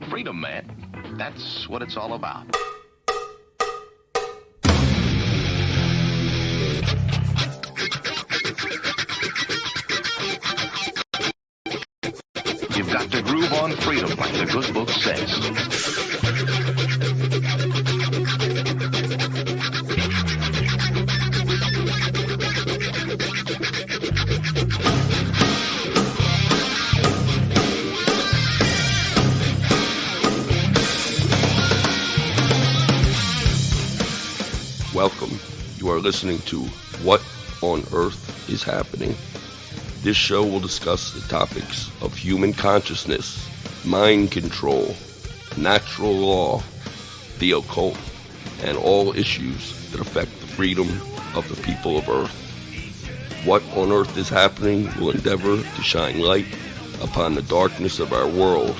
Freedom, man. That's what it's all about. You've got to groove on freedom, like the good book says. Welcome. You are listening to What on Earth is Happening. This show will discuss the topics of human consciousness, mind control, natural law, the occult, and all issues that affect the freedom of the people of Earth. What on Earth is Happening will endeavor to shine light upon the darkness of our world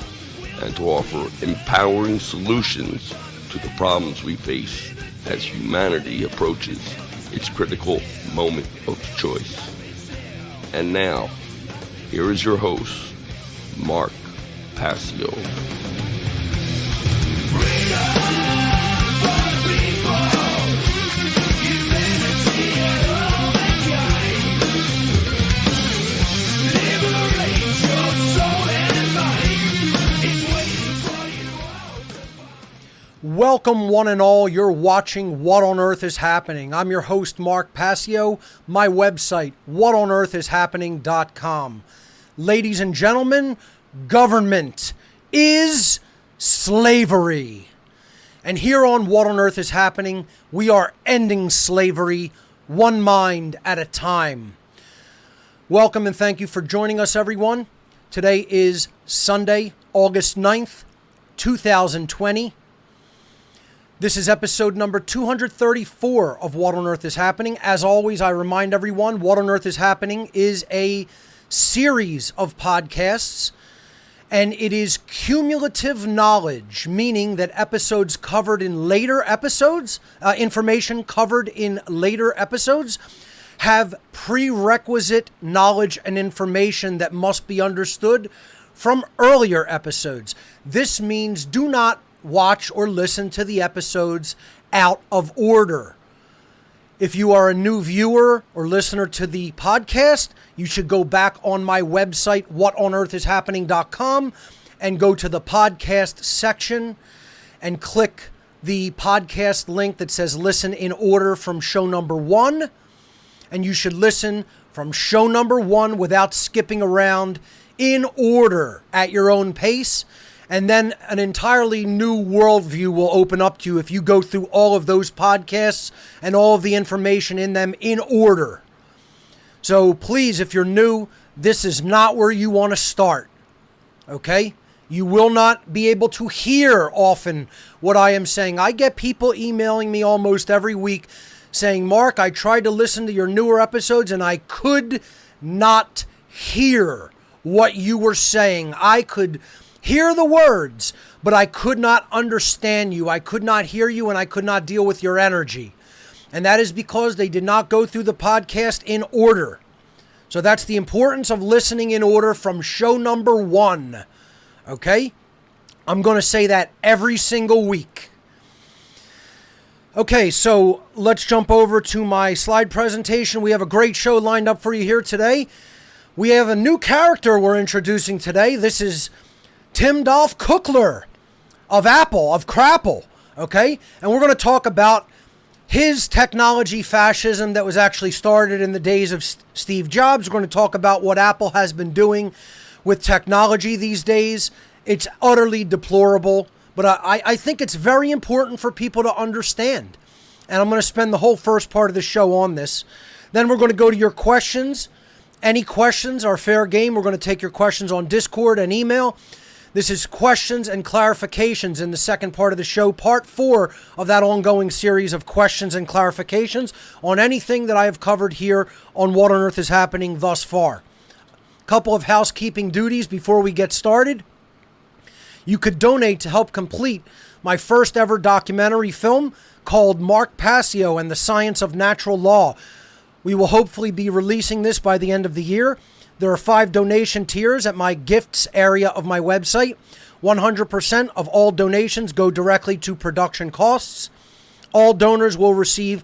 and to offer empowering solutions to the problems we face as humanity approaches its critical moment of choice. And now, here is your host, Mark Passio. Welcome one and all, you're watching What on Earth is Happening. I'm your host, Mark Passio. My website, whatonearthishappening.com. Ladies and gentlemen, government is slavery. And here on What on Earth is Happening, we are ending slavery one mind at a time. Welcome and thank you for joining us, everyone. Today is Sunday, August 9th, 2020. This is episode number 234 of What on Earth is Happening. As always, I remind everyone, What on Earth is Happening is a series of podcasts, and it is cumulative knowledge, meaning that episodes covered in later episodes, information covered in later episodes, have prerequisite knowledge and information that must be understood from earlier episodes. This means do not watch or listen to the episodes out of order. If you are a new viewer or listener to the podcast, you should go back on my website, whatonearthishappening.com, and go to the podcast section and click the podcast link that says listen in order from show number 1. And you should listen from show number 1 without skipping around, in order at your own pace. And then an entirely new worldview will open up to you if you go through all of those podcasts and all of the information in them in order. So please, if you're new, this is not where you want to start. Okay? You will not be able to hear often what I am saying. I get people emailing me almost every week saying, Mark, I tried to listen to your newer episodes and I could not hear what you were saying. I could hear the words, but I could not understand you. I could not hear you, and I could not deal with your energy. And that is because they did not go through the podcast in order. So that's the importance of listening in order from show number 1. Okay? I'm going to say that every single week. Okay, so let's jump over to my slide presentation. We have a great show lined up for you here today. We have a new character we're introducing today. This is Tim Dolph Cookler of Apple, of Crapple, okay? And we're going to talk about his technology fascism that was actually started in the days of Steve Jobs. We're going to talk about what Apple has been doing with technology these days. It's utterly deplorable, but I think it's very important for people to understand. And I'm going to spend the whole first part of the show on this. Then we're going to go to your questions. Any questions are fair game. We're going to take your questions on Discord and email. This is questions and clarifications in the second part of the show, part 4 of that ongoing series of questions and clarifications on anything that I have covered here on What on Earth is Happening thus far. A couple of housekeeping duties before we get started. You could donate to help complete my first ever documentary film called Mark Passio and the Science of Natural Law. We will hopefully be releasing this by the end of the year. There are 5 donation tiers at my gifts area of my website. 100% of all donations go directly to production costs. All donors will receive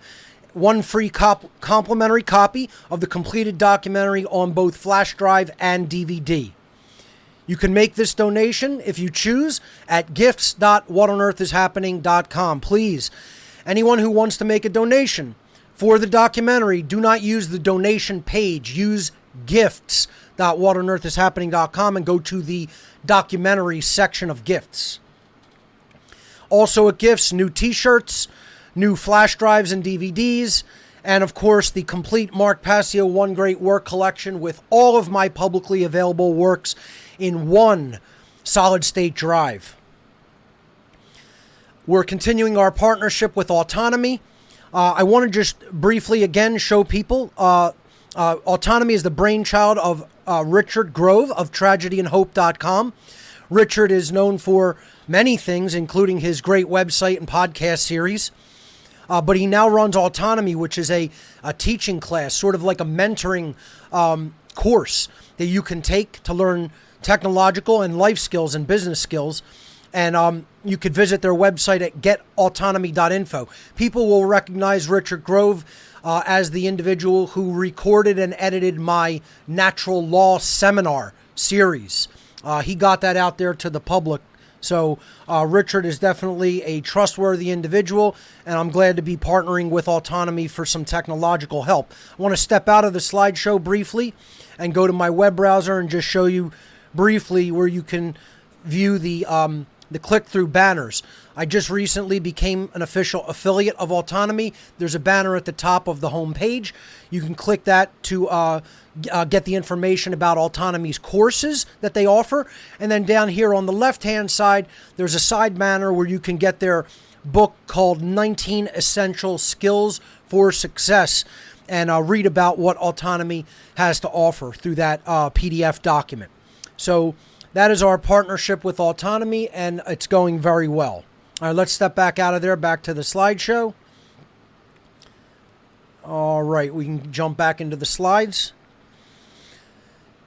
one free complimentary copy of the completed documentary on both flash drive and DVD. You can make this donation, if you choose, at gifts.whatonearthishappening.com. Please, anyone who wants to make a donation for the documentary, do not use the donation page. Use gifts.whatonearthishappening.com and go to the documentary section of gifts. Also at Gifts, new t-shirts, new flash drives and DVDs, and of course the complete Mark Passio One Great Work collection with all of my publicly available works in one solid state drive. We're continuing our partnership with Autonomy. I want to just briefly again show people Autonomy is the brainchild of Richard Grove of tragedyandhope.com. Richard is known for many things, including his great website and podcast series. But he now runs Autonomy, which is a teaching class, sort of like a mentoring course that you can take to learn technological and life skills and business skills. And you could visit their website at getautonomy.info. People will recognize Richard Grove as the individual who recorded and edited my natural law seminar series. He got that out there to the public. So Richard is definitely a trustworthy individual, and I'm glad to be partnering with Autonomy for some technological help. I want to step out of the slideshow briefly and go to my web browser and just show you briefly where you can view the click-through banners. I just recently became an official affiliate of Autonomy. There's a banner at the top of the home page. You can click that to get the information about Autonomy's courses that they offer. And then down here on the left-hand side, there's a side banner where you can get their book called 19 Essential Skills for Success and read about what Autonomy has to offer through that PDF document. So that is our partnership with Autonomy, and it's going very well. All right, let's step back out of there, back to the slideshow. All right, we can jump back into the slides.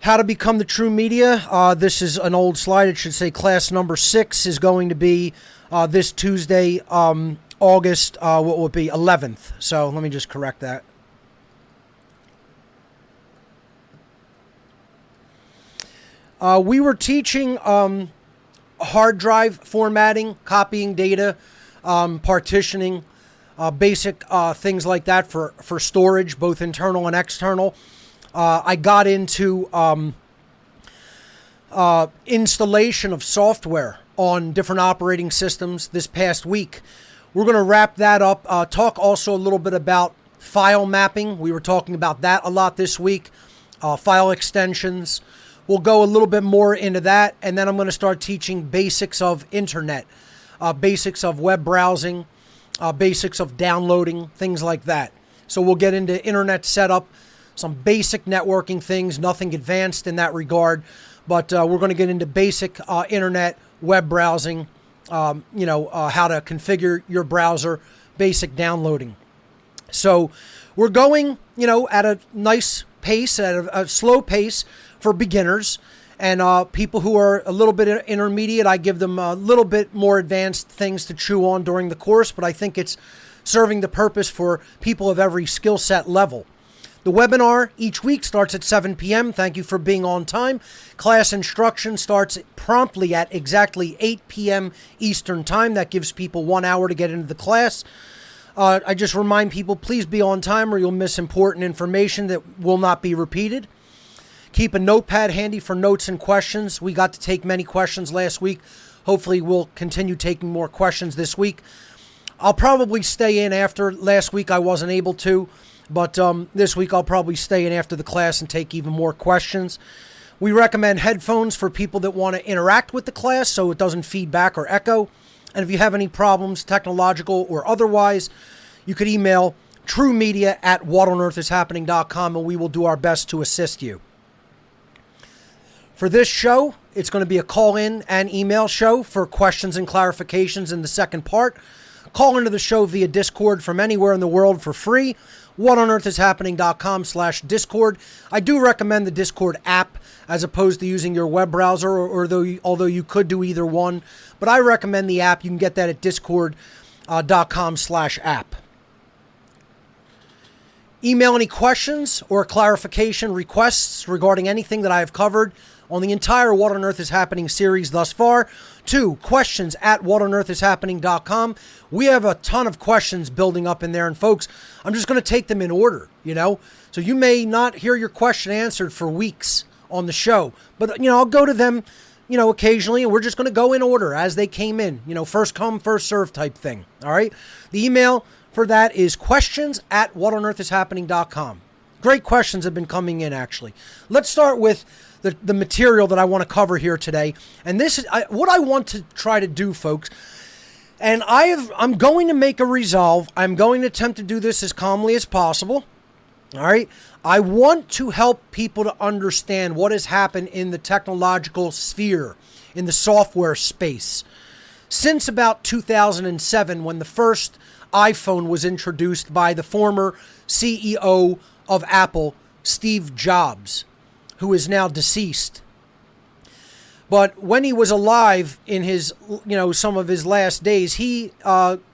How to become the true media. This is an old slide. It should say class number 6 is going to be this Tuesday, August, what will it be, 11th. So let me just correct that. We were teaching hard drive formatting, copying data, partitioning, basic things like that for storage, both internal and external. I got into installation of software on different operating systems this past week. We're going to wrap that up. Talk also a little bit about file mapping. We were talking about that a lot this week. File extensions. We'll go a little bit more into that, and then I'm going to start teaching basics of internet, basics of web browsing, basics of downloading, things like that. So we'll get into internet setup, some basic networking things, nothing advanced in that regard, but we're going to get into basic internet, web browsing, how to configure your browser, basic downloading. So we're going, at a nice pace, at a slow pace, for beginners and people who are a little bit intermediate. I give them a little bit more advanced things to chew on during the course, but I think it's serving the purpose for people of every skill set level. The webinar each week starts at 7 p.m. Thank you for being on time. Class instruction starts promptly at exactly 8 p.m. Eastern Time. That gives people 1 hour to get into the class. I just remind people, please be on time or you'll miss important information that will not be repeated. Keep a notepad handy for notes and questions. We got to take many questions last week. Hopefully we'll continue taking more questions this week. I'll probably stay in after. Last week I wasn't able to, but this week I'll probably stay in after the class and take even more questions. We recommend headphones for people that want to interact with the class so it doesn't feedback or echo. And if you have any problems, technological or otherwise, you could email truemedia@whatonearthishappening.com and we will do our best to assist you. For this show, it's going to be a call-in and email show for questions and clarifications in the second part. Call into the show via Discord from anywhere in the world for free. whatonearthishappening.com/Discord. I do recommend the Discord app as opposed to using your web browser, although you could do either one. But I recommend the app. You can get that at discord.com/app. Email any questions or clarification requests regarding anything that I have covered on the entire What on Earth is Happening series thus far to questions@whatonearthishappening.com. We have a ton of questions building up in there, and folks, I'm just going to take them in order, So you may not hear your question answered for weeks on the show, but, I'll go to them, occasionally, and we're just going to go in order as they came in, first come, first serve type thing. All right. The email for that is questions@whatonearthishappening.com. Great questions have been coming in, actually. Let's start with the material that I want to cover here today. And this is what I want to try to do, folks. And I'm going to make a resolve. I'm going to attempt to do this as calmly as possible. All right. I want to help people to understand what has happened in the technological sphere, in the software space, since about 2007, when the first iPhone was introduced by the former CEO of Apple, Steve Jobs, who is now deceased. But when he was alive in his, some of his last days, he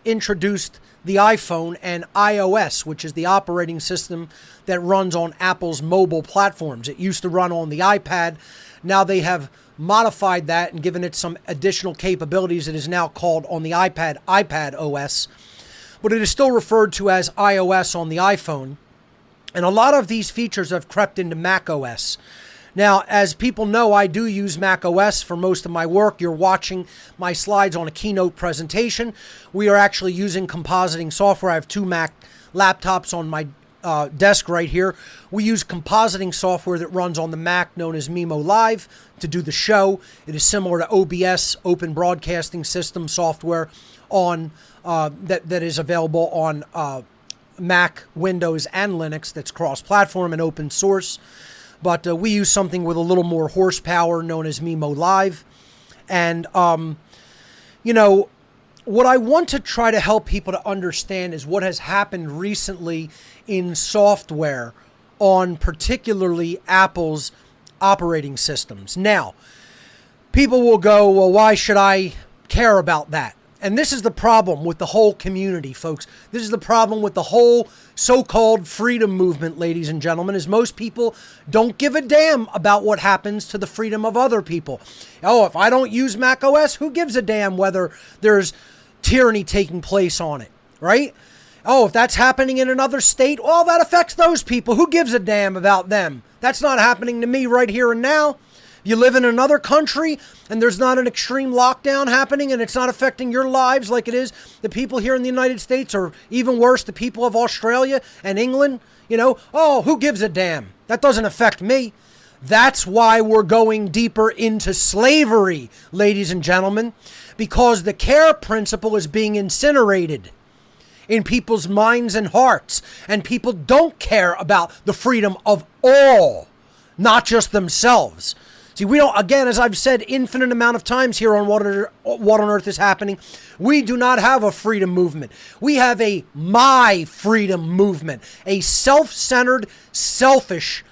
introduced the iPhone and iOS, which is the operating system that runs on Apple's mobile platforms. It used to run on the iPad. Now they have modified that and given it some additional capabilities. It is now called on the iPad OS, but it is still referred to as iOS on the iPhone. And a lot of these features have crept into Mac OS. Now, as people know, I do use Mac OS for most of my work. You're watching my slides on a keynote presentation. We are actually using compositing software. I have two Mac laptops on my desk right here. We use compositing software that runs on the Mac known as Mimo Live to do the show. It is similar to OBS, Open Broadcasting System software on that is available on Mac, Windows, and Linux. That's cross-platform and open source. But we use something with a little more horsepower known as Mimo Live. And, what I want to try to help people to understand is what has happened recently in software on particularly Apple's operating systems. Now, people will go, well, why should I care about that? And this is the problem with the whole community, folks. This is the problem with the whole so-called freedom movement, ladies and gentlemen, is most people don't give a damn about what happens to the freedom of other people. Oh, if I don't use Mac OS, who gives a damn whether there's tyranny taking place on it, right? Oh, if that's happening in another state, well, that affects those people. Who gives a damn about them? That's not happening to me right here and now. You live in another country and there's not an extreme lockdown happening and it's not affecting your lives like it is the people here in the United States, or even worse, the people of Australia and England. Oh, who gives a damn? That doesn't affect me. That's why we're going deeper into slavery, ladies and gentlemen, because the care principle is being incinerated in people's minds and hearts, and people don't care about the freedom of all, not just themselves. See, we don't, again, as I've said infinite amount of times here on What on Earth is Happening, we do not have a freedom movement. We have a my freedom movement, a self-centered, selfish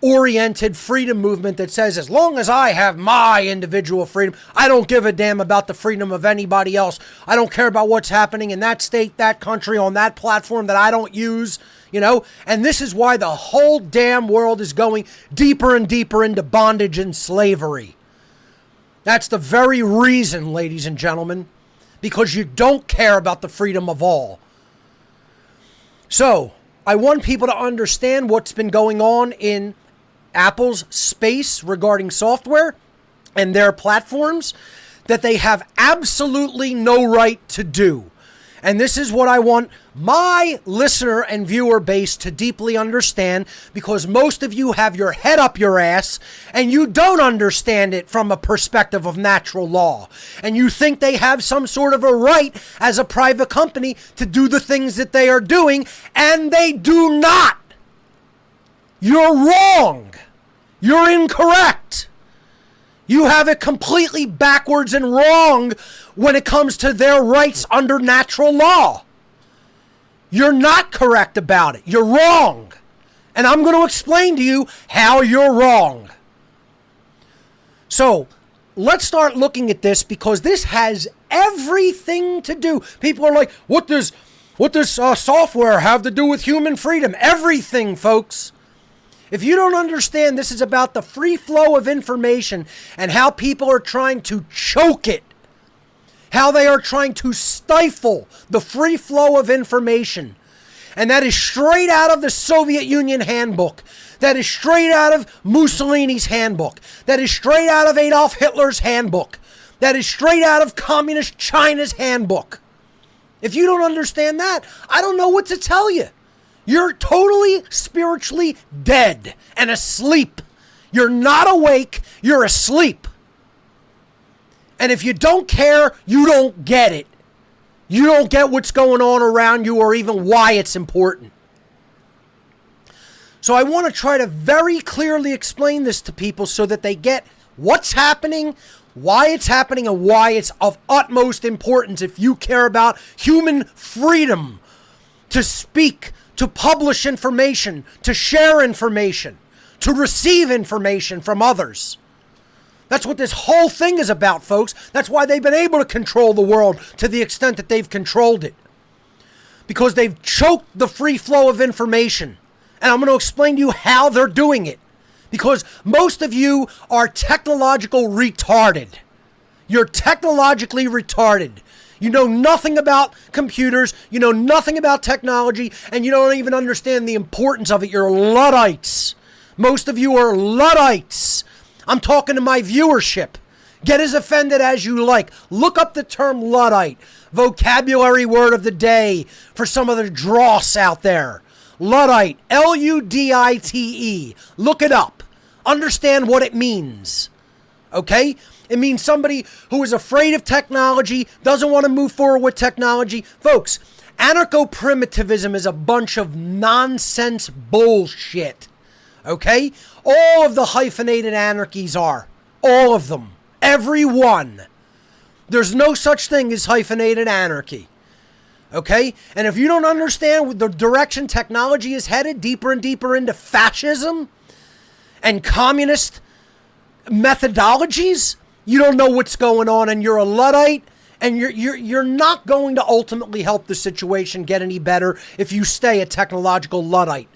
oriented freedom movement that says, as long as I have my individual freedom, I don't give a damn about the freedom of anybody else. I don't care about what's happening in that state, that country, on that platform that I don't use, and this is why the whole damn world is going deeper and deeper into bondage and slavery. That's the very reason, ladies and gentlemen, because you don't care about the freedom of all. So I want people to understand what's been going on in Apple's space regarding software and their platforms that they have absolutely no right to do. And this is what I want my listener and viewer base to deeply understand, because most of you have your head up your ass and you don't understand it from a perspective of natural law. And you think they have some sort of a right as a private company to do the things that they are doing, and they do not. You're wrong. You're incorrect. You have it completely backwards and wrong when it comes to their rights under natural law. You're not correct about it. You're wrong. And I'm going to explain to you how you're wrong. So let's start looking at this, because this has everything to do. People are like, what does software have to do with human freedom? Everything, folks. If you don't understand, this is about the free flow of information and how people are trying to choke it, how they are trying to stifle the free flow of information. And that is straight out of the Soviet Union handbook. That is straight out of Mussolini's handbook. That is straight out of Adolf Hitler's handbook. That is straight out of Communist China's handbook. If you don't understand that, I don't know what to tell you. You're totally spiritually dead and asleep. You're not awake, you're asleep. And if you don't care, you don't get it. You don't get what's going on around you, or even why it's important. So I want to try to very clearly explain this to people so that they get what's happening, why it's happening, and why it's of utmost importance if you care about human freedom to speak, to publish information, to share information, to receive information from others. That's what this whole thing is about, folks. That's why they've been able to control the world to the extent that they've controlled it. Because they've choked the free flow of information. And I'm going to explain to you how they're doing it. Because most of you are technological retarded. You're technologically retarded. You know nothing about computers, you know nothing about technology, and you don't even understand the importance of it. You're Luddites. Most of you are Luddites. I'm talking to my viewership. Get as offended as you like. Look up the term Luddite. Vocabulary word of the day for some of the dross out there. Luddite. Ludite. Look it up. Understand what it means. Okay? It means somebody who is afraid of technology, doesn't want to move forward with technology. Folks, anarcho-primitivism is a bunch of nonsense bullshit. Okay? All of the hyphenated anarchies are. All of them. Every one. There's no such thing as hyphenated anarchy. Okay? And if you don't understand the direction technology is headed, deeper and deeper into fascism and communist methodologies, you don't know what's going on, and you're a Luddite, and you're not going to ultimately help the situation get any better if you stay a technological Luddite.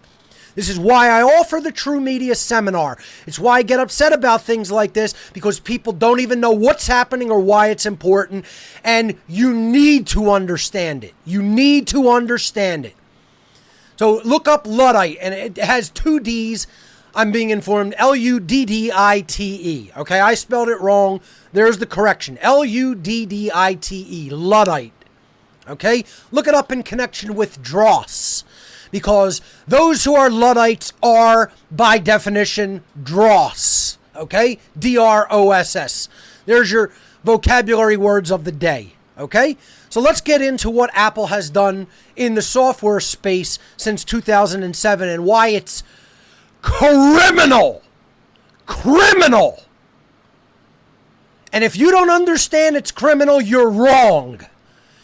This is why I offer the True Media Seminar. It's why I get upset about things like this, because people don't even know what's happening or why it's important, and you need to understand it. You need to understand it. So look up Luddite, and it has two D's. I'm being informed. Luddite. Okay, I spelled it wrong. There's the correction. Luddite. Luddite. Okay, look it up in connection with dross. Because those who are Luddites are, by definition, dross. Okay? D-R-O-S-S. There's your vocabulary words of the day. Okay? So let's get into what Apple has done in the software space since 2007 and why it's criminal. Criminal. And if you don't understand it's criminal, you're wrong.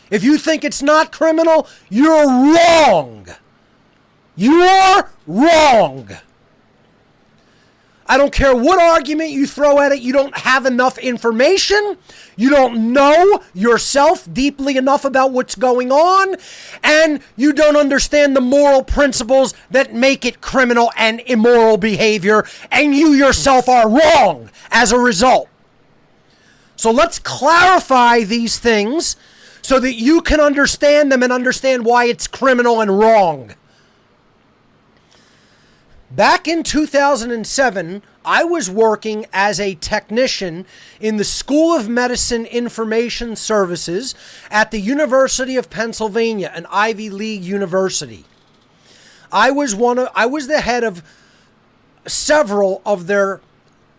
If you think it's not criminal, you're wrong. You're wrong. I don't care what argument you throw at it. You don't have enough information. You don't know yourself deeply enough about what's going on. And you don't understand the moral principles that make it criminal and immoral behavior. And you yourself are wrong as a result. So let's clarify these things so that you can understand them and understand why it's criminal and wrong. Back in 2007, I was working as a technician in the School of Medicine Information Services at the University of Pennsylvania, an Ivy League university. I was the head of several of their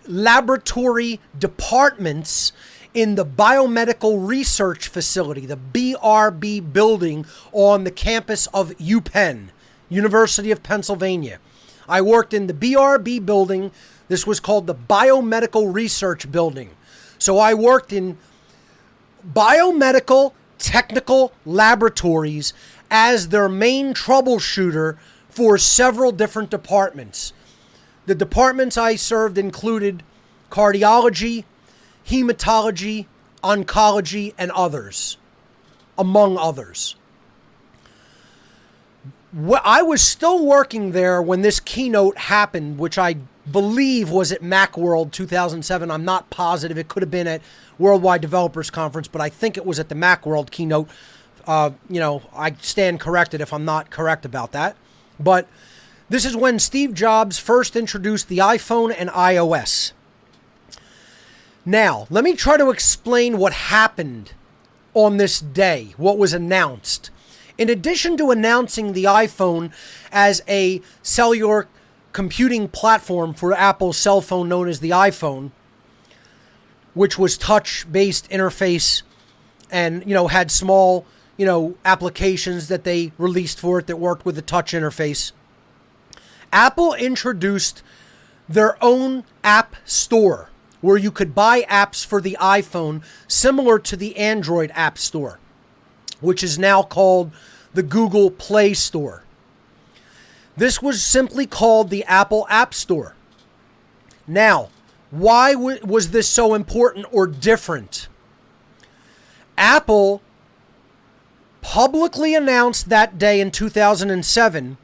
laboratory departments in the Biomedical Research Facility, the BRB building on the campus of UPenn, University of Pennsylvania. I worked in the BRB building. This was called the Biomedical Research Building. So I worked in biomedical technical laboratories as their main troubleshooter for several different departments. The departments I served included cardiology, hematology, oncology, and others, among others. I was still working there when this keynote happened, which I believe was at Macworld 2007. I'm not positive. It could have been at Worldwide Developers Conference, but I think it was at the Macworld keynote. I stand corrected if I'm not correct about that. But this is when Steve Jobs first introduced the iPhone and iOS. Now, let me try to explain what happened on this day, what was announced. In addition to announcing the iPhone as a cellular computing platform for Apple's cell phone known as the iPhone, which was touch-based interface and, had small, applications that they released for it that worked with the touch interface, Apple introduced their own app store where you could buy apps for the iPhone similar to the Android App Store, which is now called the Google Play Store. This was simply called the Apple App Store. Now, why was this so important or different? Apple publicly announced that day in 2007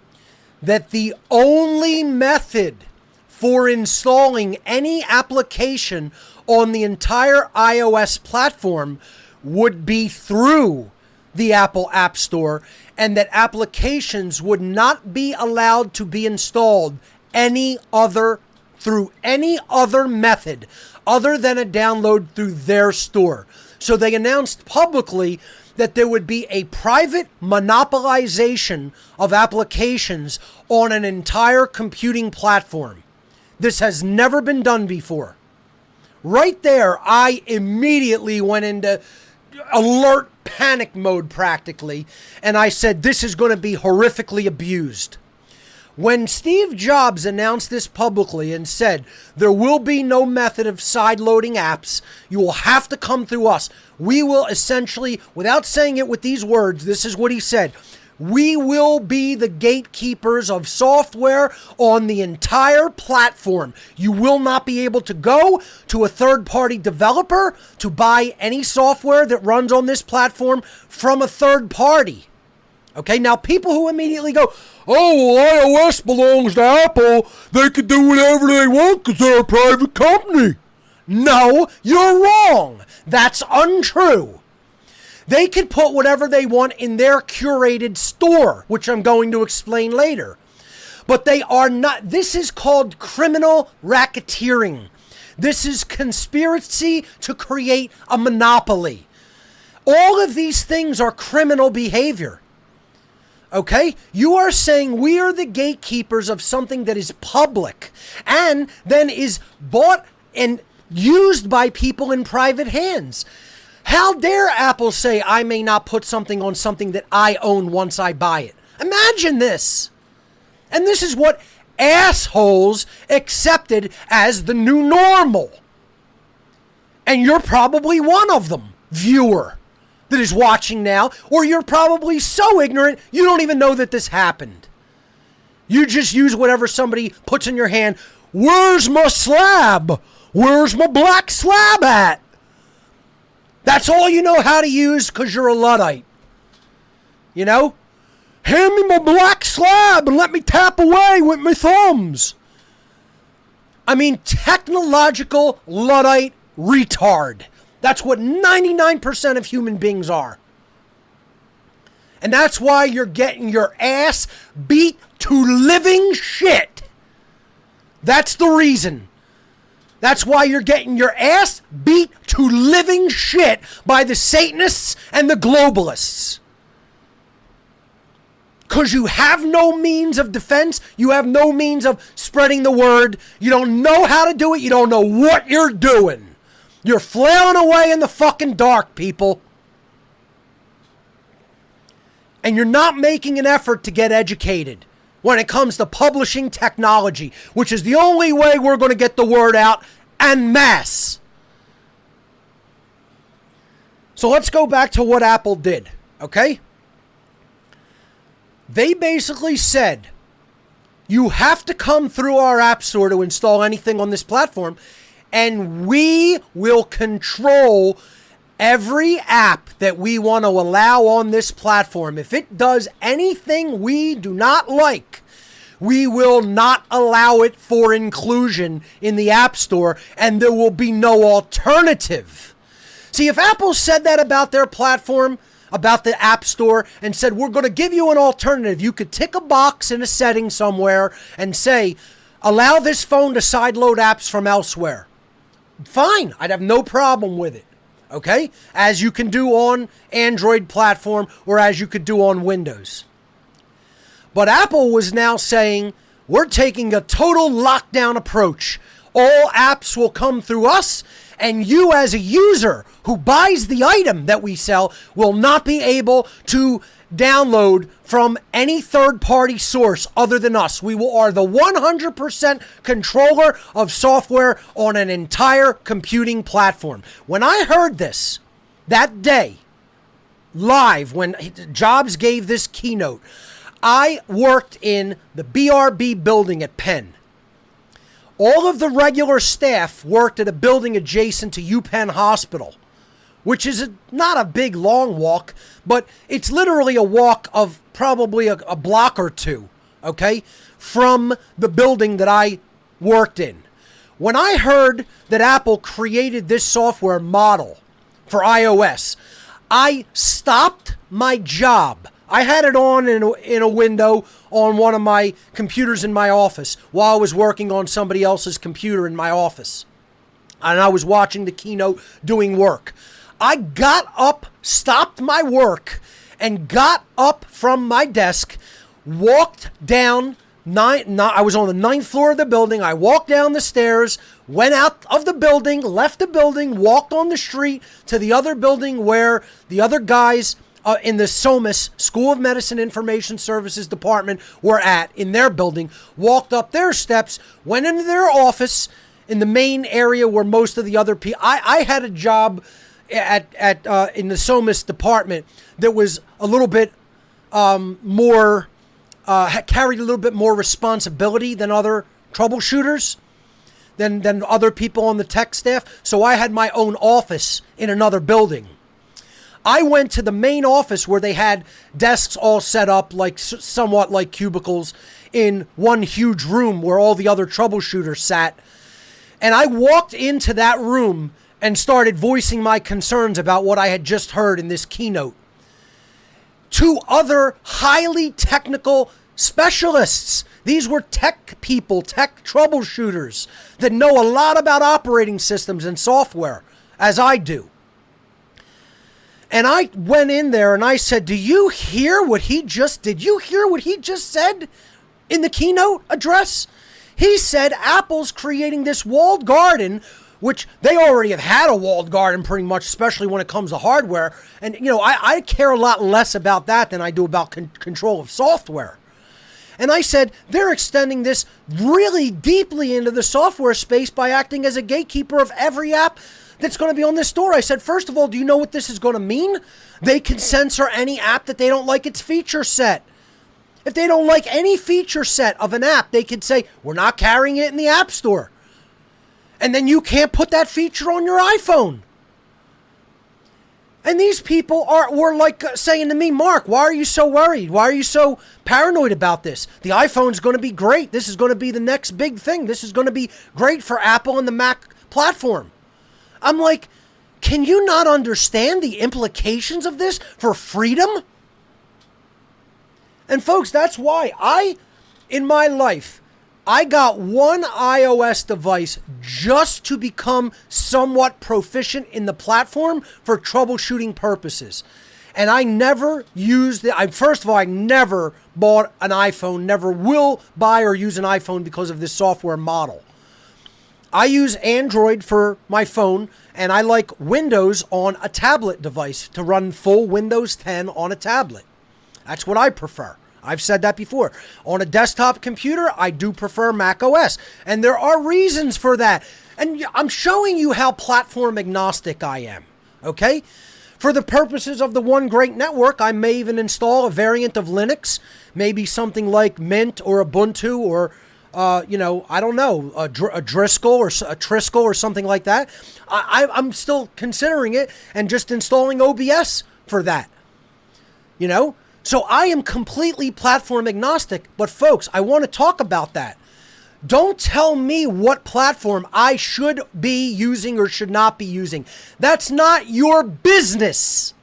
that the only method for installing any application on the entire iOS platform would be through the Apple App Store, and that applications would not be allowed to be installed through any other method other than a download through their store. So they announced publicly that there would be a private monopolization of applications on an entire computing platform. This has never been done before. Right there, I immediately went into alert panic mode practically, and I said this is going to be horrifically abused. When Steve Jobs announced this publicly and said there will be no method of side-loading apps, you will have to come through us. We will essentially, without saying it with these words, this is what he said: we will be the gatekeepers of software on the entire platform. You will not be able to go to a third-party developer to buy any software that runs on this platform from a third party. Okay, now people who immediately go, oh, well, iOS belongs to Apple. They can do whatever they want because they're a private company. No, you're wrong. That's untrue. They can put whatever they want in their curated store, which I'm going to explain later. But they are not. This is called criminal racketeering. This is conspiracy to create a monopoly. All of these things are criminal behavior. Okay? You are saying we are the gatekeepers of something that is public and then is bought and used by people in private hands. How dare Apple say I may not put something on something that I own once I buy it? Imagine this. And this is what assholes accepted as the new normal. And you're probably one of them, viewer, that is watching now. Or you're probably so ignorant you don't even know that this happened. You just use whatever somebody puts in your hand. Where's my slab? Where's my black slab at? That's all you know how to use because you're a Luddite. You know? Hand me my black slab and let me tap away with my thumbs. I mean, technological Luddite retard. That's what 99% of human beings are. And that's why you're getting your ass beat to living shit. That's the reason. That's why you're getting your ass beat to living shit by the Satanists and the globalists. Because you have no means of defense. You have no means of spreading the word. You don't know how to do it. You don't know what you're doing. You're flailing away in the fucking dark, people. And you're not making an effort to get educated when it comes to publishing technology, which is the only way we're going to get the word out en masse. So let's go back to what Apple did, okay? They basically said, you have to come through our app store to install anything on this platform, and we will control every app that we want to allow on this platform. If it does anything we do not like, we will not allow it for inclusion in the App Store, and there will be no alternative. See, if Apple said that about their platform, about the App Store, and said, we're going to give you an alternative, you could tick a box in a setting somewhere and say, allow this phone to sideload apps from elsewhere. Fine, I'd have no problem with it. Okay? As you can do on Android platform or as you could do on Windows. But Apple was now saying, we're taking a total lockdown approach. All apps will come through us, and you as a user who buys the item that we sell will not be able to download from any third-party source other than us. We are the 100% controller of software on an entire computing platform. When I heard this that day, live, when Jobs gave this keynote, I worked in the BRB building at Penn. All of the regular staff worked at a building adjacent to UPenn Hospital, which is not a big, long walk, but it's literally a walk of probably a block or two, okay, from the building that I worked in. When I heard that Apple created this software model for iOS, I stopped my job. I had it on in a window on one of my computers in my office while I was working on somebody else's computer in my office. And I was watching the keynote doing work. I got up, stopped my work, and got up from my desk, walked down, I was on the 9th floor of the building. I walked down the stairs, went out of the building, left the building, walked on the street to the other building where the other guys in the SOMAS, School of Medicine Information Services Department, were at in their building, walked up their steps, went into their office in the main area where most of the other people... I had a job at in the SOMAS department that was a little bit more... carried a little bit more responsibility than other troubleshooters, than other people on the tech staff. So I had my own office in another building. I went to the main office where they had desks all set up like somewhat like cubicles in one huge room where all the other troubleshooters sat. And I walked into that room and started voicing my concerns about what I had just heard in this keynote. Two other highly technical specialists. These were tech people, tech troubleshooters that know a lot about operating systems and software, as I do. And I went in there and I said, did you hear what he just said in the keynote address? He said Apple's creating this walled garden, which they already have had a walled garden pretty much, especially when it comes to hardware. And, you know, I care a lot less about that than I do about control of software. And I said, they're extending this really deeply into the software space by acting as a gatekeeper of every app that's going to be on this store. I said, first of all, do you know what this is going to mean? They can censor any app that they don't like its feature set. If they don't like any feature set of an app, they could say, we're not carrying it in the App Store. And then you can't put that feature on your iPhone. And these people were like saying to me, Mark, why are you so worried? Why are you so paranoid about this? The iPhone's going to be great. This is going to be the next big thing. This is going to be great for Apple and the Mac platform. I'm like, can you not understand the implications of this for freedom? And folks, that's why in my life, I got one iOS device just to become somewhat proficient in the platform for troubleshooting purposes. And I never used first of all, I never bought an iPhone, never will buy or use an iPhone because of this software model. I use Android for my phone, and I like Windows on a tablet device to run full Windows 10 on a tablet. That's what I prefer. I've said that before. On a desktop computer, I do prefer Mac OS. And there are reasons for that. And I'm showing you how platform agnostic I am. Okay? For the purposes of the one great network, I may even install a variant of Linux, maybe something like Mint or Ubuntu or, I don't know, a Driscoll or a Triscoll or something like that. I'm still considering it and just installing OBS for that. So I am completely platform agnostic. But folks, I want to talk about that. Don't tell me what platform I should be using or should not be using. That's not your business.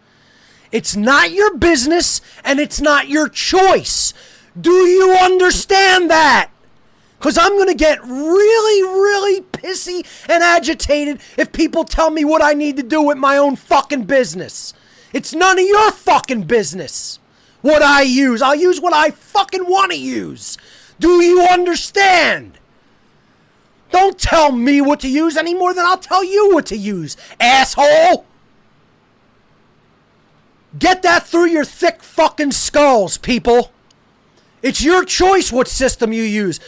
It's not your business and it's not your choice. Do you understand that? Because I'm going to get really, really pissy and agitated if people tell me what I need to do with my own fucking business. It's none of your fucking business what I use. I'll use what I fucking want to use. Do you understand? Don't tell me what to use any more than I'll tell you what to use, asshole. Get that through your thick fucking skulls, people. It's your choice what system you use.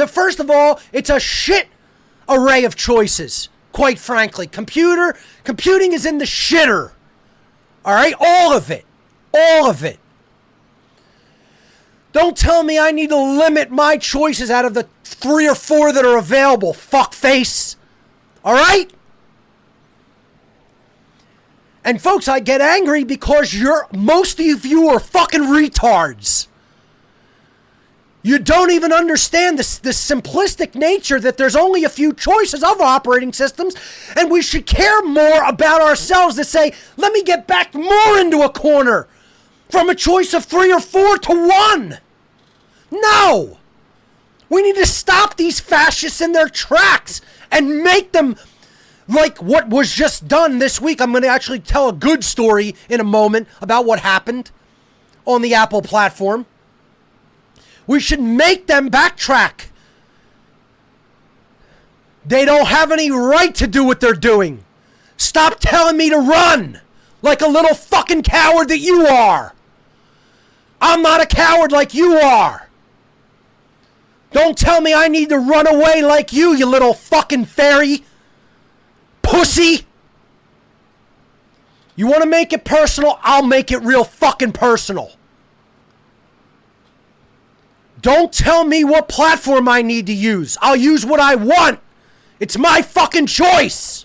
First of all, it's a shit array of choices, quite frankly. Computing is in the shitter. All right? All of it. All of it. Don't tell me I need to limit my choices out of the 3 or 4 that are available, fuckface. All right? And folks, I get angry because most of you are fucking retards. You don't even understand the simplistic nature that there's only a few choices of operating systems, and we should care more about ourselves to say, let me get back more into a corner from a choice of 3 or 4 to 1. No! We need to stop these fascists in their tracks and make them like what was just done this week. I'm going to actually tell a good story in a moment about what happened on the Apple platform. We should make them backtrack. They don't have any right to do what they're doing. Stop telling me to run like a little fucking coward that you are. I'm not a coward like you are. Don't tell me I need to run away like you little fucking fairy. Pussy. You want to make it personal? I'll make it real fucking personal. Don't tell me what platform I need to use. I'll use what I want. It's my fucking choice.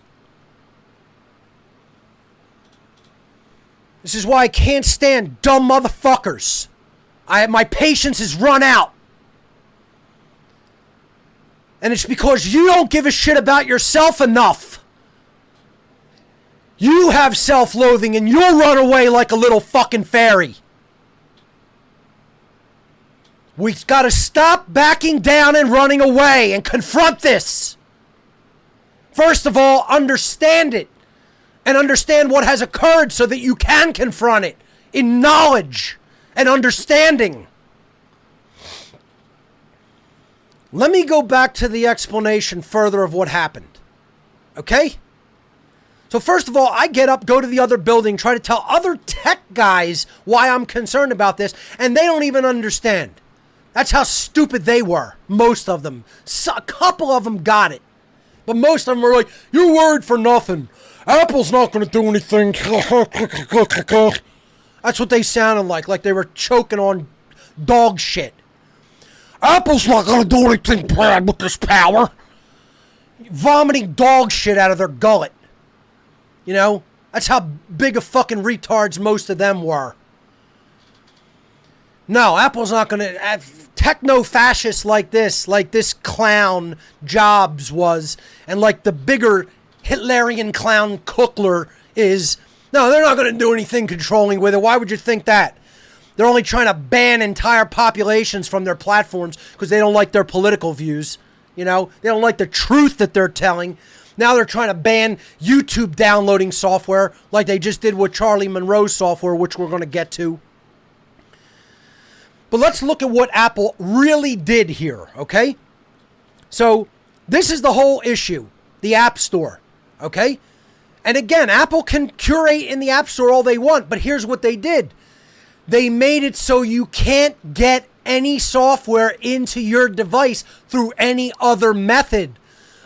This is why I can't stand dumb motherfuckers. My patience is run out. And it's because you don't give a shit about yourself enough. You have self-loathing and you'll run away like a little fucking fairy. We've got to stop backing down and running away and confront this. First of all, understand it. And understand what has occurred so that you can confront it in knowledge and understanding. Let me go back to the explanation further of what happened. Okay? So first of all, I get up, go to the other building, try to tell other tech guys why I'm concerned about this, and they don't even understand. That's how stupid they were, most of them. A couple of them got it. But most of them were like, you're worried for nothing. Apple's not going to do anything. That's what they sounded like they were choking on dog shit. Apple's not going to do anything bad with this power. Vomiting dog shit out of their gullet. That's how big of fucking retards most of them were. No, Apple's not going to... Techno-fascists like this clown Jobs was, and like the bigger Hitlerian clown Kuckler is... No, they're not going to do anything controlling with it. Why would you think that? They're only trying to ban entire populations from their platforms because they don't like their political views. They don't like the truth that they're telling. Now they're trying to ban YouTube downloading software like they just did with Charlie Monroe's software, which we're going to get to. But let's look at what Apple really did here, okay? So this is the whole issue, the App Store, okay? And again, Apple can curate in the App Store all they want, but here's what they did. They made it so you can't get any software into your device through any other method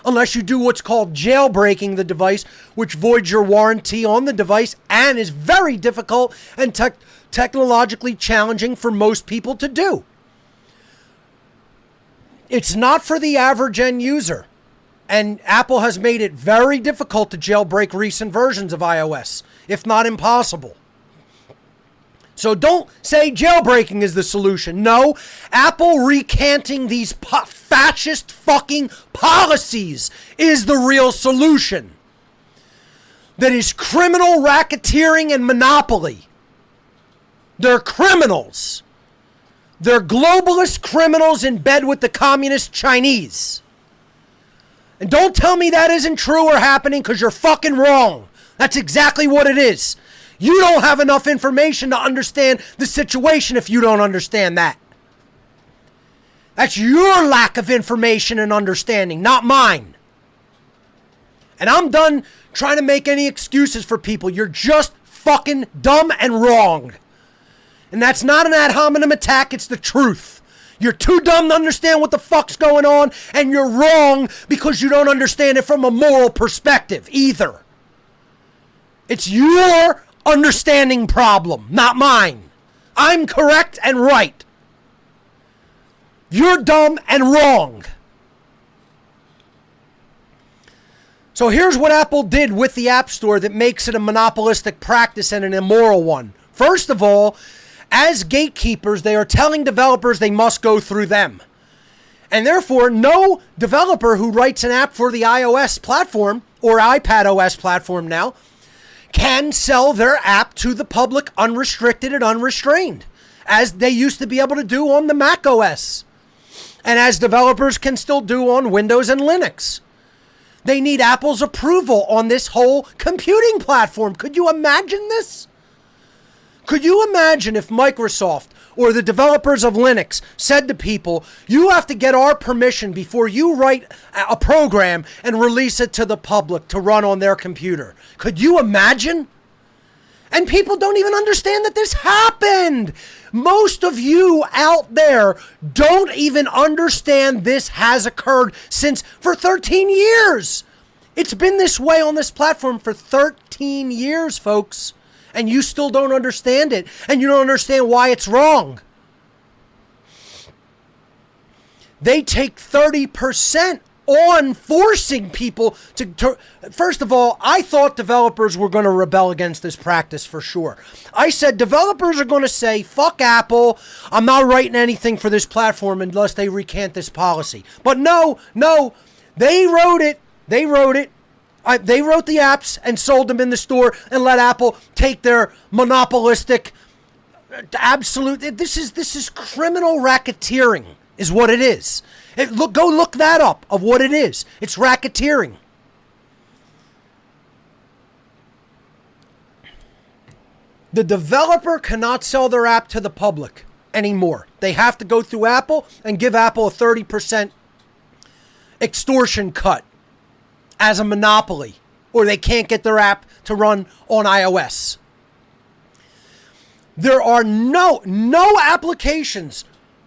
unless you do what's called jailbreaking the device, which voids your warranty on the device and is very difficult and technologically challenging for most people to do. It's not for the average end user. And Apple has made it very difficult to jailbreak recent versions of iOS, if not impossible. So don't say jailbreaking is the solution. No, Apple recanting these fascist fucking policies is the real solution. That is criminal racketeering and monopoly. They're criminals. They're globalist criminals in bed with the communist Chinese. And don't tell me that isn't true or happening, because you're fucking wrong. That's exactly what it is. You don't have enough information to understand the situation if you don't understand that. That's your lack of information and understanding, not mine. And I'm done trying to make any excuses for people. You're just fucking dumb and wrong. And that's not an ad hominem attack, it's the truth. You're too dumb to understand what the fuck's going on, and you're wrong because you don't understand it from a moral perspective either. It's your understanding problem, not mine. I'm correct and right. You're dumb and wrong. So here's what Apple did with the App Store that makes it a monopolistic practice and an immoral one. First of all, as gatekeepers, they are telling developers they must go through them. And therefore, no developer who writes an app for the iOS platform or iPadOS platform now can sell their app to the public unrestricted and unrestrained, as they used to be able to do on the Mac OS, and as developers can still do on Windows and Linux. They need Apple's approval on this whole computing platform. Could you imagine this? Could you imagine if Microsoft or the developers of Linux said to people, you have to get our permission before you write a program and release it to the public to run on their computer? Could you imagine? And people don't even understand that this happened. Most of you out there don't even understand this has occurred for 13 years. It's been this way on this platform for 13 years, folks. And you still don't understand it. And you don't understand why it's wrong. They take 30% on forcing people to... First of all, I thought developers were going to rebel against this practice for sure. I said developers are going to say, fuck Apple, I'm not writing anything for this platform unless they recant this policy. But no, they wrote it. They wrote the apps and sold them in the store and let Apple take their monopolistic absolute... This is criminal racketeering is what it is. Go look that up of what it is. It's racketeering. The developer cannot sell their app to the public anymore. They have to go through Apple and give Apple a 30% extortion cut as a monopoly, or they can't get their app to run on iOS. There are no applications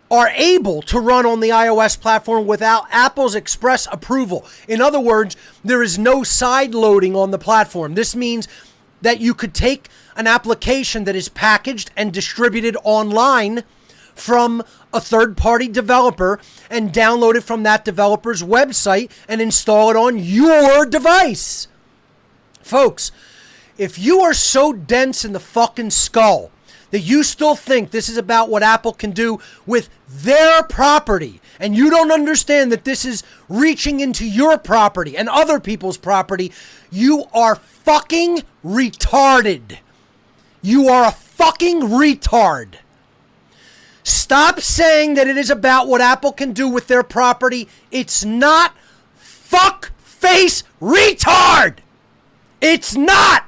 are able to run on the iOS platform without Apple's express approval. In other words, there is no side loading on the platform. This means that you could take an application that is packaged and distributed online from a third-party developer and download it from that developer's website and install it on your device. Folks, if you are so dense in the fucking skull that you still think this is about what Apple can do with their property, and you don't understand that this is reaching into your property and other people's property, you are fucking retarded. You are a fucking retard. Stop saying that it is about what Apple can do with their property. It's not. Fuck face retard. It's not.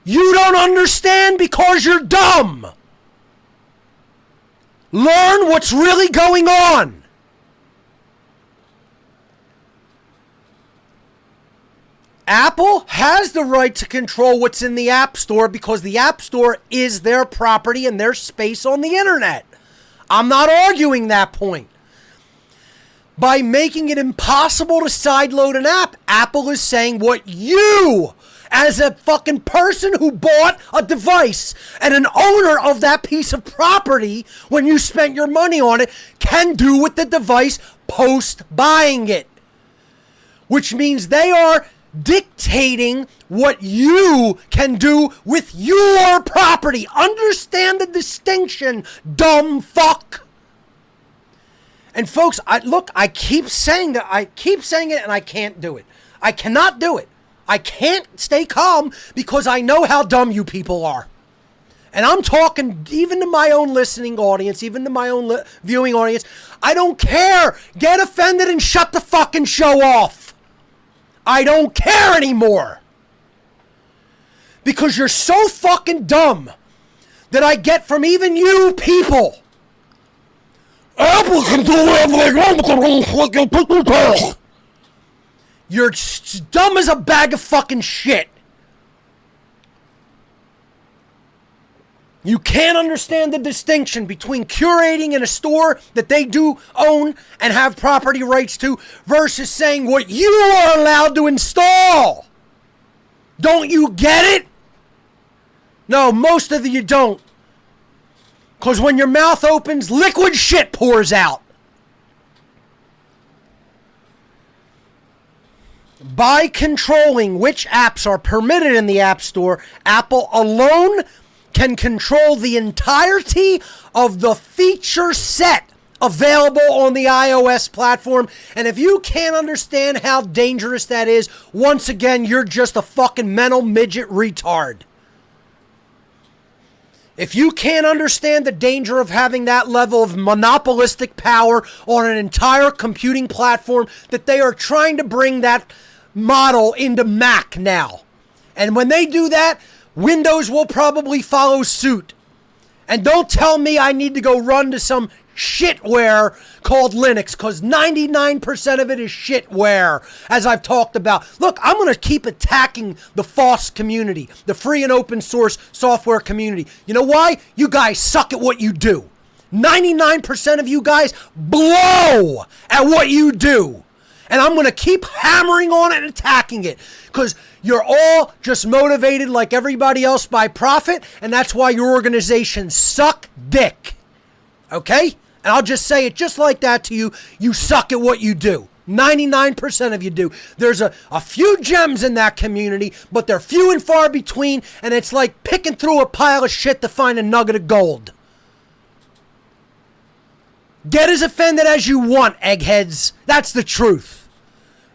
You don't understand because you're dumb. Learn what's really going on. Apple has the right to control what's in the App Store because the App Store is their property and their space on the internet. I'm not arguing that point. By making it impossible to sideload an app, Apple is saying what you, as a fucking person who bought a device and an owner of that piece of property when you spent your money on it, can do with the device post buying it. Which means they are dictating what you can do with your property. Understand the distinction, dumb fuck. And folks, I keep saying it and I can't do it. I cannot do it. I can't stay calm because I know how dumb you people are. And I'm talking even to my own listening audience, even to my own viewing audience. I don't care. Get offended and shut the fucking show off. I don't care anymore. Because you're so fucking dumb that I get from even you people. Apple can do whatever they want with their own fucking people. You're dumb as a bag of fucking shit. You can't understand the distinction between curating in a store that they do own and have property rights to versus saying what you are allowed to install. Don't you get it? No, most of you don't. Because when your mouth opens, liquid shit pours out. By controlling which apps are permitted in the App Store, Apple alone can control the entirety of the feature set available on the iOS platform. And if you can't understand how dangerous that is, once again, you're just a fucking mental midget retard. If you can't understand the danger of having that level of monopolistic power on an entire computing platform, that they are trying to bring that model into Mac now. And when they do that, Windows will probably follow suit. And don't tell me I need to go run to some shitware called Linux, because 99% of it is shitware, as I've talked about. Look, I'm going to keep attacking the FOSS community, the free and open source software community. You know why? You guys suck at what you do. 99% of you guys blow at what you do. And I'm going to keep hammering on it and attacking it, because you're all just motivated like everybody else by profit, and that's why your organizations suck dick. Okay? And I'll just say it just like that to you. You suck at what you do. 99% of you do. There's a few gems in that community, but they're few and far between, and it's like picking through a pile of shit to find a nugget of gold. Get as offended as you want, eggheads. That's the truth.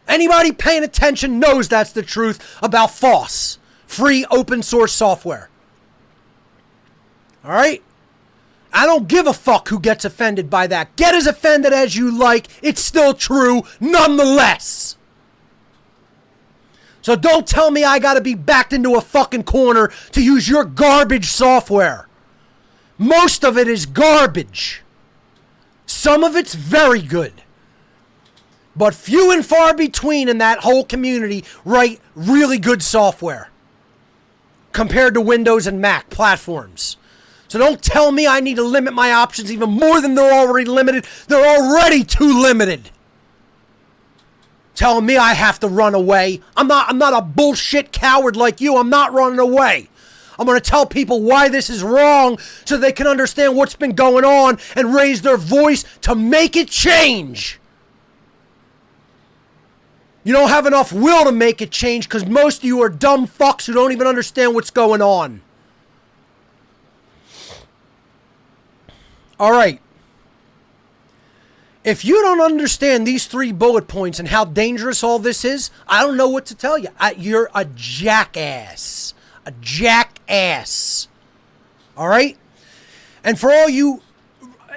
Anybody paying attention knows that's the truth about FOSS, free open source software. All right? I don't give a fuck who gets offended by that. Get as offended as you like. It's still true nonetheless. So don't tell me I gotta be backed into a fucking corner to use your garbage software. Most of it is garbage. Some of it's very good. But few and far between in that whole community write really good software compared to Windows and Mac platforms. So don't tell me I need to limit my options even more than they're already limited. They're already too limited. Telling me I have to run away. I'm not a bullshit coward like you. I'm not running away. I'm going to tell people why this is wrong so they can understand what's been going on and raise their voice to make it change. You don't have enough will to make it change because most of you are dumb fucks who don't even understand what's going on. All right. If you don't understand these 3 bullet points and how dangerous all this is, I don't know what to tell you. You're a jackass. A jackass. All right? And for all you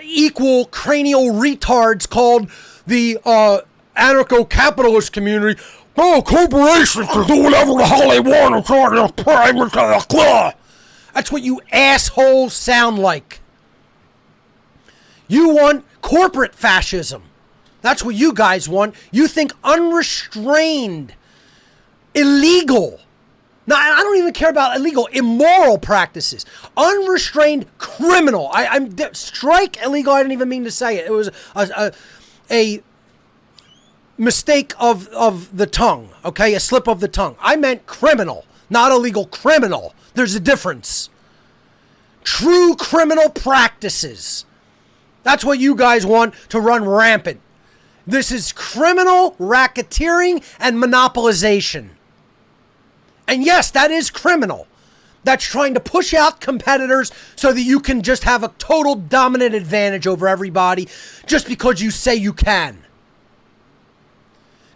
equal cranial retards called the anarcho-capitalist community, oh, corporations can do whatever the hell they want and try to private. That's what you assholes sound like. You want corporate fascism. That's what you guys want. You think unrestrained, illegal. Now, I don't even care about illegal, immoral practices. Unrestrained criminal. I'm strike illegal. I didn't even mean to say it. It was a mistake of the tongue, okay? A slip of the tongue. I meant criminal, not illegal, criminal. There's a difference. True criminal practices. That's what you guys want to run rampant. This is criminal racketeering and monopolization. And yes, that is criminal. That's trying to push out competitors so that you can just have a total dominant advantage over everybody just because you say you can.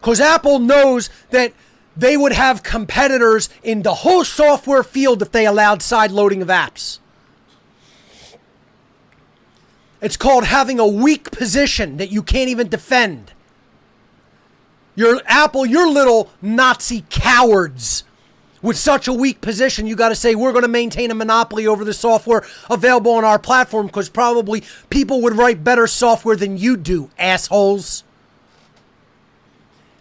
Because Apple knows that they would have competitors in the whole software field if they allowed side loading of apps. It's called having a weak position that you can't even defend. Your Apple, your little Nazi cowards. With such a weak position, you got to say, we're going to maintain a monopoly over the software available on our platform because probably people would write better software than you do, assholes.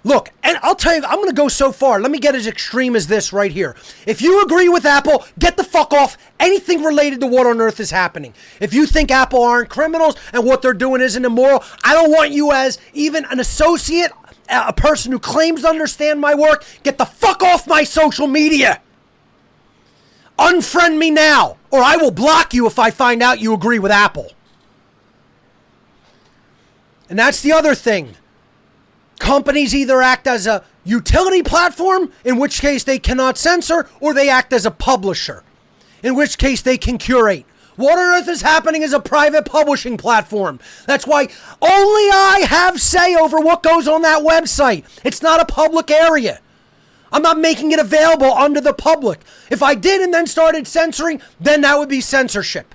Look, and I'll tell you, I'm going to go so far. Let me get as extreme as this right here. If you agree with Apple, get the fuck off anything related to what on earth is happening. If you think Apple aren't criminals and what they're doing isn't immoral, I don't want you as even an associate, a person who claims to understand my work, get the fuck off my social media. Unfriend me now, or I will block you if I find out you agree with Apple. And that's the other thing. Companies either act as a utility platform, in which case they cannot censor, or they act as a publisher, in which case they can curate. What on earth is happening as a private publishing platform? That's why only I have say over what goes on that website. It's not a public area. I'm not making it available under the public. If I did and then started censoring, then that would be censorship.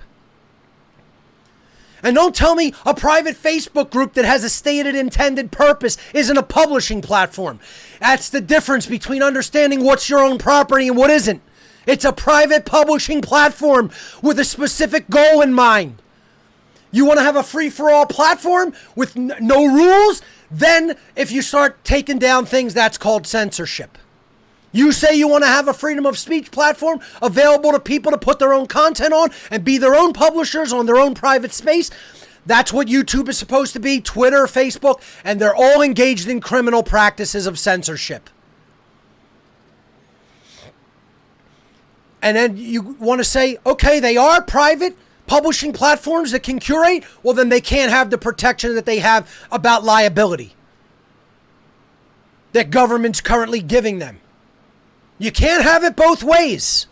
And don't tell me a private Facebook group that has a stated intended purpose isn't a publishing platform. That's the difference between understanding what's your own property and what isn't. It's a private publishing platform with a specific goal in mind. You want to have a free-for-all platform with no rules? Then if you start taking down things, that's called censorship. You say you want to have a freedom of speech platform available to people to put their own content on and be their own publishers on their own private space. That's what YouTube is supposed to be, Twitter, Facebook, and they're all engaged in criminal practices of censorship. And then you want to say, okay, they are private publishing platforms that can curate. Well, then they can't have the protection that they have about liability that government's currently giving them. You can't have it both ways.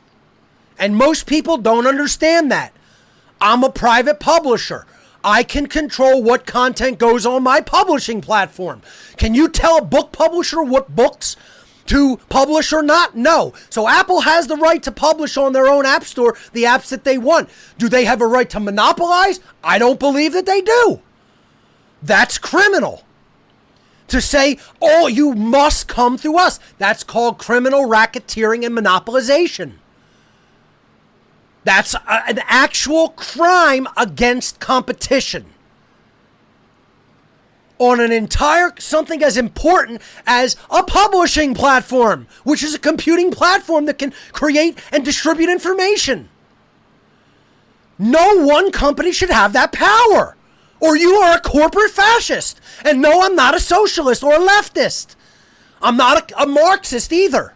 And most people don't understand that. I'm a private publisher. I can control what content goes on my publishing platform. Can you tell a book publisher what books to publish or not? No. So Apple has the right to publish on their own app store the apps that they want. Do they have a right to monopolize? I don't believe that they do. That's criminal. To say, oh, you must come through us. That's called criminal racketeering and monopolization. That's an actual crime against competition. On an entire, something as important as a publishing platform, which is a computing platform that can create and distribute information. No one company should have that power. Or you are a corporate fascist. And no, I'm not a socialist or a leftist. I'm not a Marxist either.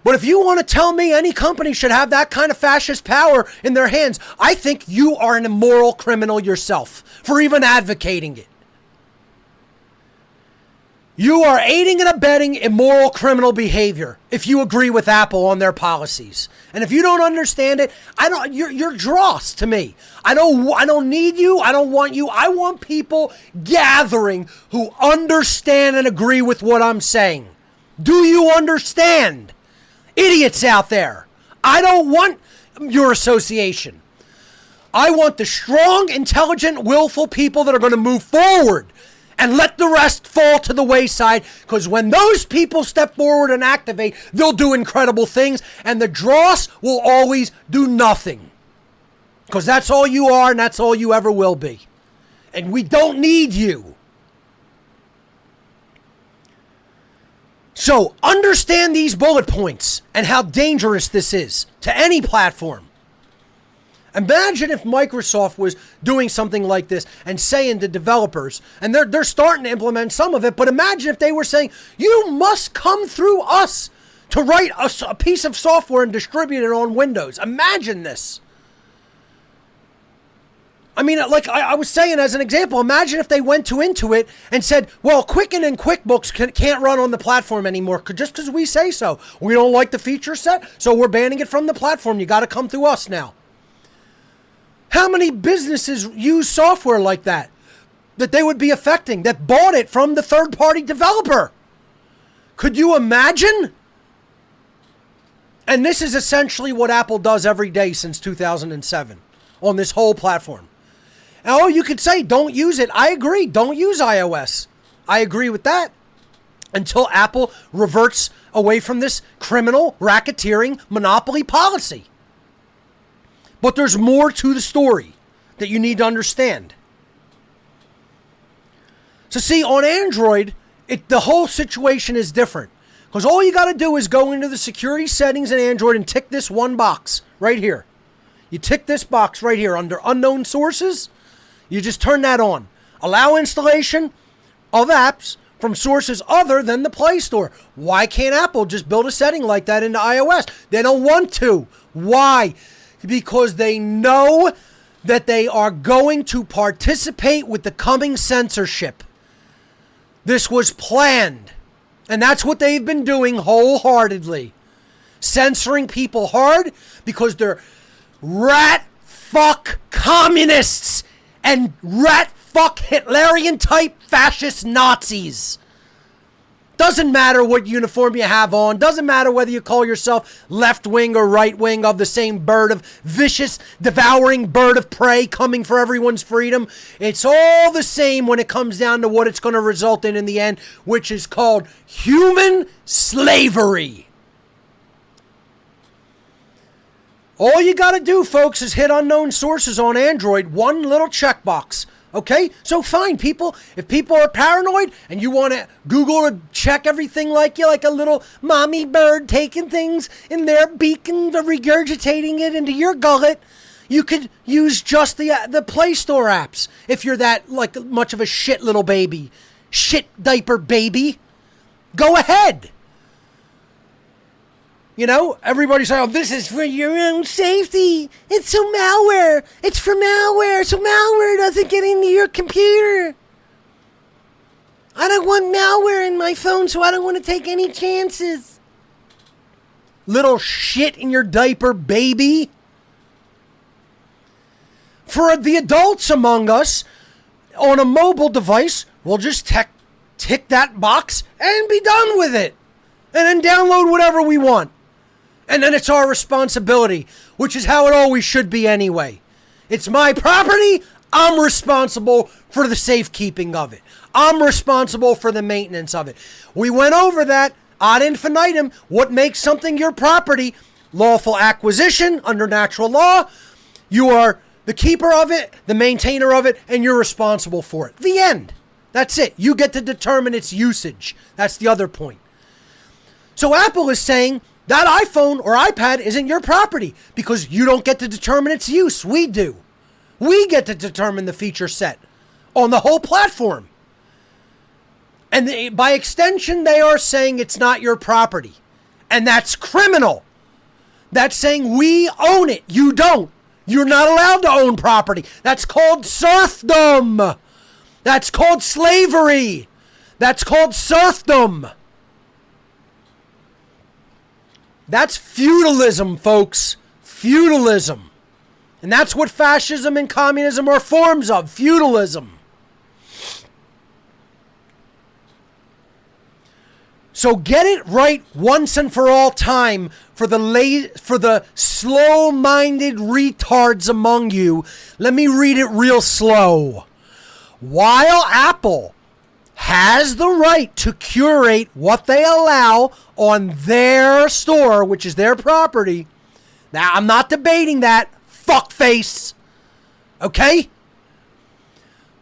But if you want to tell me any company should have that kind of fascist power in their hands, I think you are an immoral criminal yourself for even advocating it. You are aiding and abetting immoral criminal behavior if you agree with Apple on their policies. And if you don't understand it, you're dross to me. I don't need you. I don't want you. I want people gathering who understand and agree with what I'm saying. Do you understand? Idiots out there. I don't want your association. I want the strong, intelligent, willful people that are going to move forward and let the rest fall to the wayside, because when those people step forward and activate, they'll do incredible things, and the dross will always do nothing. Because that's all you are, and that's all you ever will be. And we don't need you. So understand these bullet points and how dangerous this is to any platform. Imagine if Microsoft was doing something like this and saying to developers, and they're starting to implement some of it, but imagine if they were saying, you must come through us to write a piece of software and distribute it on Windows. Imagine this. I mean, like I was saying as an example, imagine if they went to Intuit and said, well, Quicken and QuickBooks can't run on the platform anymore just because we say so. We don't like the feature set, so we're banning it from the platform. You got to come through us now. How many businesses use software like that they would be affecting, that bought it from the third-party developer? Could you imagine? And this is essentially what Apple does every day since 2007 on this whole platform. Oh, you could say, don't use it. I agree. Don't use iOS. I agree with that. Until Apple reverts away from this criminal, racketeering, monopoly policy. But there's more to the story that you need to understand. So see, on Android, the whole situation is different. Because all you got to do is go into the security settings in Android and tick this one box right here. You tick this box right here under unknown sources. You just turn that on. Allow installation of apps from sources other than the Play Store. Why can't Apple just build a setting like that into iOS? They don't want to. Why? Because they know that they are going to participate with the coming censorship. This was planned. And that's what they've been doing wholeheartedly. Censoring people hard because they're rat fuck communists and rat fuck Hitlerian type fascist Nazis. Doesn't matter what uniform you have on. Doesn't matter whether you call yourself left wing or right wing of the same bird of vicious, devouring bird of prey coming for everyone's freedom. It's all the same when it comes down to what it's going to result in the end, which is called human slavery. All you got to do, folks, is hit unknown sources on Android, one little checkbox. Okay? So fine, people. If people are paranoid and you want to Google or check everything like you, like a little mommy bird taking things in their beak and regurgitating it into your gullet, you could use just the Play Store apps if you're that like much of a shit little baby. Shit diaper baby. Go ahead. You know, everybody's saying, oh, this is for your own safety. It's so malware. It's for malware. So malware doesn't get into your computer. I don't want malware in my phone, so I don't want to take any chances. Little shit in your diaper, baby. For the adults among us, on a mobile device, we'll just tick that box and be done with it. And then download whatever we want. And then it's our responsibility, which is how it always should be anyway. It's my property. I'm responsible for the safekeeping of it. I'm responsible for the maintenance of it. We went over that ad infinitum. What makes something your property? Lawful acquisition under natural law. You are the keeper of it, the maintainer of it, and you're responsible for it. The end. That's it. You get to determine its usage. That's the other point. So Apple is saying, that iPhone or iPad isn't your property because you don't get to determine its use. We do. We get to determine the feature set on the whole platform. And by extension, they are saying it's not your property. And that's criminal. That's saying we own it. You don't. You're not allowed to own property. That's called serfdom. That's called slavery. That's called serfdom. That's feudalism, folks. Feudalism. And that's what fascism and communism are forms of. Feudalism. So get it right once and for all time for the slow-minded retards among you. Let me read it real slow. While Apple has the right to curate what they allow on their store, which is their property. Now, I'm not debating that, fuckface. Okay?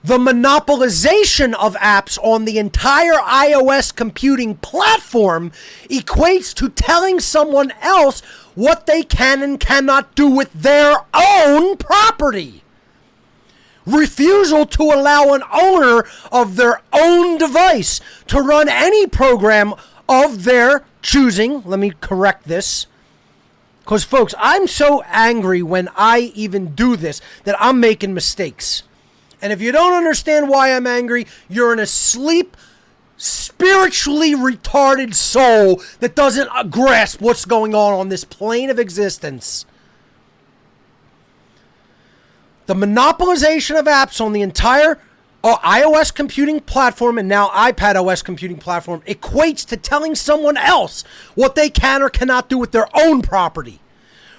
The monopolization of apps on the entire iOS computing platform equates to telling someone else what they can and cannot do with their own property. Refusal to allow an owner of their own device to run any program of their choosing. Let me correct this. Because, folks, I'm so angry when I even do this that I'm making mistakes. And if you don't understand why I'm angry, you're an asleep, spiritually retarded soul that doesn't grasp what's going on this plane of existence. The monopolization of apps on the entire iOS computing platform and now iPadOS computing platform equates to telling someone else what they can or cannot do with their own property.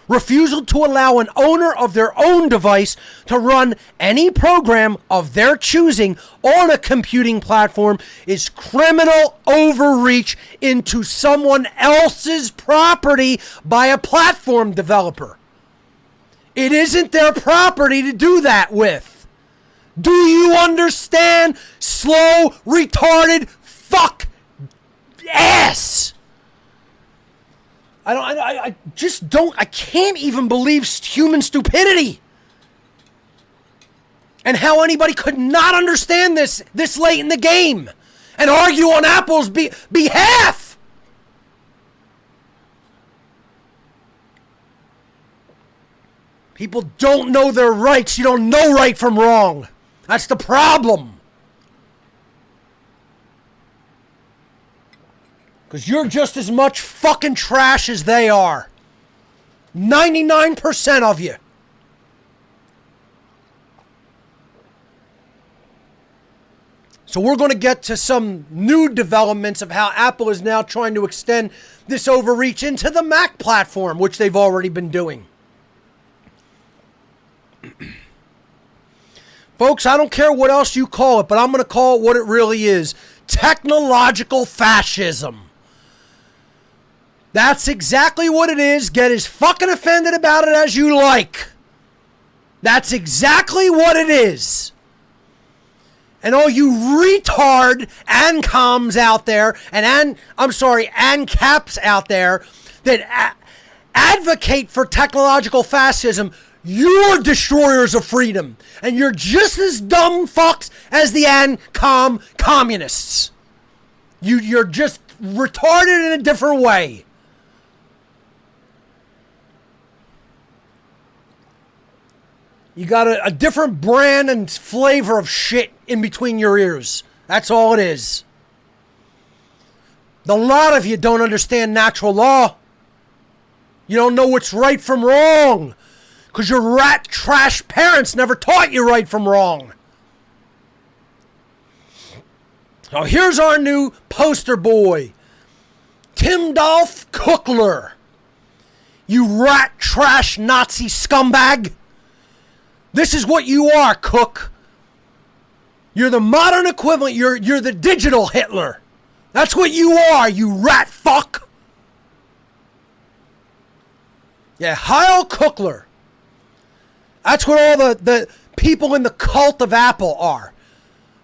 Refusal to allow an owner of their own device to run any program of their choosing on a computing platform is criminal overreach into someone else's property by a platform developer. It isn't their property to do that with. Do you understand, slow, retarded, fuck ass? I just don't, I can't even believe human stupidity. And how anybody could not understand this late in the game and argue on Apple's behalf. People don't know their rights. You don't know right from wrong. That's the problem. Because you're just as much fucking trash as they are. 99% of you. So we're going to get to some new developments of how Apple is now trying to extend this overreach into the Mac platform, which they've already been doing. Folks, I don't care what else you call it, but I'm going to call it what it really is. Technological fascism. That's exactly what it is. Get as fucking offended about it as you like. That's exactly what it is. And all you retard ANCOMs out there, and ANCAPs out there that advocate for technological fascism, you're destroyers of freedom. And you're just as dumb fucks as the ANCOM communists. You're just retarded in a different way. You got a different brand and flavor of shit in between your ears. That's all it is. A lot of you don't understand natural law. You don't know what's right from wrong. Because your rat trash parents never taught you right from wrong. Now here's our new poster boy. Tim Dolph Cookler. You rat trash Nazi scumbag. This is what you are, Cook. You're the modern equivalent. You're the digital Hitler. That's what you are, you rat fuck. Yeah, Heil Cookler. That's what all the people in the cult of Apple are.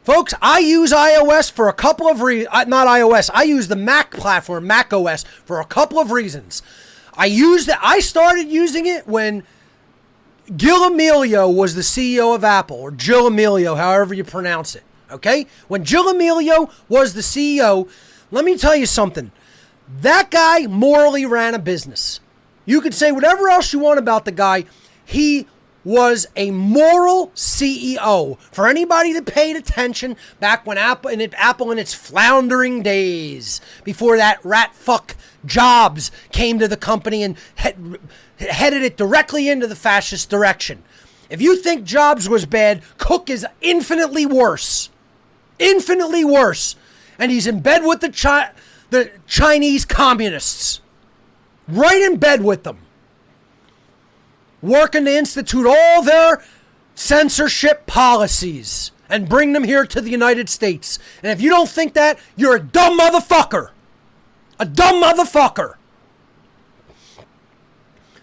Folks, I use iOS for a couple of reasons. Not iOS. I use the Mac platform, Mac OS, for a couple of reasons. I started using it when Gil Amelio was the CEO of Apple, or Jill Amelio, however you pronounce it, okay? When Jill Amelio was the CEO, let me tell you something. That guy morally ran a business. You could say whatever else you want about the guy. He was a moral CEO. For anybody that paid attention back when Apple in its floundering days, before that rat fuck Jobs came to the company and headed it directly into the fascist direction. If you think Jobs was bad, Cook is infinitely worse. Infinitely worse. And he's in bed with the Chinese communists. Right in bed with them. Working to institute all their censorship policies and bring them here to the United States. And if you don't think that, you're a dumb motherfucker. A dumb motherfucker.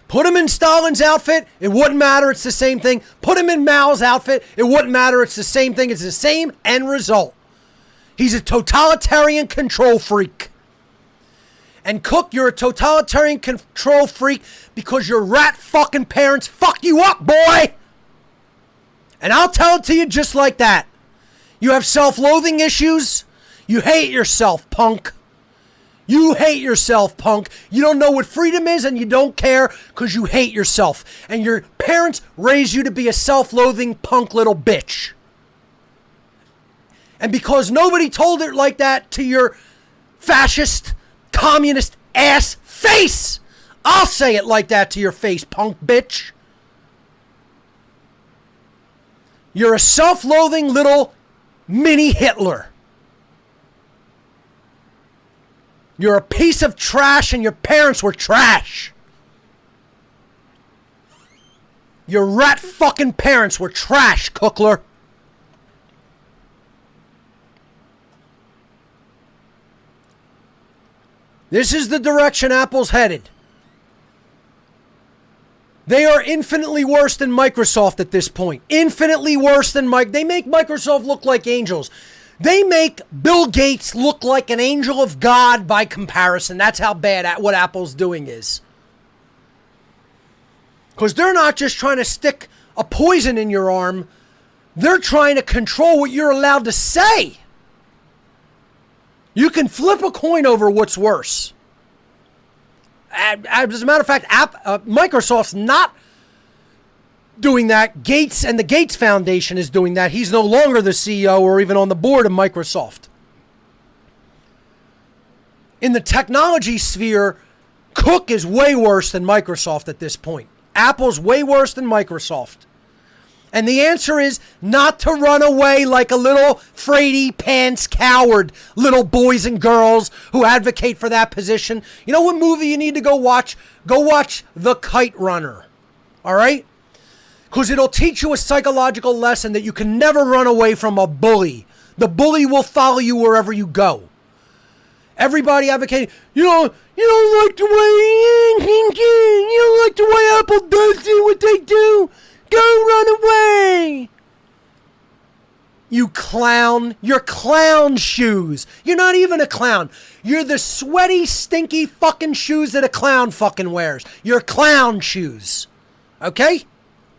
Put him in Stalin's outfit, it wouldn't matter, it's the same thing. Put him in Mao's outfit, it wouldn't matter, it's the same thing. It's the same end result. He's a totalitarian control freak. And Cook, you're a totalitarian control freak because your rat fucking parents fuck you up, boy! And I'll tell it to you just like that. You have self-loathing issues. You hate yourself, punk. You hate yourself, punk. You don't know what freedom is and you don't care because you hate yourself. And your parents raised you to be a self-loathing punk little bitch. And because nobody told it like that to your fascist, communist ass face, I'll say it like that to your face, punk bitch. You're a self-loathing little mini Hitler. You're a piece of trash and your parents were trash. Your rat fucking parents were trash, Cookler. This is the direction Apple's headed. They are infinitely worse than Microsoft at this point. Infinitely worse than Mike. They make Microsoft look like angels. They make Bill Gates look like an angel of God by comparison. That's how bad what Apple's doing is. Because they're not just trying to stick a poison in your arm. They're trying to control what you're allowed to say. You can flip a coin over what's worse. As a matter of fact, Microsoft's not doing that. Gates and the Gates Foundation is doing that. He's no longer the CEO or even on the board of Microsoft. In the technology sphere, Cook is way worse than Microsoft at this point. Apple's way worse than Microsoft. And the answer is not to run away like a little fraidy pants coward, little boys and girls who advocate for that position. You know what movie you need to go watch? Go watch The Kite Runner. All right? Because it'll teach you a psychological lesson that you can never run away from a bully. The bully will follow you wherever you go. Everybody advocating, you don't like the way Apple does it, what they do. Go run away! You clown. You're clown shoes. You're not even a clown. You're the sweaty, stinky fucking shoes that a clown fucking wears. You're clown shoes. Okay?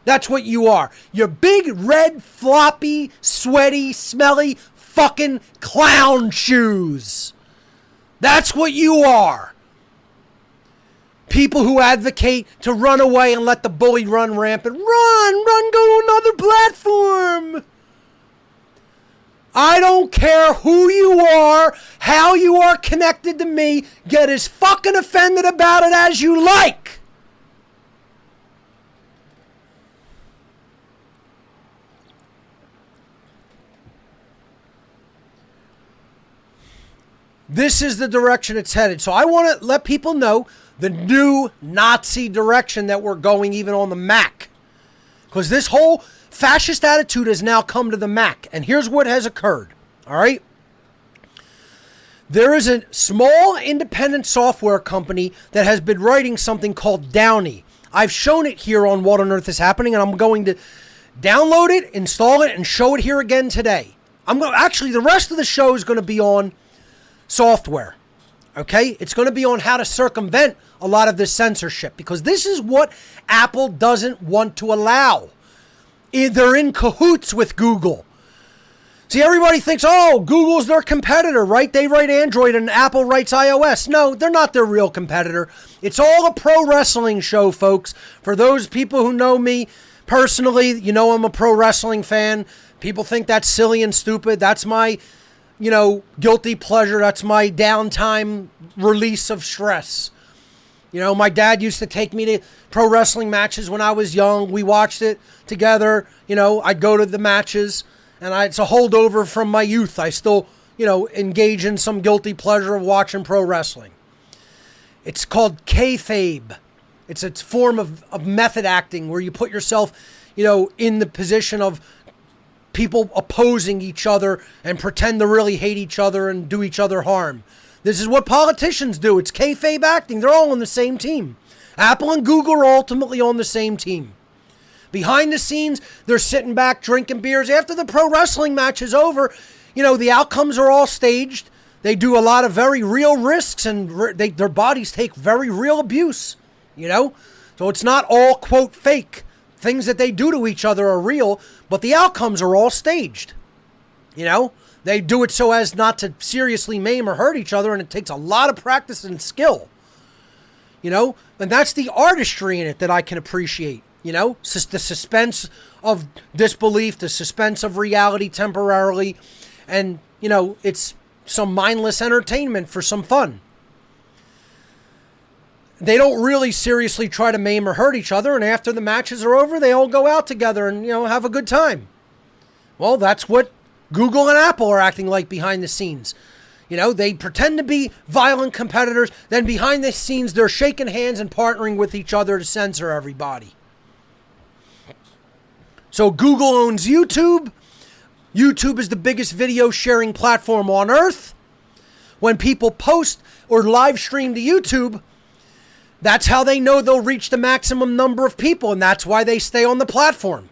That's what you are. You're big, red, floppy, sweaty, smelly fucking clown shoes. That's what you are. People who advocate to run away and let the bully run rampant. Run, go to another platform. I don't care who you are, how you are connected to me. Get as fucking offended about it as you like. This is the direction it's headed. So I want to let people know the new Nazi direction that we're going even on the Mac. Because this whole fascist attitude has now come to the Mac. And here's what has occurred. All right? There is a small independent software company that has been writing something called Downy. I've shown it here on What on Earth is Happening, and I'm going to download it, install it, and show it here again today. Actually, the rest of the show is going to be on software. Okay? It's going to be on how to circumvent a lot of this censorship, because this is what Apple doesn't want to allow. They're in cahoots with Google. See, everybody thinks, oh, Google's their competitor, right? They write Android and Apple writes iOS. No, they're not their real competitor. It's all a pro wrestling show, folks. For those people who know me personally, you know I'm a pro wrestling fan. People think that's silly and stupid. That's my guilty pleasure. That's my downtime release of stress. My dad used to take me to pro wrestling matches when I was young. We watched it together. I'd go to the matches, and it's a holdover from my youth. I still, engage in some guilty pleasure of watching pro wrestling. It's called kayfabe. It's a form of method acting where you put yourself, in the position of people opposing each other and pretend to really hate each other and do each other harm. This is what politicians do. It's kayfabe acting. They're all on the same team. Apple and Google are ultimately on the same team. Behind the scenes, they're sitting back drinking beers. After the pro wrestling match is over, the outcomes are all staged. They do a lot of very real risks, and their bodies take very real abuse, So it's not all, quote, fake. Things that they do to each other are real, but the outcomes are all staged. They do it so as not to seriously maim or hurt each other, and it takes a lot of practice and skill. And that's the artistry in it that I can appreciate. The suspense of disbelief, the suspense of reality temporarily, and, it's some mindless entertainment for some fun. They don't really seriously try to maim or hurt each other, and after the matches are over, they all go out together and, have a good time. Well, that's what Google and Apple are acting like behind the scenes. They pretend to be violent competitors, then behind the scenes, they're shaking hands and partnering with each other to censor everybody. So Google owns YouTube. YouTube is the biggest video sharing platform on earth. When people post or live stream to YouTube, that's how they know they'll reach the maximum number of people, and that's why they stay on the platform.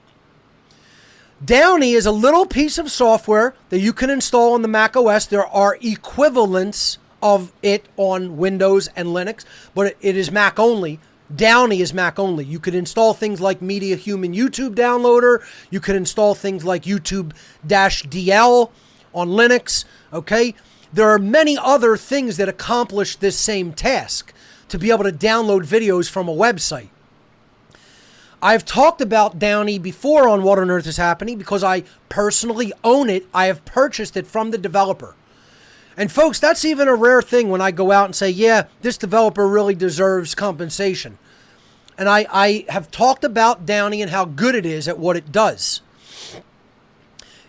Downy is a little piece of software that you can install on the Mac OS. There are equivalents of it on Windows and Linux, but it is Mac only. Downy is Mac only. You could install things like Media Human YouTube Downloader. You could install things like YouTube-DL on Linux. Okay? There are many other things that accomplish this same task to be able to download videos from a website. I've talked about Downy before on What on Earth is Happening because I personally own it. I have purchased it from the developer. And folks, that's even a rare thing when I go out and say, yeah, this developer really deserves compensation. And I have talked about Downy and how good it is at what it does.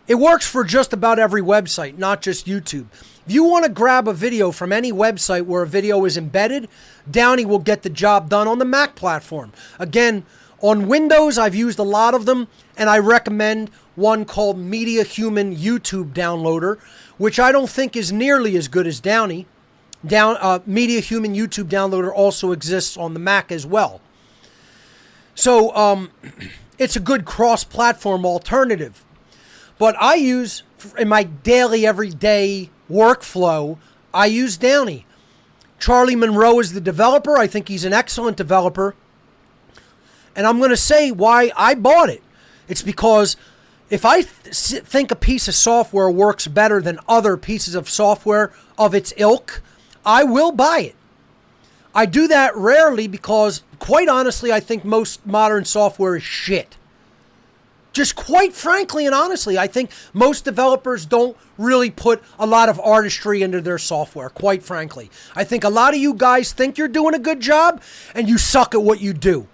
It works for just about every website, not just YouTube. If you want to grab a video from any website where a video is embedded, Downy will get the job done on the Mac platform. Again, on Windows, I've used a lot of them, and I recommend one called Media Human YouTube Downloader, which I don't think is nearly as good as Downy. Media Human YouTube Downloader also exists on the Mac as well. So it's a good cross-platform alternative. But I use, in my daily, everyday workflow, I use Downy. Charlie Monroe is the developer. I think he's an excellent developer. And I'm going to say why I bought it. It's because if I think a piece of software works better than other pieces of software of its ilk, I will buy it. I do that rarely because, quite honestly, I think most modern software is shit. Just quite frankly and honestly, I think most developers don't really put a lot of artistry into their software, quite frankly. I think a lot of you guys think you're doing a good job and you suck at what you do.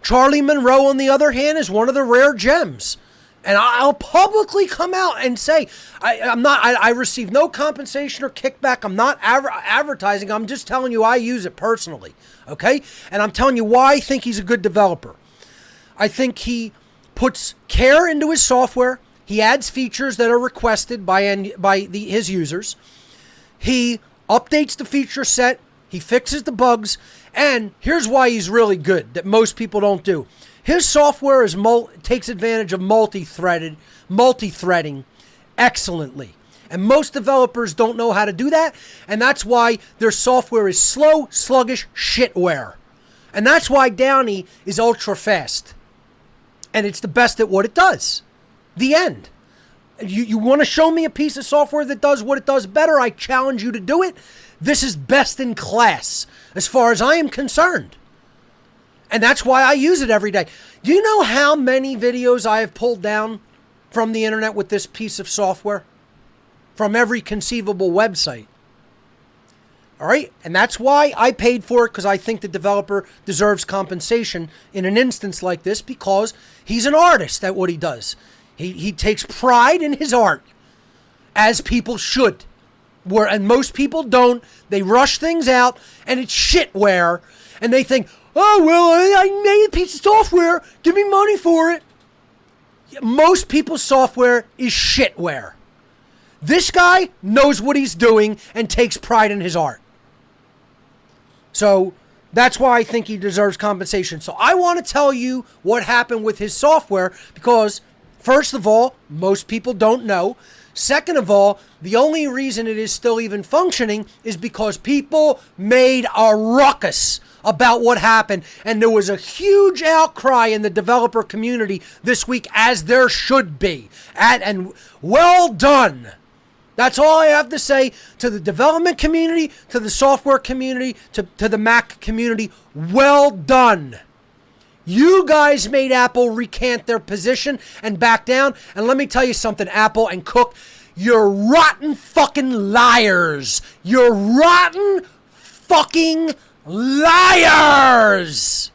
Charlie Monroe, on the other hand, is one of the rare gems. And I'll publicly come out and say, I receive no compensation or kickback. I'm not advertising. I'm just telling you I use it personally. Okay? And I'm telling you why I think he's a good developer. I think he puts care into his software. He adds features that are requested by his users. He updates the feature set. He fixes the bugs. And here's why he's really good that most people don't do. His software takes advantage of multi-threading excellently. And most developers don't know how to do that. And that's why their software is slow, sluggish shitware. And that's why Downy is ultra fast. And it's the best at what it does. The end. You want to show me a piece of software that does what it does better? I challenge you to do it. This is best in class as far as I am concerned. And that's why I use it every day. Do you know how many videos I have pulled down from the internet with this piece of software? From every conceivable website. All right? And that's why I paid for it, because I think the developer deserves compensation in an instance like this, because he's an artist at what he does. He takes pride in his art, as people should. And most people don't. They rush things out, and it's shitware, and they think, oh, well, I made a piece of software. Give me money for it. Most people's software is shitware. This guy knows what he's doing and takes pride in his art. So That's why I think he deserves compensation. So I want to tell you what happened with his software because, first of all, most people don't know. Second of all, the only reason it is still even functioning is because people made a ruckus about what happened. And there was a huge outcry in the developer community this week, as there should be. And well done. That's all I have to say to the development community, to the software community, to the Mac community. Well done. You guys made Apple recant their position and back down. And let me tell you something, Apple and Cook, you're rotten fucking liars. You're rotten fucking liars.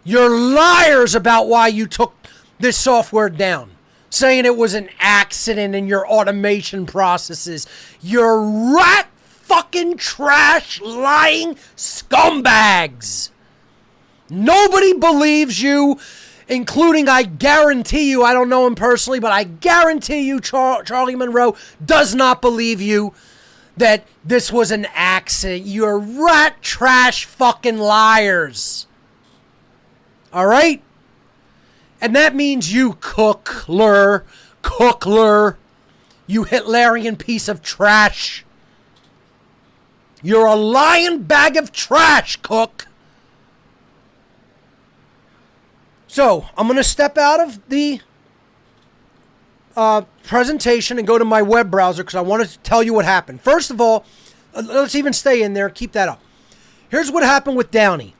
You're liars about why you took this software down. Saying it was an accident in your automation processes. You're rat fucking trash lying scumbags. Nobody believes you, including, I guarantee you, I don't know him personally, but I guarantee you Charlie Monroe does not believe you that this was an accident. You're rat trash fucking liars. All right? And that means you, Cookler, you Hitlerian piece of trash. You're a lying bag of trash, Cook. So, I'm going to step out of the presentation and go to my web browser because I want to tell you what happened. First of all, let's even stay in there. Keep that up. Here's what happened with Downy.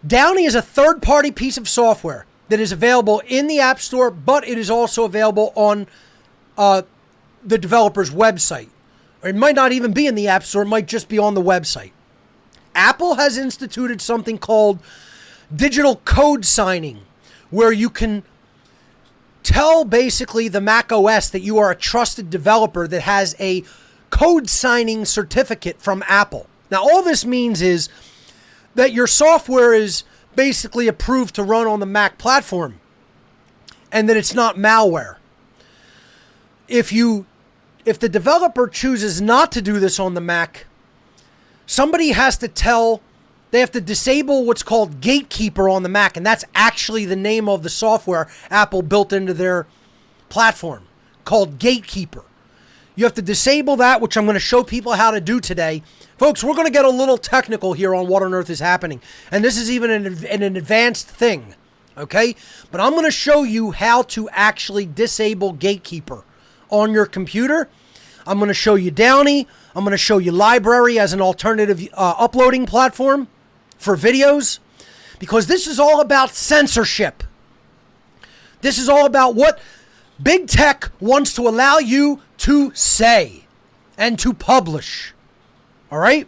Downy is a third-party piece of software that is available in the App Store, but it is also available on the developer's website. Or it might not even be in the App Store. It might just be on the website. Apple has instituted something called digital code signing, where you can tell basically the Mac OS that you are a trusted developer that has a code signing certificate from Apple. Now, all this means is that your software is basically approved to run on the Mac platform and that it's not malware. If the developer chooses not to do this on the Mac, somebody has to they have to disable what's called Gatekeeper on the Mac, and that's actually the name of the software Apple built into their platform, called Gatekeeper. You have to disable that, which I'm going to show people how to do today. Folks, we're going to get a little technical here on what on earth is happening, and this is even an advanced thing, okay? But I'm going to show you how to actually disable Gatekeeper on your computer. I'm going to show you Downy. I'm going to show you Library as an alternative uploading platform for videos, because this is all about censorship. This is all about what big tech wants to allow you to say and to publish. All right?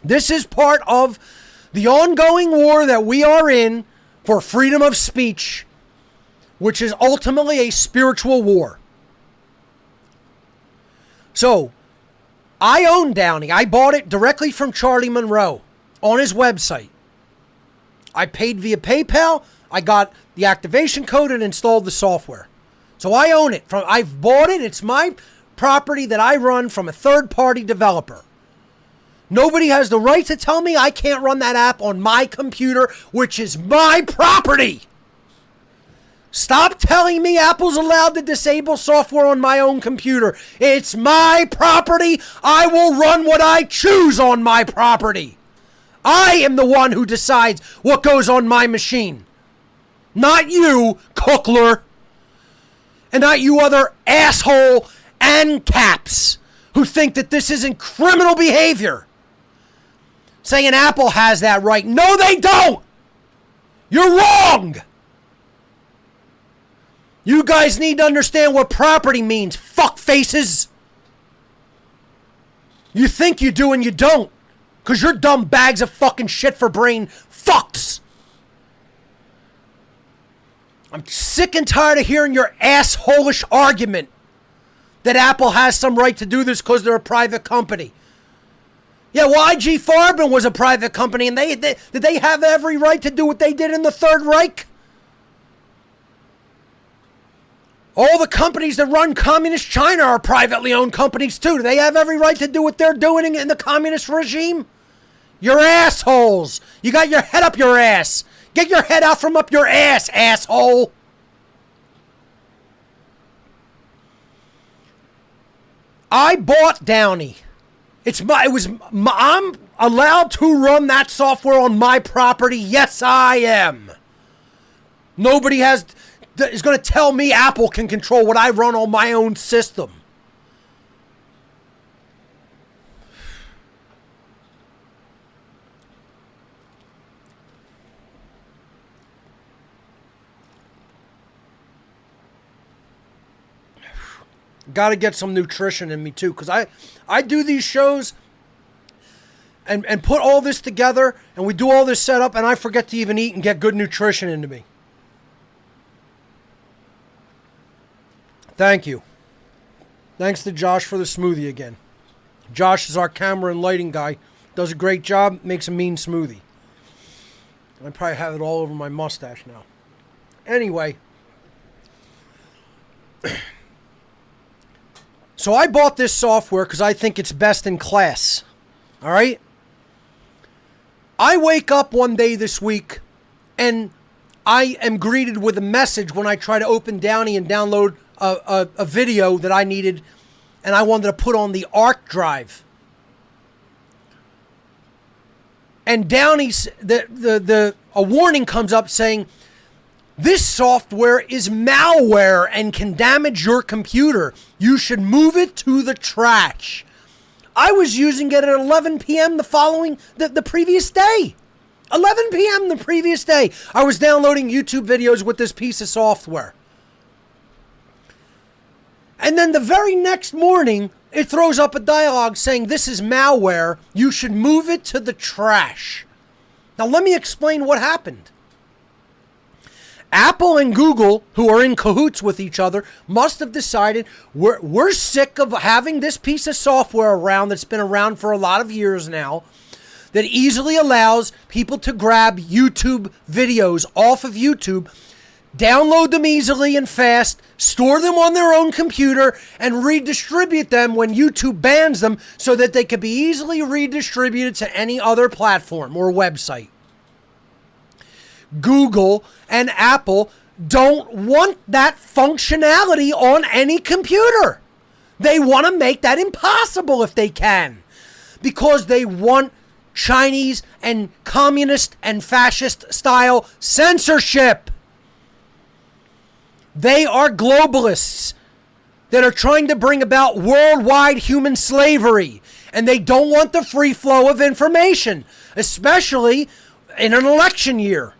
This is part of the ongoing war that we are in for freedom of speech, which is ultimately a spiritual war. So, I own Downy. I bought it directly from Charlie Monroe on his website. I paid via PayPal. I got the activation code and installed the software. So I own it. I've bought it. It's my property that I run from a third-party developer. Nobody has the right to tell me I can't run that app on my computer, which is my property. Stop telling me Apple's allowed to disable software on my own computer. It's my property. I will run what I choose on my property. I am the one who decides what goes on my machine. Not you, Cookler. And not you other asshole ANCAPs who think that this isn't criminal behavior. Saying Apple has that right. No, they don't. You're wrong. You guys need to understand what property means, fuck faces. You think you do and you don't, because you're dumb bags of fucking shit for brain fucks. I'm sick and tired of hearing your assholish argument that Apple has some right to do this because they're a private company. Yeah, well, IG Farben was a private company, and did they have every right to do what they did in the Third Reich? All the companies that run communist China are privately owned companies too. Do they have every right to do what they're doing in the communist regime? You're assholes. You got your head up your ass. Get your head out from up your ass, asshole. I bought Downey. I'm allowed to run that software on my property. Yes, I am. Nobody is going to tell me Apple can control what I run on my own system. Got to get some nutrition in me too, because I do these shows and put all this together, and we do all this setup, and I forget to even eat and get good nutrition into me. Thank you. Thanks to Josh for the smoothie again. Josh is our camera and lighting guy. Does a great job, makes a mean smoothie. I probably have it all over my mustache now. Anyway. So I bought this software because I think it's best in class. All right? I wake up one day this week and I am greeted with a message when I try to open Downey and download a video that I needed and I wanted to put on the ARC drive. And Downey's a warning comes up saying, this software is malware and can damage your computer. You should move it to the trash. I was using it at 11 p.m. the previous day. 11 p.m. the previous day. I was downloading YouTube videos with this piece of software. And then the very next morning, it throws up a dialogue saying, this is malware. You should move it to the trash. Now, let me explain what happened. Apple and Google, who are in cahoots with each other, must have decided we're sick of having this piece of software around that's been around for a lot of years now that easily allows people to grab YouTube videos off of YouTube, download them easily and fast, store them on their own computer, and redistribute them when YouTube bans them so that they can be easily redistributed to any other platform or website. Google and Apple don't want that functionality on any computer. They want to make that impossible if they can, because they want Chinese and communist and fascist style censorship. They are globalists that are trying to bring about worldwide human slavery, and they don't want the free flow of information, especially in an election year.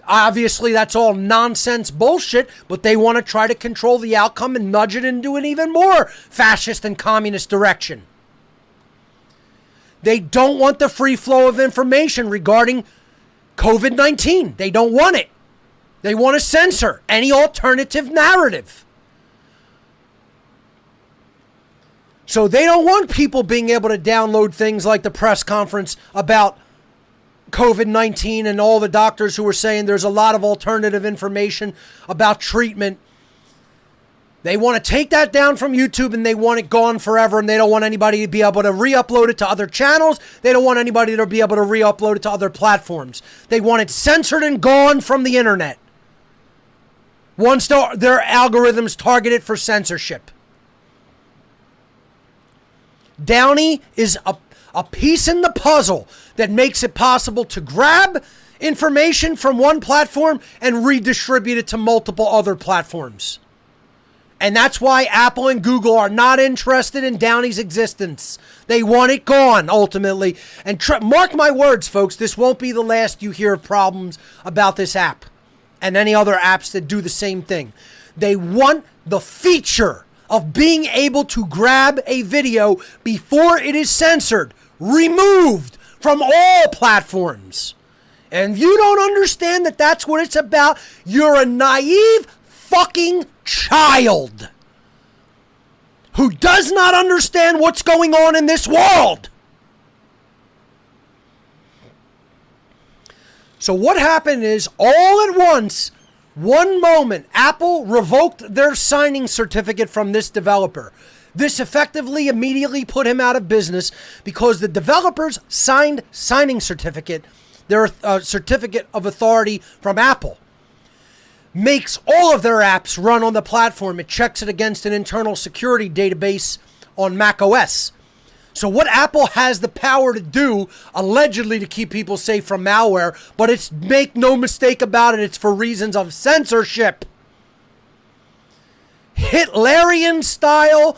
Obviously, that's all nonsense bullshit, but they want to try to control the outcome and nudge it into an even more fascist and communist direction. They don't want the free flow of information regarding COVID-19. They don't want it. They want to censor any alternative narrative. So they don't want people being able to download things like the press conference about COVID-19 and all the doctors who were saying there's a lot of alternative information about treatment. They want to take that down from YouTube and they want it gone forever, and they don't want anybody to be able to re-upload it to other channels. They don't want anybody to be able to re-upload it to other platforms. They want it censored and gone from the internet once their algorithms target it for censorship. Downey is a piece in the puzzle that makes it possible to grab information from one platform and redistribute it to multiple other platforms. And that's why Apple and Google are not interested in Downey's existence. They want it gone, ultimately. And mark my words, folks, this won't be the last you hear of problems about this app and any other apps that do the same thing. They want the feature of being able to grab a video before it is censored removed from all platforms. And if you don't understand that that's what it's about, you're a naive fucking child who does not understand what's going on in this world. So what happened is, all at once, one moment, Apple revoked their signing certificate from this developer. This effectively immediately put him out of business because the developers signed signing certificate, their certificate of authority from Apple, makes all of their apps run on the platform. It checks it against an internal security database on Mac OS. So what Apple has the power to do, allegedly to keep people safe from malware, but it's, make no mistake about it, it's for reasons of censorship. Hitlerian style,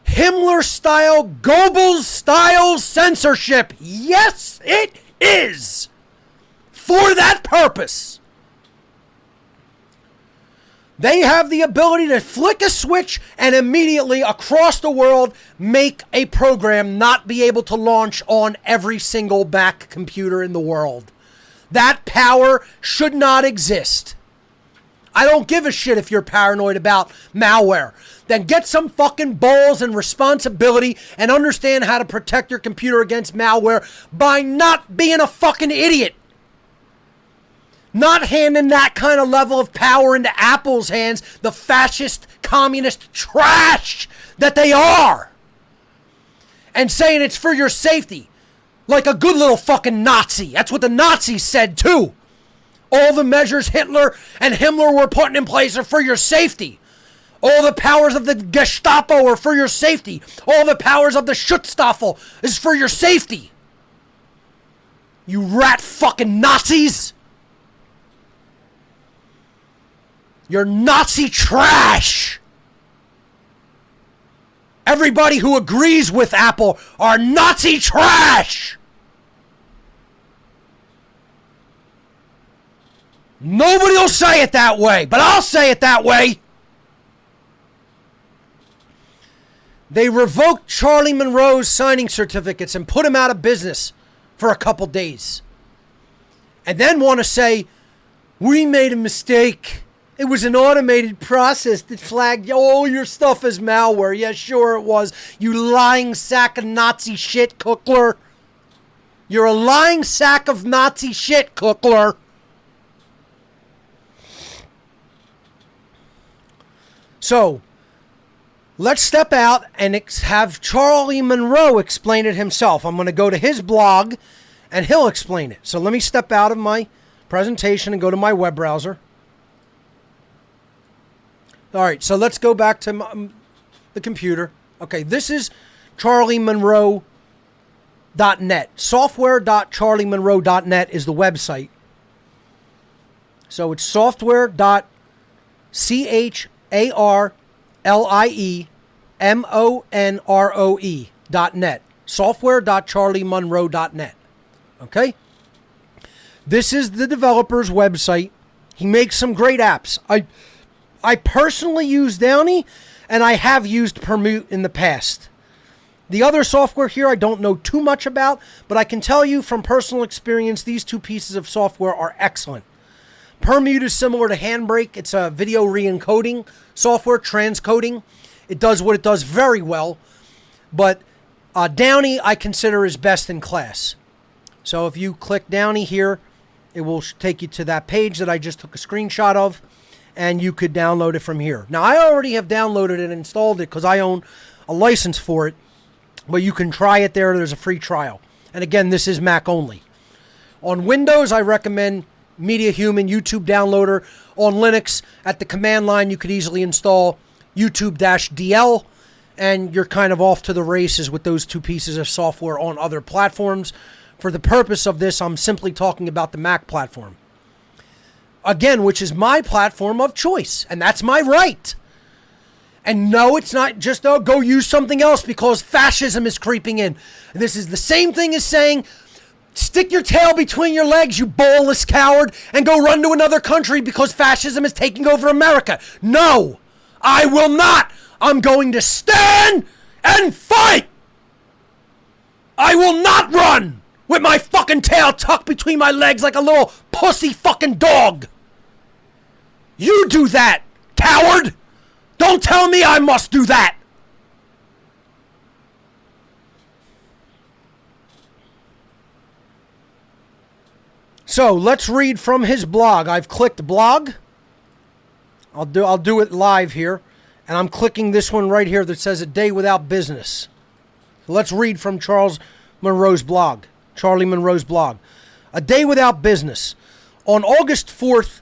Himmler style, Goebbels style censorship. Yes, it is. For that purpose. They have the ability to flick a switch and immediately across the world make a program not be able to launch on every single Mac computer in the world. That power should not exist. I don't give a shit if you're paranoid about malware. Then get some fucking balls and responsibility and understand how to protect your computer against malware by not being a fucking idiot. Not handing that kind of level of power into Apple's hands, the fascist, communist trash that they are. And saying it's for your safety. Like a good little fucking Nazi. That's what the Nazis said too. All the measures Hitler and Himmler were putting in place are for your safety. All the powers of the Gestapo are for your safety. All the powers of the Schutzstaffel is for your safety. You rat fucking Nazis. You're Nazi trash. Everybody who agrees with Apple are Nazi trash. Nobody will say it that way, but I'll say it that way. They revoked Charlie Monroe's signing certificates and put him out of business for a couple days. And then want to say, we made a mistake. It was an automated process that flagged all your stuff as malware. Yeah, sure it was. You lying sack of Nazi shit, Cookler. You're a lying sack of Nazi shit, Cookler. So, let's step out and have Charlie Monroe explain it himself. I'm going to go to his blog and he'll explain it. So let me step out of my presentation and go to my web browser. All right, so let's go back to the computer. Okay, this is charliemonroe.net. Software.charliemonroe.net is the website. So it's software.charliemonroe.net. Software.charliemonroe.net. Okay? This is the developer's website. He makes some great apps. I personally use Downy, and I have used Permute in the past. The other software here I don't know too much about, but I can tell you from personal experience, these two pieces of software are excellent. Permute is similar to Handbrake. It's a video re-encoding software, transcoding. It does what it does very well, but Downy I consider is best in class. So if you click Downy here, it will take you to that page that I just took a screenshot of, and you could download it from here. Now, I already have downloaded and installed it because I own a license for it, but you can try it there. There's a free trial. And again, this is Mac only. On Windows, I recommend Media Human YouTube Downloader. On Linux, at the command line, you could easily install YouTube-DL, and you're kind of off to the races with those two pieces of software on other platforms. For the purpose of this, I'm simply talking about the Mac platform. Again, which is my platform of choice, and that's my right. And no, it's not just, oh, go use something else because fascism is creeping in. This is the same thing as saying, stick your tail between your legs, you ballless coward, and go run to another country because fascism is taking over America. No, I will not. I'm going to stand and fight. I will not run with my fucking tail tucked between my legs like a little pussy fucking dog. You do that, coward! Don't tell me I must do that! So, let's read from his blog. I've clicked blog. I'll do it live here. And I'm clicking this one right here that says a day without business. Let's read from Charlie Monroe's blog. A day without business. On August 4th,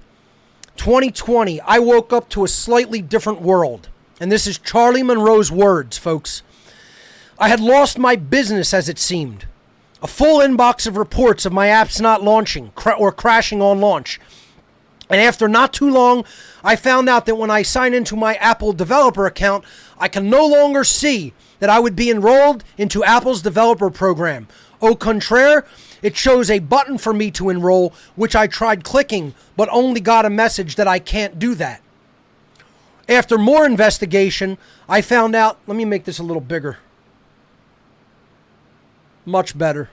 2020, I woke up to a slightly different world. And this is Charlie Monroe's words, folks. I had lost my business, as it seemed. A full inbox of reports of my apps not launching or crashing on launch. And after not too long, I found out that when I sign into my Apple developer account, I can no longer see that I would be enrolled into Apple's developer program. Au contraire, it shows a button for me to enroll, which I tried clicking, but only got a message that I can't do that. After more investigation, I found out, let me make this a little bigger. Much better.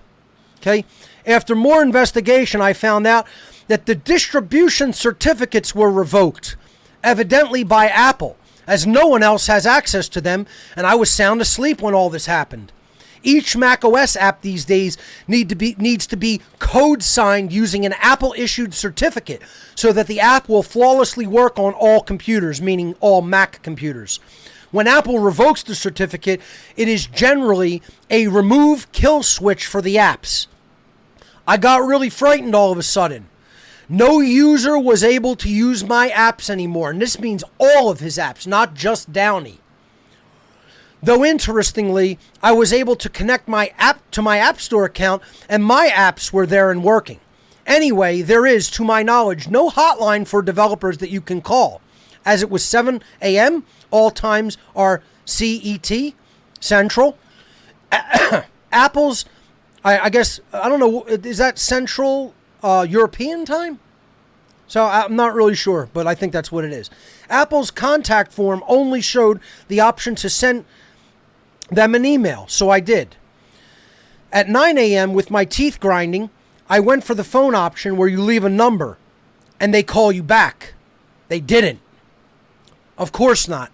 Okay? After more investigation, I found out that the distribution certificates were revoked, evidently by Apple, as no one else has access to them, and I was sound asleep when all this happened. Each macOS app these days needs to be code signed using an Apple-issued certificate so that the app will flawlessly work on all computers, meaning all Mac computers. When Apple revokes the certificate, it is generally a remove kill switch for the apps. I got really frightened all of a sudden. No user was able to use my apps anymore, and this means all of his apps, not just Downey. Though interestingly, I was able to connect my app to my App Store account, and my apps were there and working. Anyway, there is, to my knowledge, no hotline for developers that you can call. As it was 7 a.m., all times are CET, Central. Apple's, I guess, I don't know, is that Central European time? So I'm not really sure, but I think that's what it is. Apple's contact form only showed the option to send them an email, so I did. At 9 a.m., with my teeth grinding, I went for the phone option where you leave a number and they call you back. They didn't. Of course not.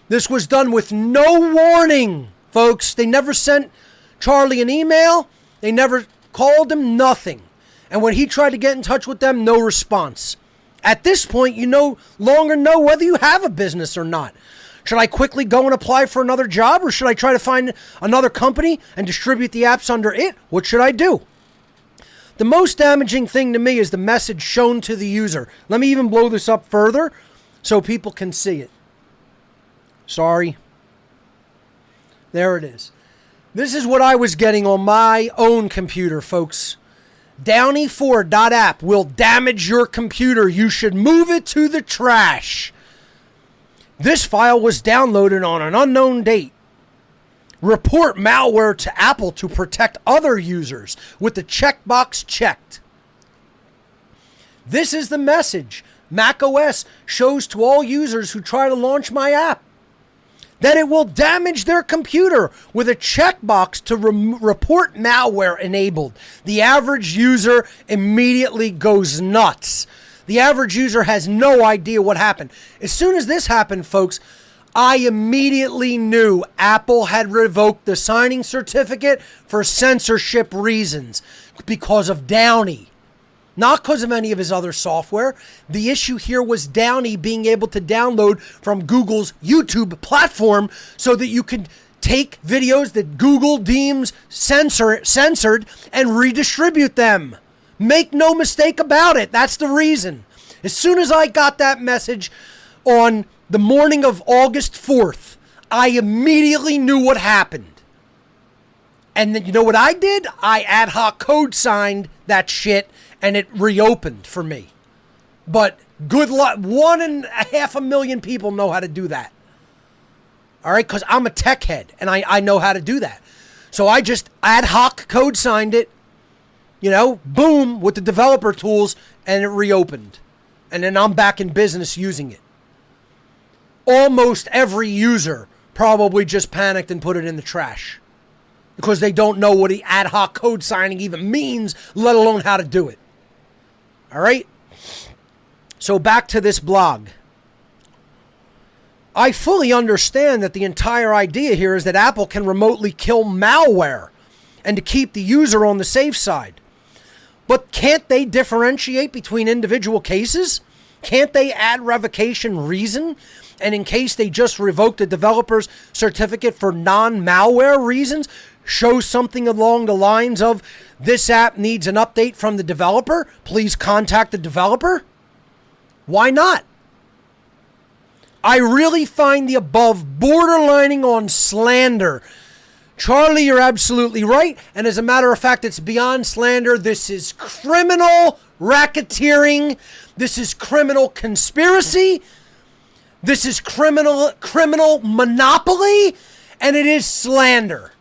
This was done with no warning, folks. They never sent Charlie an email. They never called him, nothing. And when he tried to get in touch with them, no response. At this point, you no longer know whether you have a business or not. Should I quickly go and apply for another job, or should I try to find another company and distribute the apps under it? What should I do? The most damaging thing to me is the message shown to the user. Let me even blow this up further so people can see it. Sorry. There it is. This is what I was getting on my own computer, folks. Downey4.app will damage your computer. You should move it to the trash. This file was downloaded on an unknown date. Report malware to Apple to protect other users with the checkbox checked. This is the message macOS shows to all users who try to launch my app. That it will damage their computer with a checkbox to report malware enabled. The average user immediately goes nuts. The average user has no idea what happened. As soon as this happened, folks, I immediately knew Apple had revoked the signing certificate for censorship reasons because of Downey. Not because of any of his other software. The issue here was Downey being able to download from Google's YouTube platform so that you could take videos that Google deems censored and redistribute them. Make no mistake about it. That's the reason. As soon as I got that message on the morning of August 4th, I immediately knew what happened. And then you know what I did? I ad hoc code signed that shit and it reopened for me. But good luck. 1.5 million people know how to do that. All right, because I'm a tech head and I know how to do that. So I just ad hoc code signed it, you know, boom, with the developer tools, and it reopened. And then I'm back in business using it. Almost every user probably just panicked and put it in the trash because they don't know what the ad hoc code signing even means, let alone how to do it. All right? So back to this blog. I fully understand that the entire idea here is that Apple can remotely kill malware and to keep the user on the safe side. But can't they differentiate between individual cases? Can't they add revocation reason? And in case they just revoked the developer's certificate for non-malware reasons, show something along the lines of, this app needs an update from the developer. Please contact the developer. Why not? I really find the above borderlining on slander. Charlie, you're absolutely right. And as a matter of fact, it's beyond slander. This is criminal racketeering. This is criminal conspiracy. This is criminal monopoly. And it is slander.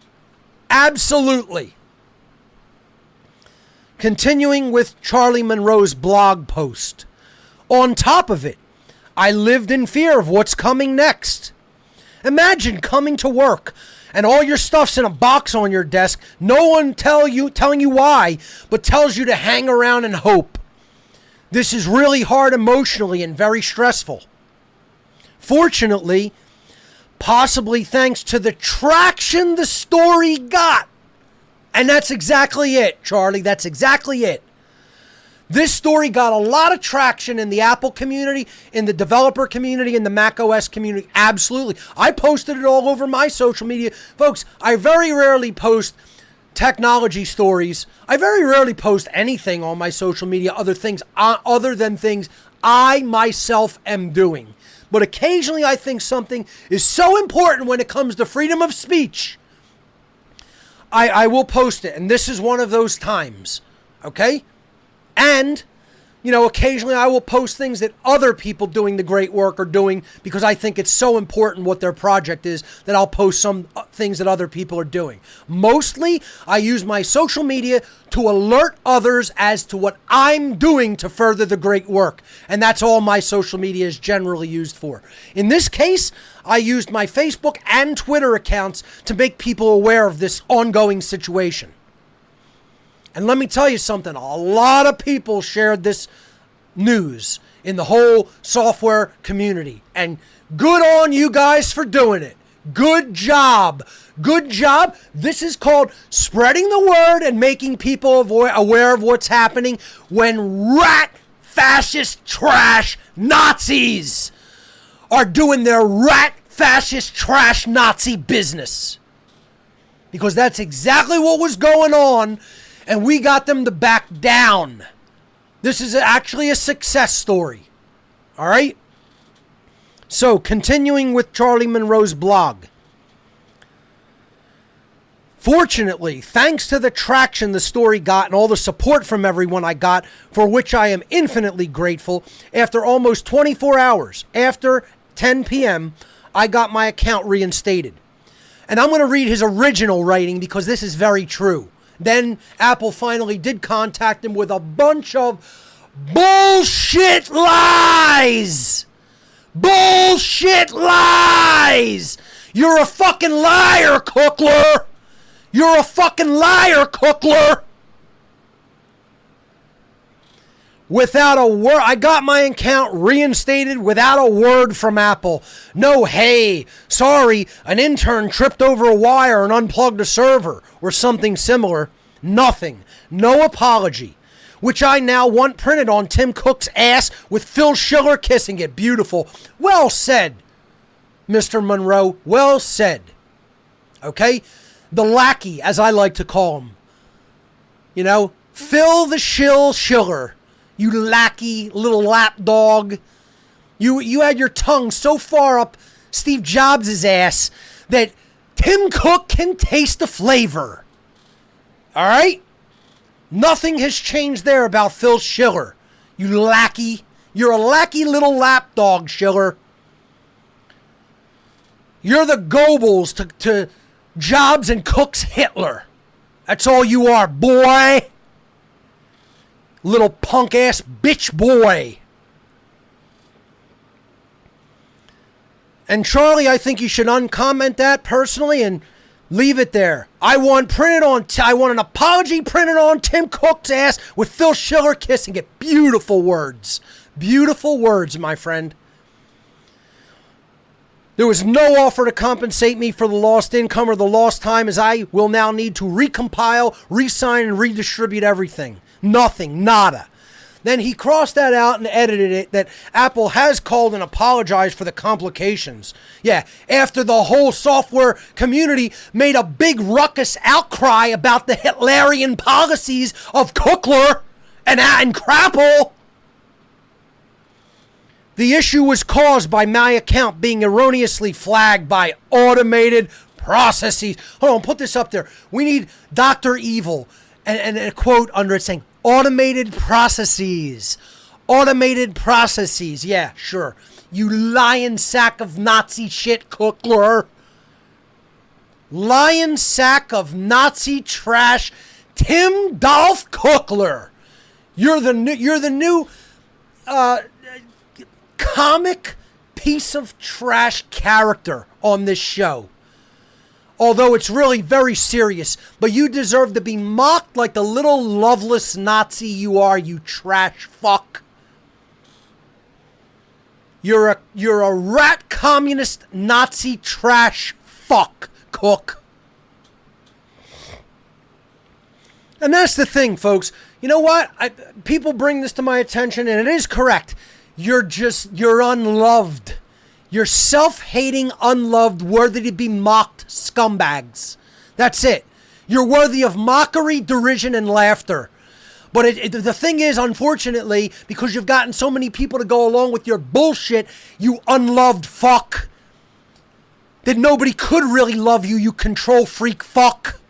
Absolutely. Continuing with Charlie Monroe's blog post. On top of it, I lived in fear of what's coming next. Imagine coming to work and all your stuff's in a box on your desk. No one telling you why, but tells you to hang around and hope. This is really hard emotionally and very stressful. Fortunately, possibly thanks to the traction the story got. And that's exactly it, Charlie. That's exactly it. This story got a lot of traction in the Apple community, in the developer community, in the Mac OS community. Absolutely. I posted it all over my social media. Folks, I very rarely post technology stories. I very rarely post anything on my social media other than things I myself am doing. But occasionally I think something is so important when it comes to freedom of speech, I will post it. And this is one of those times. Okay? And, occasionally I will post things that other people doing the great work are doing because I think it's so important what their project is that I'll post some things that other people are doing. Mostly, I use my social media to alert others as to what I'm doing to further the great work. And that's all my social media is generally used for. In this case, I used my Facebook and Twitter accounts to make people aware of this ongoing situation. And let me tell you something, a lot of people shared this news in the whole software community. And good on you guys for doing it. Good job. Good job. This is called spreading the word and making people aware of what's happening when rat, fascist, trash Nazis are doing their rat, fascist, trash Nazi business. Because that's exactly what was going on. And we got them to back down. This is actually a success story. All right? So, continuing with Charlie Monroe's blog. Fortunately, thanks to the traction the story got and all the support from everyone I got, for which I am infinitely grateful, after almost 24 hours, after 10 p.m., I got my account reinstated. And I'm going to read his original writing because this is very true. Then Apple finally did contact him with a bunch of bullshit lies. Bullshit lies. You're a fucking liar, Cookler. You're a fucking liar, Cookler. Without a word, I got my account reinstated without a word from Apple. No, hey, sorry, an intern tripped over a wire and unplugged a server or something similar. Nothing. No apology. Which I now want printed on Tim Cook's ass with Phil Schiller kissing it. Beautiful. Well said, Mr. Monroe. Well said. Okay? The lackey, as I like to call him. Phil the Shill Schiller. You lackey, little lapdog. You had your tongue so far up Steve Jobs' ass that Tim Cook can taste the flavor. All right? Nothing has changed there about Phil Schiller. You lackey. You're a lackey little lapdog, Schiller. You're the Goebbels to Jobs and Cook's Hitler. That's all you are, boy. Little punk-ass bitch boy. And Charlie, I think you should uncomment that personally and leave it there. I want an apology printed on Tim Cook's ass with Phil Schiller kissing it. Beautiful words. Beautiful words, my friend. There was no offer to compensate me for the lost income or the lost time, as I will now need to recompile, re-sign, and redistribute everything. Nothing. Nada. Then he crossed that out and edited it that Apple has called and apologized for the complications. Yeah, after the whole software community made a big ruckus outcry about the Hitlerian policies of Cookler and Crapple. The issue was caused by my account being erroneously flagged by automated processes. Hold on, put this up there. We need Dr. Evil and a quote under it saying, automated processes. Automated processes. Yeah, sure. You lying sack of Nazi shit, Cookler. Lying sack of Nazi trash, Tim Dolph Cookler. You're the new comic piece of trash character on this show. Although it's really very serious, but you deserve to be mocked like the little loveless Nazi you are, you trash fuck. You're a rat communist Nazi trash fuck, Cook. And that's the thing, folks. You know what? People bring this to my attention, and it is correct. You're unloved. You're self-hating, unloved, worthy to be mocked scumbags. That's it. You're worthy of mockery, derision, and laughter. But the thing is, unfortunately, because you've gotten so many people to go along with your bullshit, you unloved fuck, that nobody could really love you, you control freak fuck,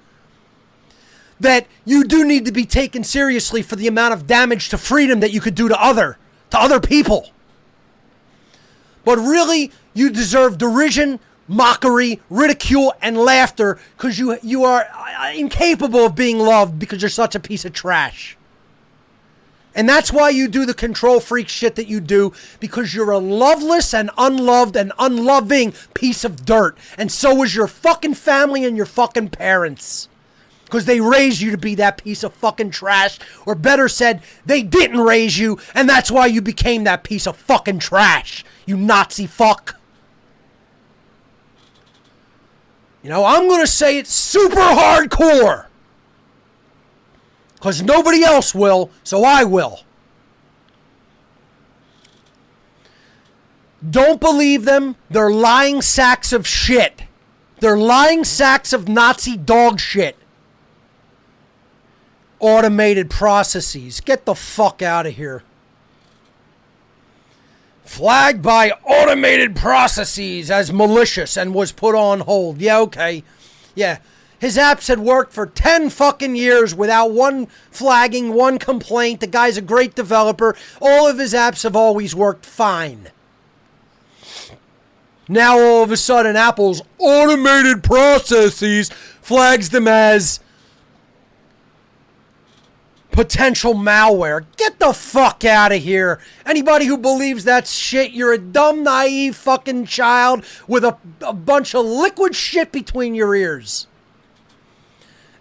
that you do need to be taken seriously for the amount of damage to freedom that you could do to other people. But really, you deserve derision, mockery, ridicule, and laughter because you are incapable of being loved because you're such a piece of trash. And that's why you do the control freak shit that you do, because you're a loveless and unloved and unloving piece of dirt. And so is your fucking family and your fucking parents. Because they raised you to be that piece of fucking trash. Or better said, they didn't raise you, and that's why you became that piece of fucking trash. You Nazi fuck. You know, I'm going to say it super hardcore. Because nobody else will, so I will. Don't believe them. They're lying sacks of shit. They're lying sacks of Nazi dog shit. Automated processes. Get the fuck out of here. Flagged by automated processes as malicious and was put on hold. Yeah, okay. Yeah. His apps had worked for 10 fucking years without one flagging, one complaint. The guy's a great developer. All of his apps have always worked fine. Now all of a sudden Apple's automated processes flags them as potential malware. Get the fuck out of here. Anybody who believes that shit, you're a dumb, naive fucking child with a bunch of liquid shit between your ears.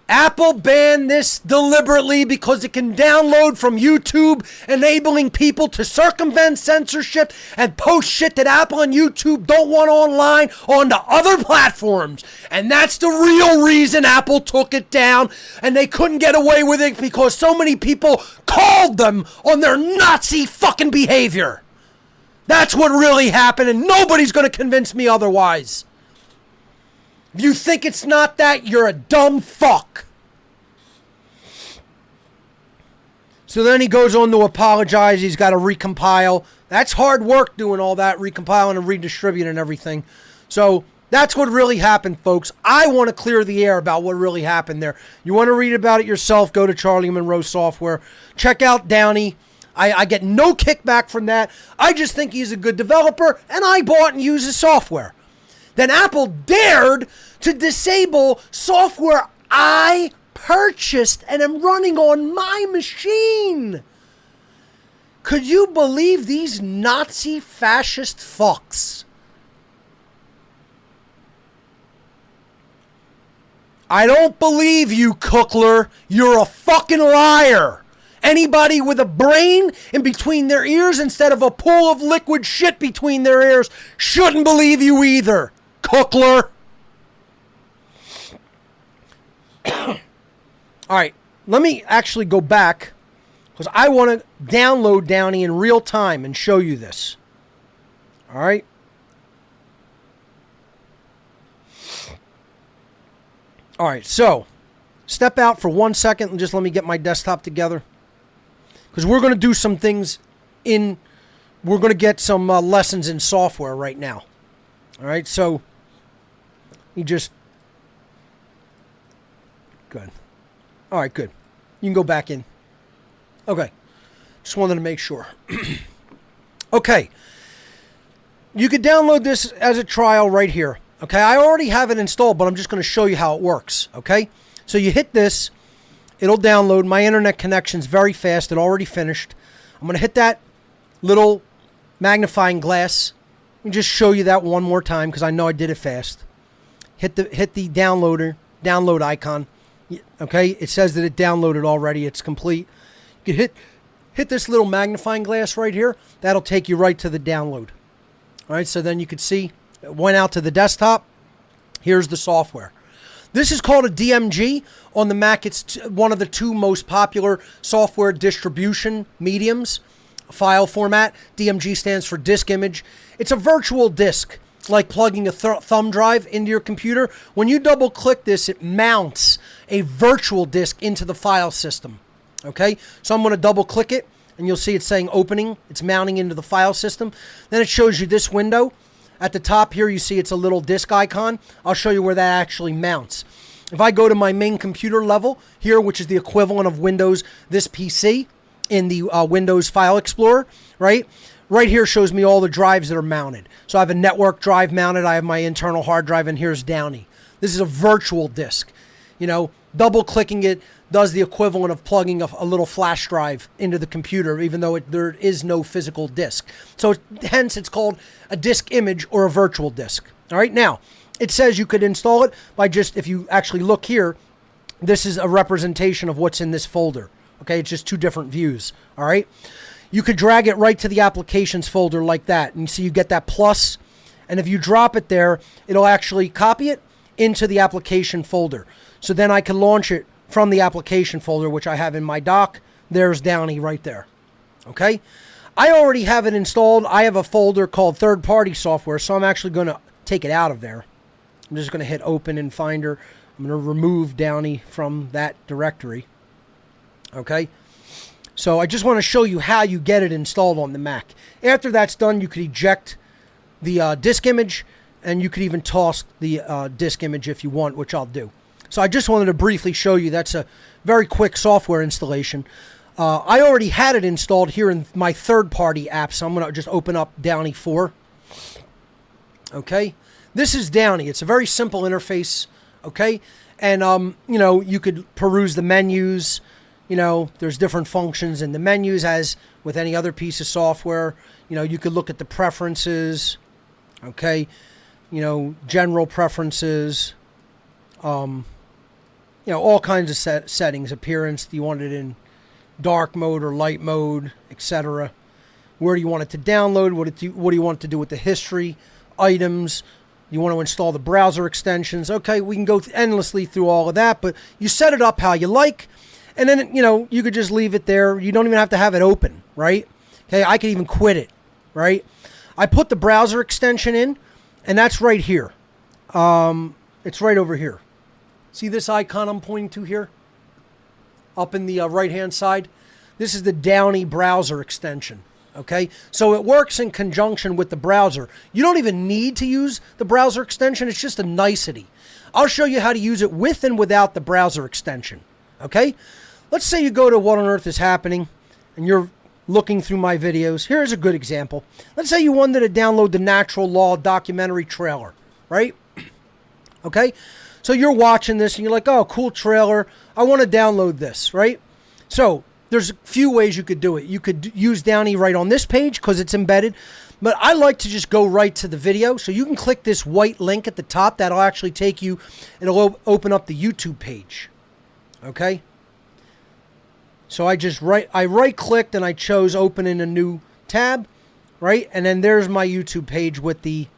Apple banned this deliberately because it can download from YouTube, enabling people to circumvent censorship and post shit that Apple and YouTube don't want online onto other platforms. And that's the real reason Apple took it down, and they couldn't get away with it because so many people called them on their Nazi fucking behavior. That's what really happened, and nobody's going to convince me otherwise. If you think it's not that, you're a dumb fuck. So then he goes on to apologize. He's got to recompile. That's hard work doing all that, recompiling and redistributing and everything. So that's what really happened, folks. I want to clear the air about what really happened there. You want to read about it yourself, go to Charlie Monroe Software. Check out Downey. I get no kickback from that. I just think he's a good developer, and I bought and used his software. Then Apple dared to disable software I purchased and am running on my machine. Could you believe these Nazi fascist fucks? I don't believe you, Cookler. You're a fucking liar. Anybody with a brain in between their ears instead of a pool of liquid shit between their ears shouldn't believe you either, Cookler. All right, let me actually go back because I want to download Downey in real time and show you this. All right. All right, so step out for 1 second and just let me get my desktop together, because we're going to do some things we're going to get some lessons in software right now. All right, so you just, good. All right, good. You can go back in. Okay, just wanted to make sure. Okay, you could download this as a trial right here. Okay, I already have it installed, but I'm just going to show you how it works. Okay, so you hit this, it'll download. My internet connection's very fast. It already finished. I'm going to hit that little magnifying glass and just show you that one more time, because I know I did it fast. Hit the download icon. Okay, it says that it downloaded already. It's complete. You can hit this little magnifying glass right here. That'll take you right to the download. All right, so then you can see it went out to the desktop. Here's the software. This is called a DMG. On the Mac, it's one of the two most popular software distribution mediums. File format. DMG stands for disk image. It's a virtual disk, like plugging a thumb drive into your computer. When you double click this, it mounts a virtual disk into the file system. Okay, so I'm going to double click it, and you'll see it's saying opening. It's mounting into the file system. Then it shows you this window. At the top here, you see it's a little disk icon. I'll show you where that actually mounts. If I go to my main computer level here, which is the equivalent of Windows, this PC in the Windows File Explorer, right? Right here shows me all the drives that are mounted. So I have a network drive mounted. I have my internal hard drive, and here's Downey. This is a virtual disk. You know, double clicking it does the equivalent of plugging a little flash drive into the computer, even though there is no physical disk. So hence it's called a disk image or a virtual disk. All right, now it says you could install it by just, if you actually look here, this is a representation of what's in this folder. Okay, it's just two different views. All right, you could drag it right to the applications folder like that, and you see you get that plus, and if you drop it there, it'll actually copy it into the application folder. So then I can launch it from the application folder, which I have in my dock. There's Downey right there. Okay, I already have it installed. I have a folder called third-party software, so I'm actually going to take it out of there. I'm just going to hit open in Finder. I'm going to remove Downey from that directory. Okay, so I just want to show you how you get it installed on the Mac. After that's done, you could eject the disk image, and you could even toss the disk image if you want, which I'll do. So I just wanted to briefly show you that's a very quick software installation. I already had it installed here in my third-party app, so I'm going to just open up Downey 4. Okay, this is Downey. It's a very simple interface. Okay, and you know, you could peruse the menus. You know, there's different functions in the menus as with any other piece of software. You know, you could look at the preferences. Okay, you know, general preferences. You know, all kinds of settings, appearance. Do you want it in dark mode or light mode, etc.? Where do you want it to download? What do you want it to do with the history, items? You want to install the browser extensions? Okay, we can go endlessly through all of that, but you set it up how you like, and then, you know, you could just leave it there. You don't even have to have it open, right? Okay, I could even quit it, right? I put the browser extension in, and that's right here. It's right over here. See this icon I'm pointing to here? Up in the right-hand side? This is the Downey browser extension, okay? So it works in conjunction with the browser. You don't even need to use the browser extension. It's just a nicety. I'll show you how to use it with and without the browser extension, okay? Let's say you go to What on Earth is Happening, and you're looking through my videos. Here's a good example. Let's say you wanted to download the Natural Law documentary trailer, right? Okay? So you're watching this and you're like, oh, cool trailer. I want to download this, right? So there's a few ways you could do it. You could use Downey right on this page because it's embedded. But I like to just go right to the video. So you can click this white link at the top. That'll actually take you, it'll open up the YouTube page. Okay? So I right-clicked and I chose open in a new tab, right? And then there's my YouTube page with the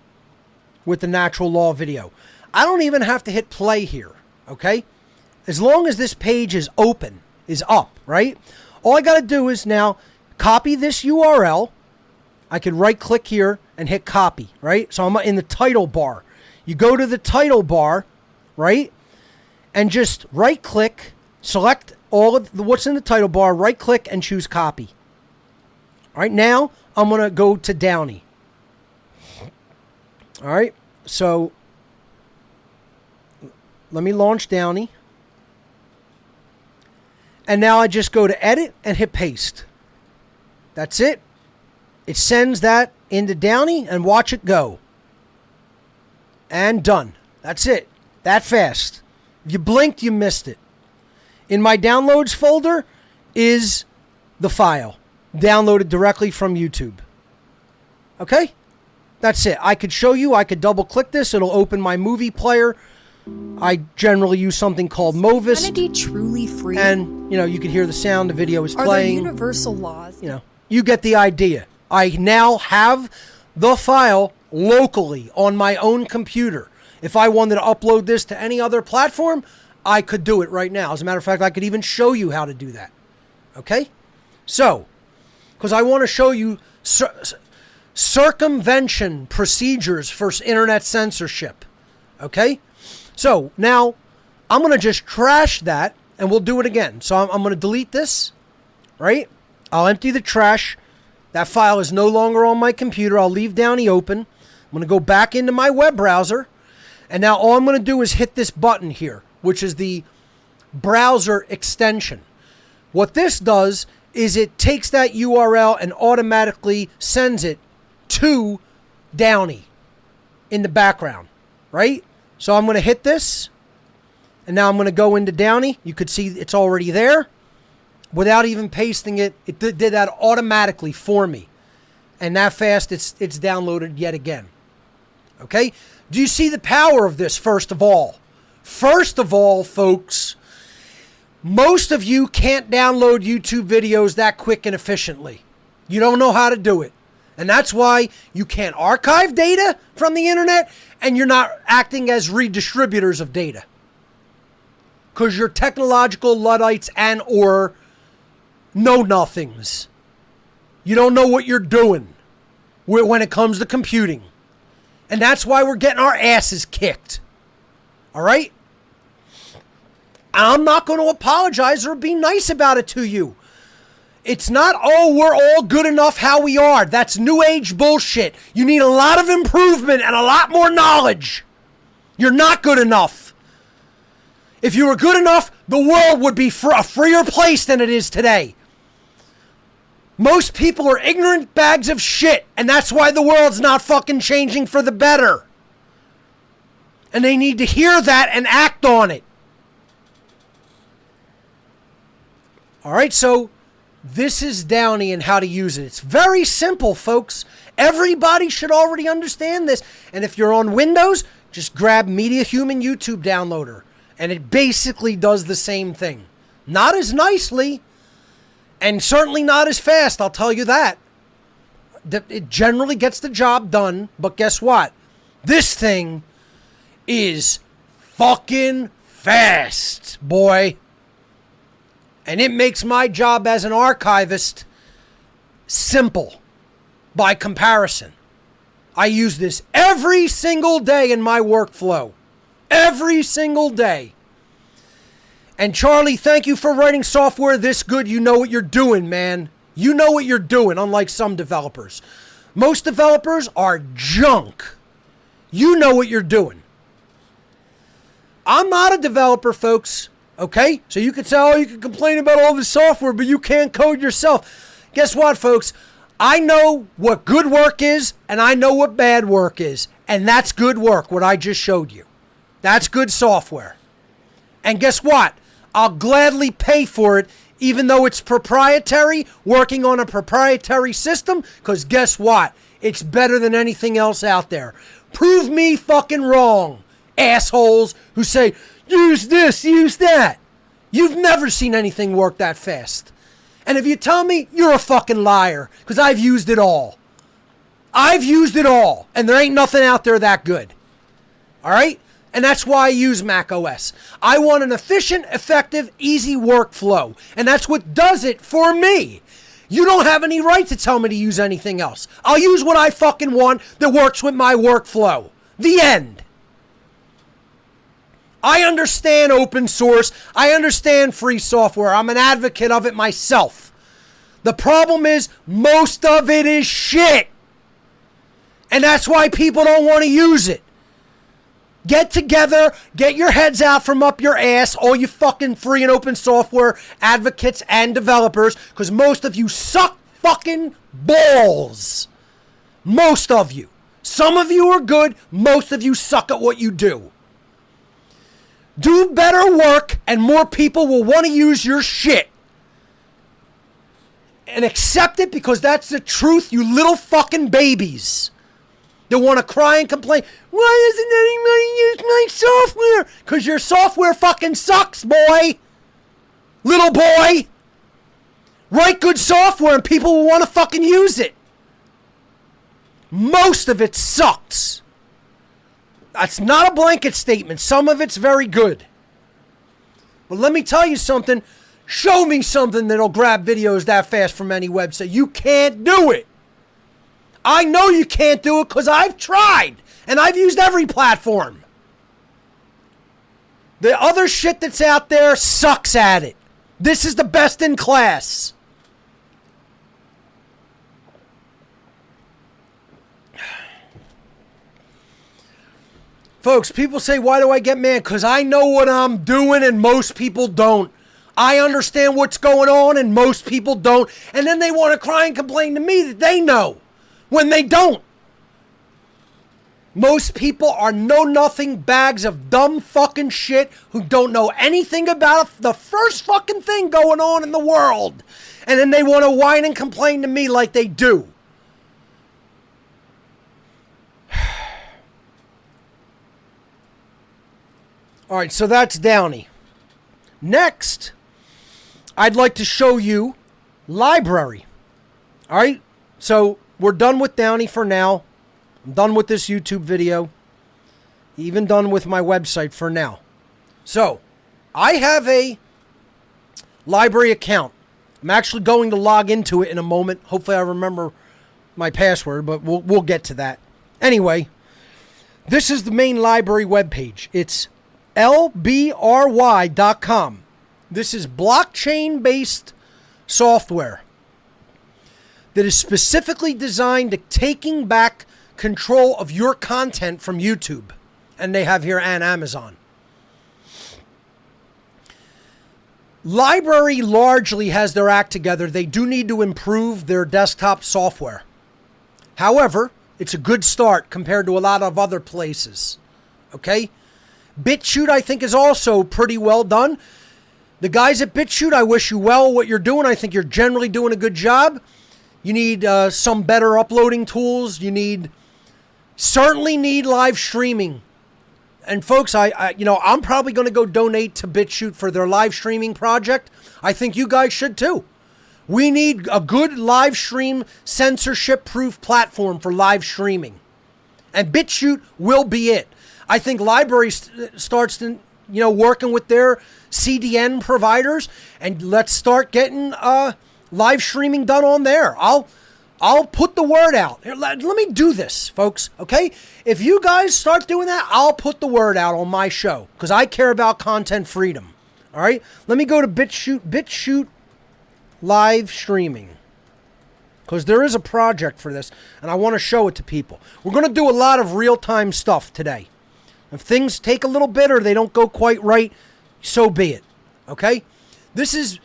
Natural Law video. I don't even have to hit play here, okay? As long as this page is open, is up, right? All I got to do is now copy this URL. I could right click here and hit copy, right? So I'm in the title bar. You go to the title bar, right? And just right click, select all of what's in the title bar, right click and choose copy. All right, now I'm going to go to Downey. All right, so let me launch Downey. And now I just go to edit and hit paste. That's it. It sends that into Downey and watch it go. And done. That's it. That fast. If you blinked, you missed it. In my downloads folder is the file. Downloaded directly from YouTube. Okay? That's it. I could show you. I could double click this. It'll open my movie player. I generally use something called Movis. Humanity truly free? And, you can hear the sound. The video is Are playing. there universal laws? You get the idea. I now have the file locally on my own computer. If I wanted to upload this to any other platform, I could do it right now. As a matter of fact, I could even show you how to do that. Okay? So, because I want to show you circumvention procedures for internet censorship. Okay? So, now, I'm going to just trash that, and we'll do it again. So, I'm going to delete this, right? I'll empty the trash. That file is no longer on my computer. I'll leave Downey open. I'm going to go back into my web browser. And now all I'm going to do is hit this button here, which is the browser extension. What this does is it takes that URL and automatically sends it to Downey in the background, right? So I'm going to hit this. And now I'm going to go into Downey. You could see it's already there. Without even pasting it, it did that automatically for me. And that fast, it's downloaded yet again. Okay? Do you see the power of this, first of all? First of all, folks, most of you can't download YouTube videos that quick and efficiently. You don't know how to do it. And that's why you can't archive data from the internet, and you're not acting as redistributors of data. Because you're technological Luddites and or know-nothings. You don't know what you're doing when it comes to computing. And that's why we're getting our asses kicked. All right? I'm not going to apologize or be nice about it to you. It's not, we're all good enough how we are. That's new age bullshit. You need a lot of improvement and a lot more knowledge. You're not good enough. If you were good enough, the world would be a freer place than it is today. Most people are ignorant bags of shit, and that's why the world's not fucking changing for the better. And they need to hear that and act on it. All right, so this is Downey and how to use it. It's very simple, folks. Everybody should already understand this. And if you're on Windows, just grab Media Human YouTube Downloader. And it basically does the same thing. Not as nicely, and certainly not as fast, I'll tell you that. It generally gets the job done, but guess what? This thing is fucking fast, boy. And it makes my job as an archivist simple by comparison. I use this every single day in my workflow. Every single day. And Charlie, thank you for writing software this good. You know what you're doing, man. You know what you're doing, unlike some developers. Most developers are junk. You know what you're doing. I'm not a developer, folks. Okay? So you could say, you can complain about all the software, but you can't code yourself. Guess what, folks? I know what good work is, and I know what bad work is. And that's good work, what I just showed you. That's good software. And guess what? I'll gladly pay for it, even though it's proprietary, working on a proprietary system, because guess what? It's better than anything else out there. Prove me fucking wrong, assholes who say, use this, use that. You've never seen anything work that fast. And if you tell me, you're a fucking liar, because I've used it all. I've used it all, and there ain't nothing out there that good. All right? And that's why I use Mac OS. I want an efficient, effective, easy workflow. And that's what does it for me. You don't have any right to tell me to use anything else. I'll use what I fucking want that works with my workflow. The end. I understand open source. I understand free software. I'm an advocate of it myself. The problem is most of it is shit. And that's why people don't want to use it. Get together, get your heads out from up your ass, all you fucking free and open software advocates and developers, because most of you suck fucking balls. Most of you. Some of you are good, most of you suck at what you do. Do better work, and more people will want to use your shit. And accept it, because that's the truth, you little fucking babies. They want to cry and complain. Why doesn't anybody use my software? Because your software fucking sucks, boy. Little boy. Write good software and people will want to fucking use it. Most of it sucks. That's not a blanket statement. Some of it's very good. But let me tell you something. Show me something that'll grab videos that fast from any website. You can't do it. I know you can't do it because I've tried. And I've used every platform. The other shit that's out there sucks at it. This is the best in class. Folks, people say, why do I get mad? Because I know what I'm doing and most people don't. I understand what's going on and most people don't. And then they want to cry and complain to me that they know when they don't. Most people are know-nothing bags of dumb fucking shit who don't know anything about the first fucking thing going on in the world. And then they want to whine and complain to me like they do. All right, so that's Downey. Next, I'd like to show you library. All right, so we're done with Downey for now. I'm done with this YouTube video. Even done with my website for now. So, I have a library account. I'm actually going to log into it in a moment. Hopefully I remember my password, but we'll get to that. Anyway, this is the main library webpage. It's lbry.com. This is blockchain-based software that is specifically designed to taking back control of your content from YouTube. And they have here and Amazon. Library largely has their act together. They do need to improve their desktop software. However, it's a good start compared to a lot of other places. Okay? BitChute, I think, is also pretty well done. The guys at BitChute, I wish you well what you're doing. I think you're generally doing a good job. You need some better uploading tools. You certainly need live streaming. And folks, I'm probably going to go donate to BitChute for their live streaming project. I think you guys should too. We need a good live stream censorship-proof platform for live streaming. And BitChute will be it. I think library starts working with their CDN providers, and let's start getting live streaming done on there. I'll put the word out. Here, let me do this, folks, okay? If you guys start doing that, I'll put the word out on my show because I care about content freedom, all right? Let me go to BitChute live streaming because there is a project for this, and I want to show it to people. We're going to do a lot of real-time stuff today. If things take a little bit or they don't go quite right, so be it, okay? This is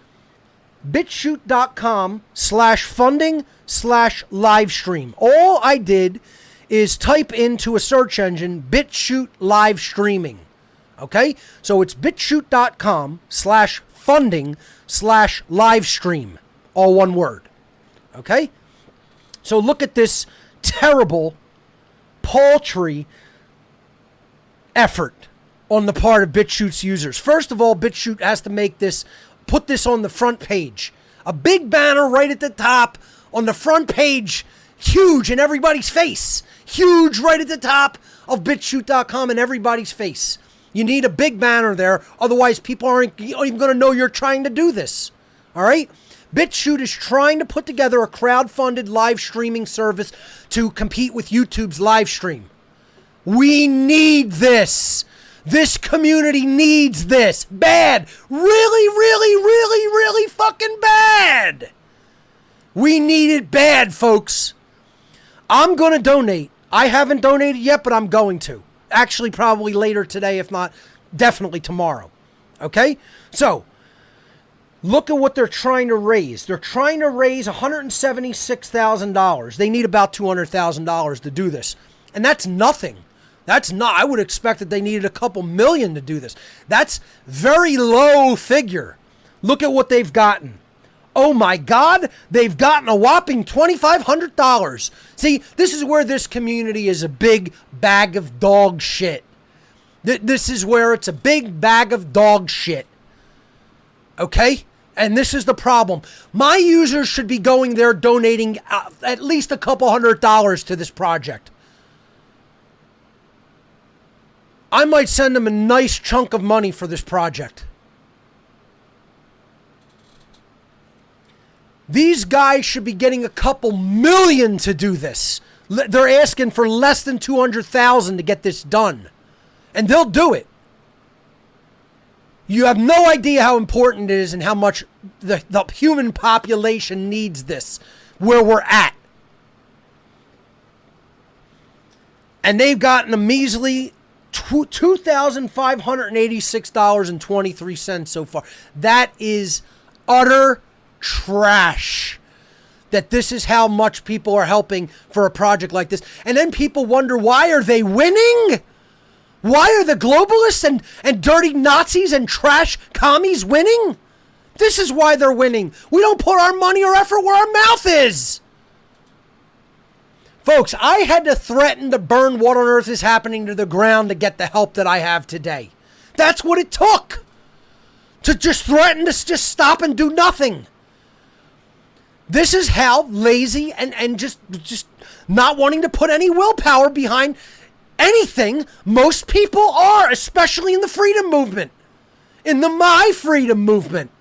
bitchute.com/funding/livestream. All I did is type into a search engine BitChute live streaming. Okay? So it's bitchute.com/funding/livestream. All one word. Okay? So look at this terrible, paltry effort on the part of BitChute's users. First of all, BitChute has to put this on the front page. A big banner right at the top on the front page, huge in everybody's face. Huge right at the top of bitchute.com in everybody's face. You need a big banner there. Otherwise, people aren't even going to know you're trying to do this. All right? BitChute is trying to put together a crowd-funded live streaming service to compete with YouTube's live stream. We need this. This community needs this. Bad. Really, really, really, really fucking bad. We need it bad, folks. I'm going to donate. I haven't donated yet, but I'm going to. Actually, probably later today, if not, definitely tomorrow. Okay? So, look at what they're trying to raise. They're trying to raise $176,000. They need about $200,000 to do this. And that's nothing. That's not, I would expect that they needed a couple million to do this. That's very low figure. Look at what they've gotten. Oh my God, they've gotten a whopping $2,500. See, this is where this community is a big bag of dog shit. This is where it's a big bag of dog shit. Okay? And this is the problem. My users should be going there donating at least a couple $100 to this project. I might send them a nice chunk of money for this project. These guys should be getting a couple million to do this. They're asking for less than $200,000 to get this done. And they'll do it. You have no idea how important it is and how much the human population needs this, where we're at. And they've gotten a measly $2,586.23 so far. That is utter trash. That this is how much people are helping for a project like this. And then people wonder, why are they winning? Why are the globalists and dirty Nazis and trash commies winning? This is why they're winning. We don't put our money or effort where our mouth is. Folks, I had to threaten to burn What on Earth is Happening to the ground to get the help that I have today. That's what it took. To just threaten to just stop and do nothing. This is how lazy and just not wanting to put any willpower behind anything most people are, especially in the freedom movement. In the My Freedom movement.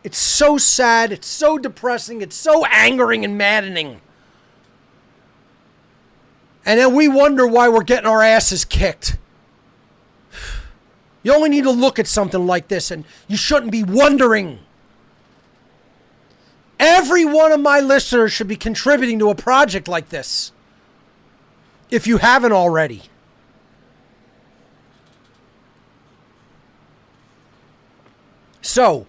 It's so sad. It's so depressing. It's so angering and maddening. And then we wonder why we're getting our asses kicked. You only need to look at something like this and you shouldn't be wondering. Every one of my listeners should be contributing to a project like this. If you haven't already. So,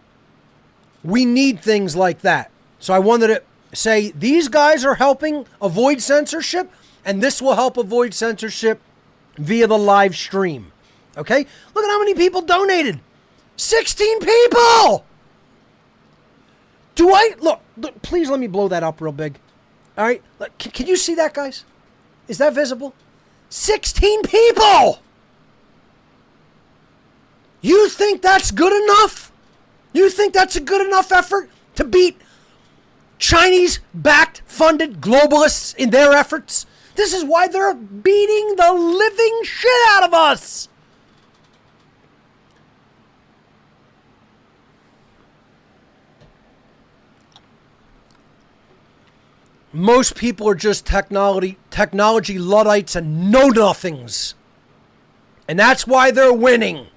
we need things like that. So I wanted to say these guys are helping avoid censorship. And this will help avoid censorship via the live stream. Okay? Look at how many people donated. 16 people! Look, please let me blow that up real big. All right? Can you see that, guys? Is that visible? 16 people! You think that's good enough? You think that's a good enough effort to beat Chinese-backed, funded globalists in their efforts? This is why they're beating the living shit out of us. Most people are just technology Luddites and know-nothings. And that's why they're winning.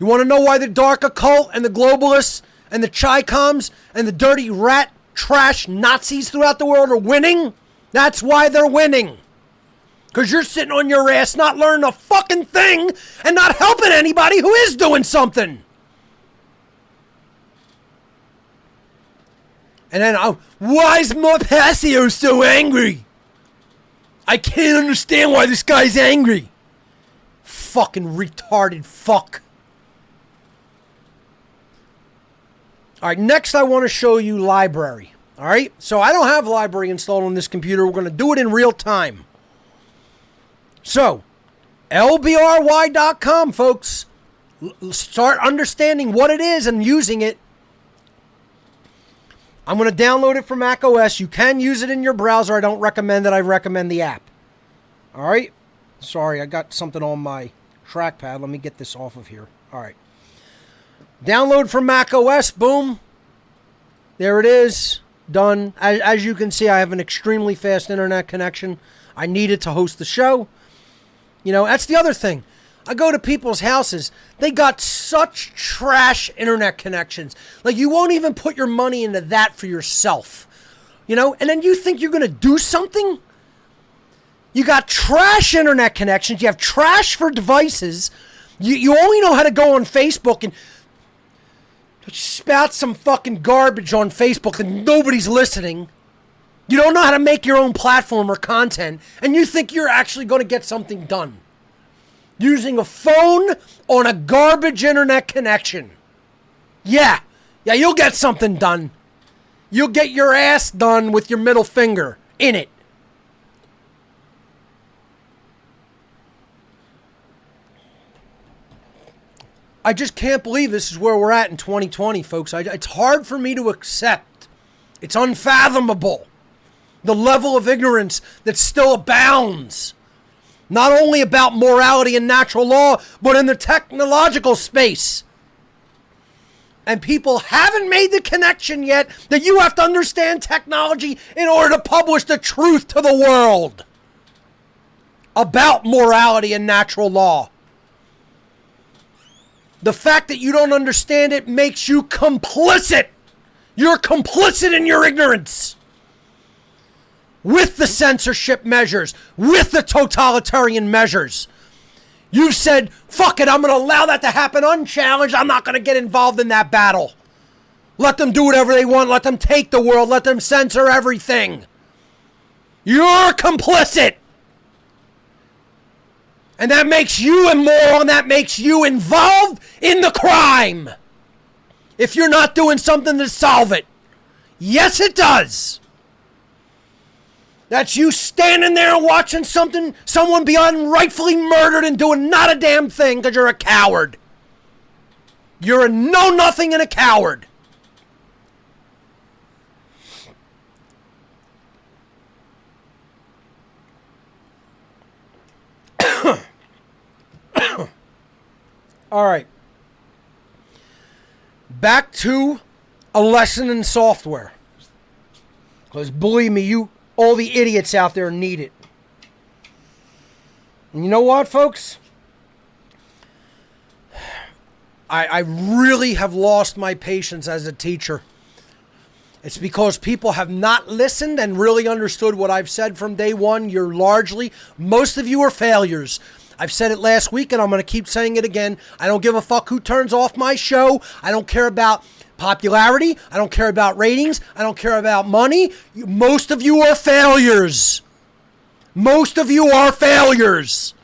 You want to know why the dark occult and the globalists and the Chi-Coms and the dirty rat trash Nazis throughout the world are winning? That's why they're winning. Because you're sitting on your ass not learning a fucking thing and not helping anybody who is doing something. And then, why is Passio so angry? I can't understand why this guy's angry. Fucking retarded fuck. All right, next I want to show you library. All right, so I don't have library installed on this computer. We're going to do it in real time. So, lbry.com, folks. Start understanding what it is and using it. I'm going to download it for macOS. You can use it in your browser. I don't recommend it. I recommend the app. All right, Sorry, I got something on my trackpad. Let me get this off of here. All right. Download from Mac OS. Boom. There it is. Done. As you can see, I have an extremely fast internet connection. I need it to host the show. You know, that's the other thing. I go to people's houses. They got such trash internet connections. Like, you won't even put your money into that for yourself. You know, and then you think you're going to do something? You got trash internet connections. You have trash for devices. You only know how to go on Facebook and spout some fucking garbage on Facebook and nobody's listening. You don't know how to make your own platform or content, and you think you're actually going to get something done using a phone on a garbage internet connection. Yeah, you'll get something done. You'll get your ass done with your middle finger in it. I just can't believe this is where we're at in 2020, folks. It's hard for me to accept. It's unfathomable. The level of ignorance that still abounds. Not only about morality and natural law, but in the technological space. And people haven't made the connection yet that you have to understand technology in order to publish the truth to the world about morality and natural law. The fact that you don't understand it makes you complicit. You're complicit in your ignorance. With the censorship measures, with the totalitarian measures. You've said, fuck it, I'm going to allow that to happen unchallenged. I'm not going to get involved in that battle. Let them do whatever they want. Let them take the world. Let them censor everything. You're complicit. And that makes you immoral, and that makes you involved in the crime. If you're not doing something to solve it. Yes, it does. That's you standing there watching someone be unrightfully murdered and doing not a damn thing because you're a coward. You're a know-nothing and a coward. All right. Back to a lesson in software. Because believe me, all the idiots out there need it. And you know what, folks? I really have lost my patience as a teacher. It's because people have not listened and really understood what I've said from day one. Most of you are failures. I've said it last week and I'm going to keep saying it again. I don't give a fuck who turns off my show. I don't care about popularity. I don't care about ratings. I don't care about money. Most of you are failures. Most of you are failures.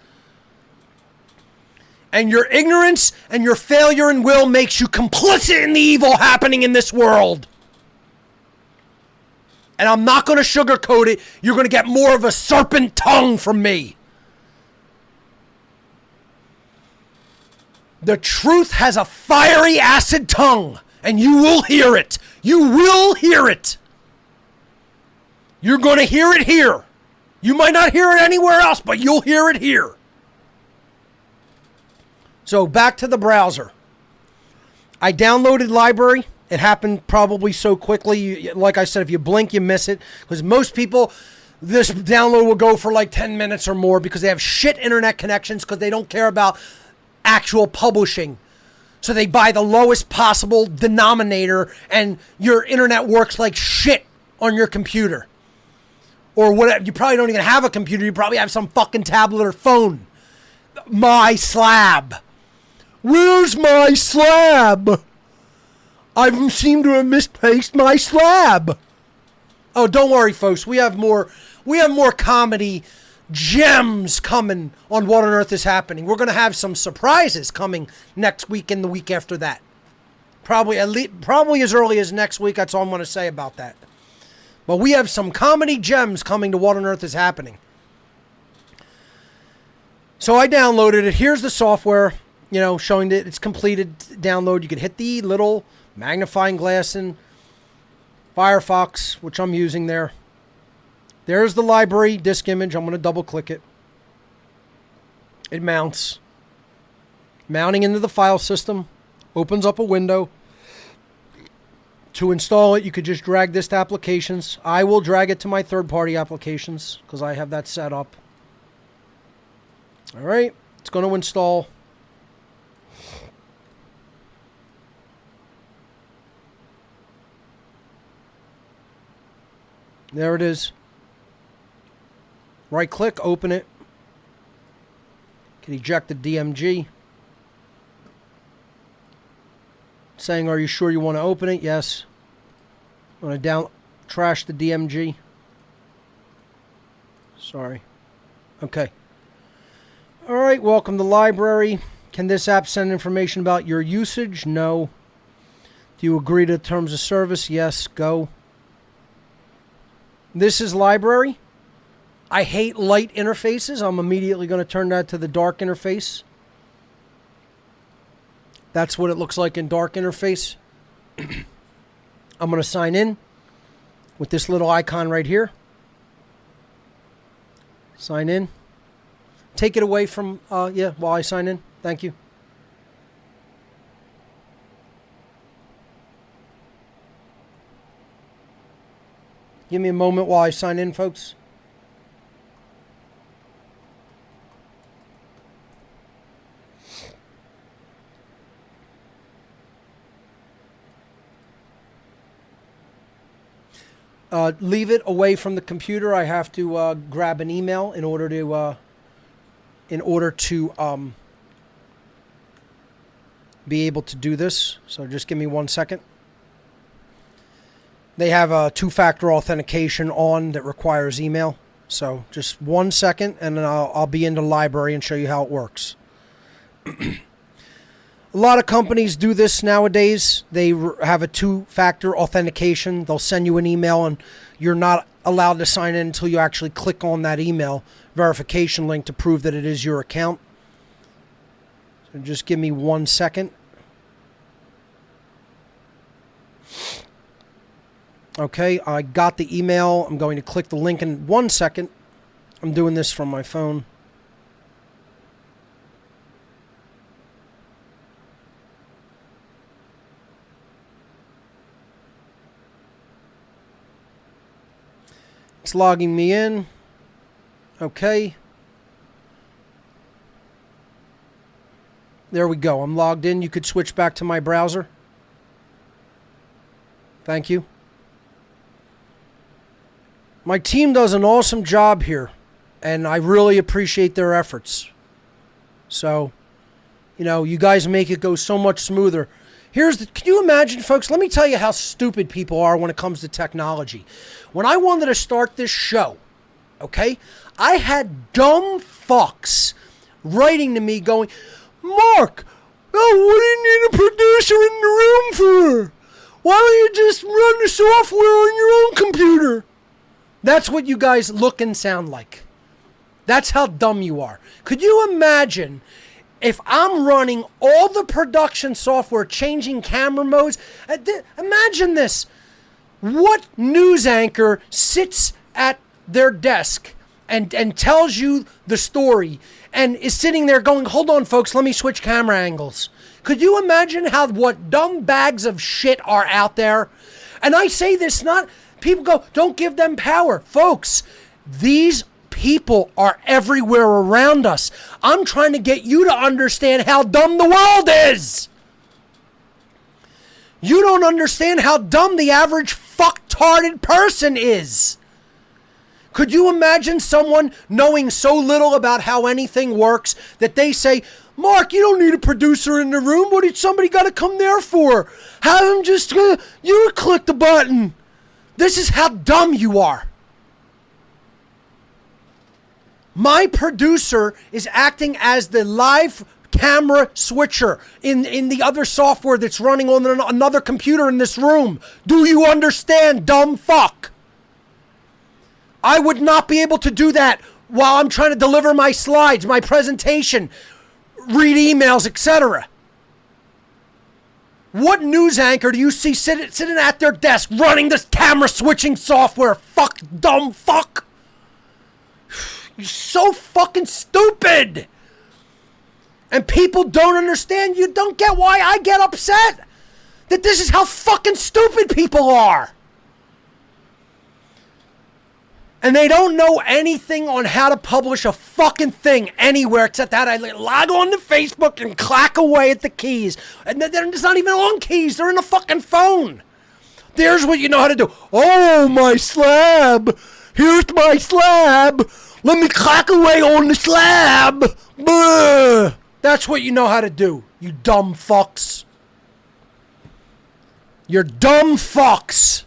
And your ignorance and your failure and will makes you complicit in the evil happening in this world. And I'm not going to sugarcoat it. You're going to get more of a serpent tongue from me. The truth has a fiery acid tongue, and you will hear it. You will hear it. You're going to hear it here. You might not hear it anywhere else, but you'll hear it here. So back to the browser. I downloaded library. It happened probably so quickly. Like I said, if you blink, you miss it. Because most people, this download will go for like 10 minutes or more because they have shit internet connections because they don't care about actual publishing. So they buy the lowest possible denominator and your internet works like shit on your computer. Or whatever. You probably don't even have a computer. You probably have some fucking tablet or phone. My slab. Where's my slab? I seem to have misplaced my slab. Oh, don't worry, folks. We have more comedy gems coming on What on Earth is Happening. We're going to have some surprises coming next week and the week after that. Probably as early as next week. That's all I'm going to say about that. But we have some comedy gems coming to What on Earth is Happening. So I downloaded it. Here's the software, showing that it's completed download. You can hit the little magnifying glass in Firefox, which I'm using there. There's the library disk image. I'm going to double click it. It mounts. Mounting into the file system. Opens up a window. To install it, you could just drag this to applications. I will drag it to my third-party applications because I have that set up. All right. It's going to install. There it is. Right click, open it. Can eject the DMG. Saying, are you sure you want to open it? Yes. I'm going to trash the DMG. Sorry. Okay. All right, welcome to library. Can this app send information about your usage? No. Do you agree to the terms of service? Yes. Go. This is library. I hate light interfaces. I'm immediately going to turn that to the dark interface. That's what it looks like in dark interface. I'm going to sign in with this little icon right here. Sign in. Take it away from, while I sign in. Thank you. Give me a moment while I sign in, folks. Leave it away from the computer. I have to grab an email in order to be able to do this. So just give me 1 second. They have a two-factor authentication on that requires email. So just 1 second, and then I'll be in the library and show you how it works. A lot of companies do this nowadays. They have a two-factor authentication. They'll send you an email, and you're not allowed to sign in until you actually click on that email verification link to prove that it is your account. So just give me 1 second. Okay, I got the email. I'm going to click the link in 1 second. I'm doing this from my phone. It's logging me in. Okay. There we go. I'm logged in. You could switch back to my browser. Thank you. My team does an awesome job here, and I really appreciate their efforts. So, you guys make it go so much smoother. Can you imagine, folks? Let me tell you how stupid people are when it comes to technology. When I wanted to start this show, okay, I had dumb fucks writing to me going, Mark, what do you need a producer in the room for? Why don't you just run the software on your own computer? That's what you guys look and sound like. That's how dumb you are. Could you imagine if I'm running all the production software, changing camera modes? Imagine this. What news anchor sits at their desk and tells you the story and is sitting there going, hold on, folks, let me switch camera angles? Could you imagine what dumb bags of shit are out there? And I say this not... People go, don't give them power. Folks, these people are everywhere around us. I'm trying to get you to understand how dumb the world is. You don't understand how dumb the average fucktarded person is. Could you imagine someone knowing so little about how anything works that they say, Mark, you don't need a producer in the room. What did somebody got to come there for? Have them just, you click the button. This is how dumb you are. My producer is acting as the live camera switcher in the other software that's running on another computer in this room. Do you understand, dumb fuck? I would not be able to do that while I'm trying to deliver my slides, my presentation, read emails, etc. What news anchor do you see sitting at their desk running this camera switching software? Fuck, dumb fuck. You're so fucking stupid. And people don't understand. You don't get why I get upset. That this is how fucking stupid people are. And they don't know anything on how to publish a fucking thing anywhere except that I log on to Facebook and clack away at the keys. And they're just not even on keys. They're in the fucking phone. There's what you know how to do. Oh, my slab. Here's my slab. Let me clack away on the slab. Buh. That's what you know how to do, you dumb fucks. You're dumb fucks.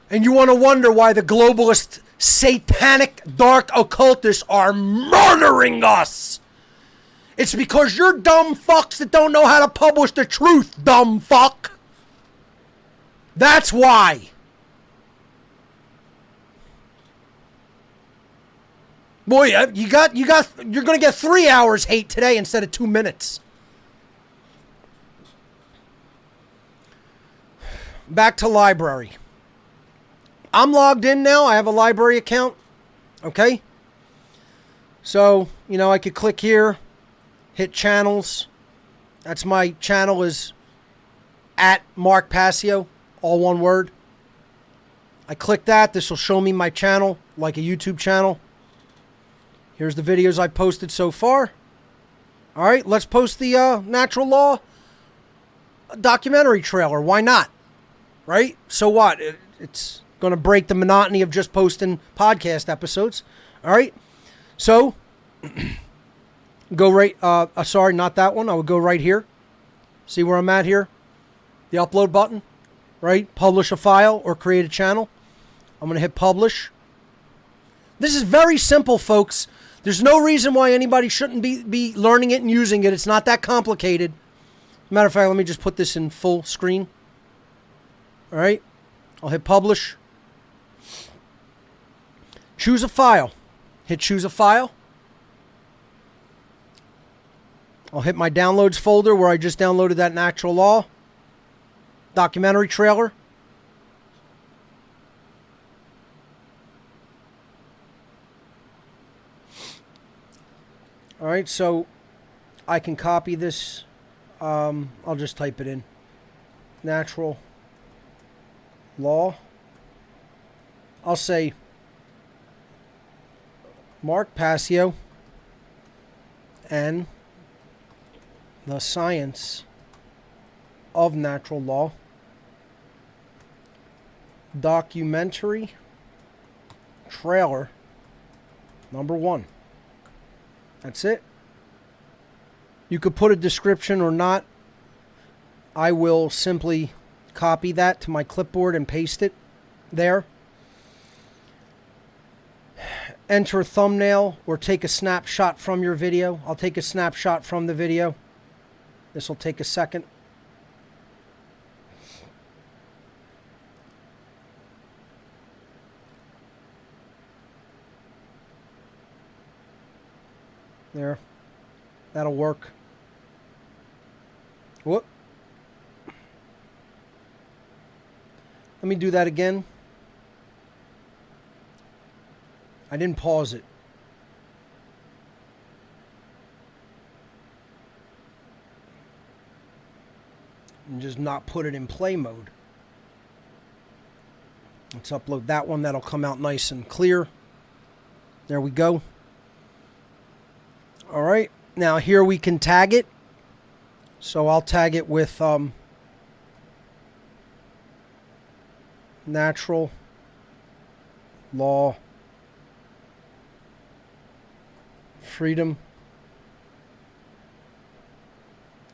And you want to wonder why the globalist, satanic, dark occultists are murdering us. It's because you're dumb fucks that don't know how to publish the truth, dumb fuck. That's why. Boy, you're gonna get 3 hours hate today instead of 2 minutes. Back to library. I'm logged in now. I have a library account. Okay. So, I could click here, hit channels. That's my channel is at Mark Passio, all one word. I click that. This will show me my channel, like a YouTube channel. Here's the videos I posted so far. All right, let's post the natural law documentary trailer. Why not? Right? So what? It's going to break the monotony of just posting podcast episodes. All right? So, go right... sorry, not that one. I would go right here. See where I'm at here? The upload button. Right? Publish a file or create a channel. I'm going to hit publish. This is very simple, folks. There's no reason why anybody shouldn't be learning it and using it. It's not that complicated. Matter of fact, let me just put this in full screen. All right. I'll hit publish. Choose a file. Hit choose a file. I'll hit my downloads folder where I just downloaded that natural law documentary trailer. All right, so I can copy this. I'll just type it in. Natural law. I'll say Mark Passio and the science of natural law documentary trailer #1. That's it. You could put a description or not. I will simply copy that to my clipboard and paste it there. Enter a thumbnail or take a snapshot from your video. I'll take a snapshot from the video. This will take a second. There. That'll work. Whoop. Let me do that again. I didn't pause it. And just not put it in play mode. Let's upload that one. That'll come out nice and clear. There we go. All right. Now here we can tag it. So I'll tag it with natural law freedom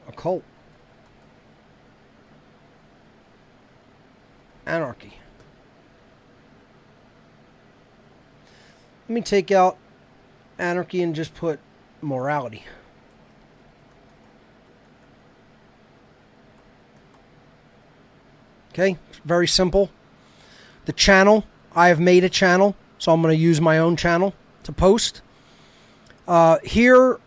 occult anarchy. Let me take out anarchy and just put morality. Okay, very simple. The channel, I have made a channel, so I'm going to use my own channel to post. Here,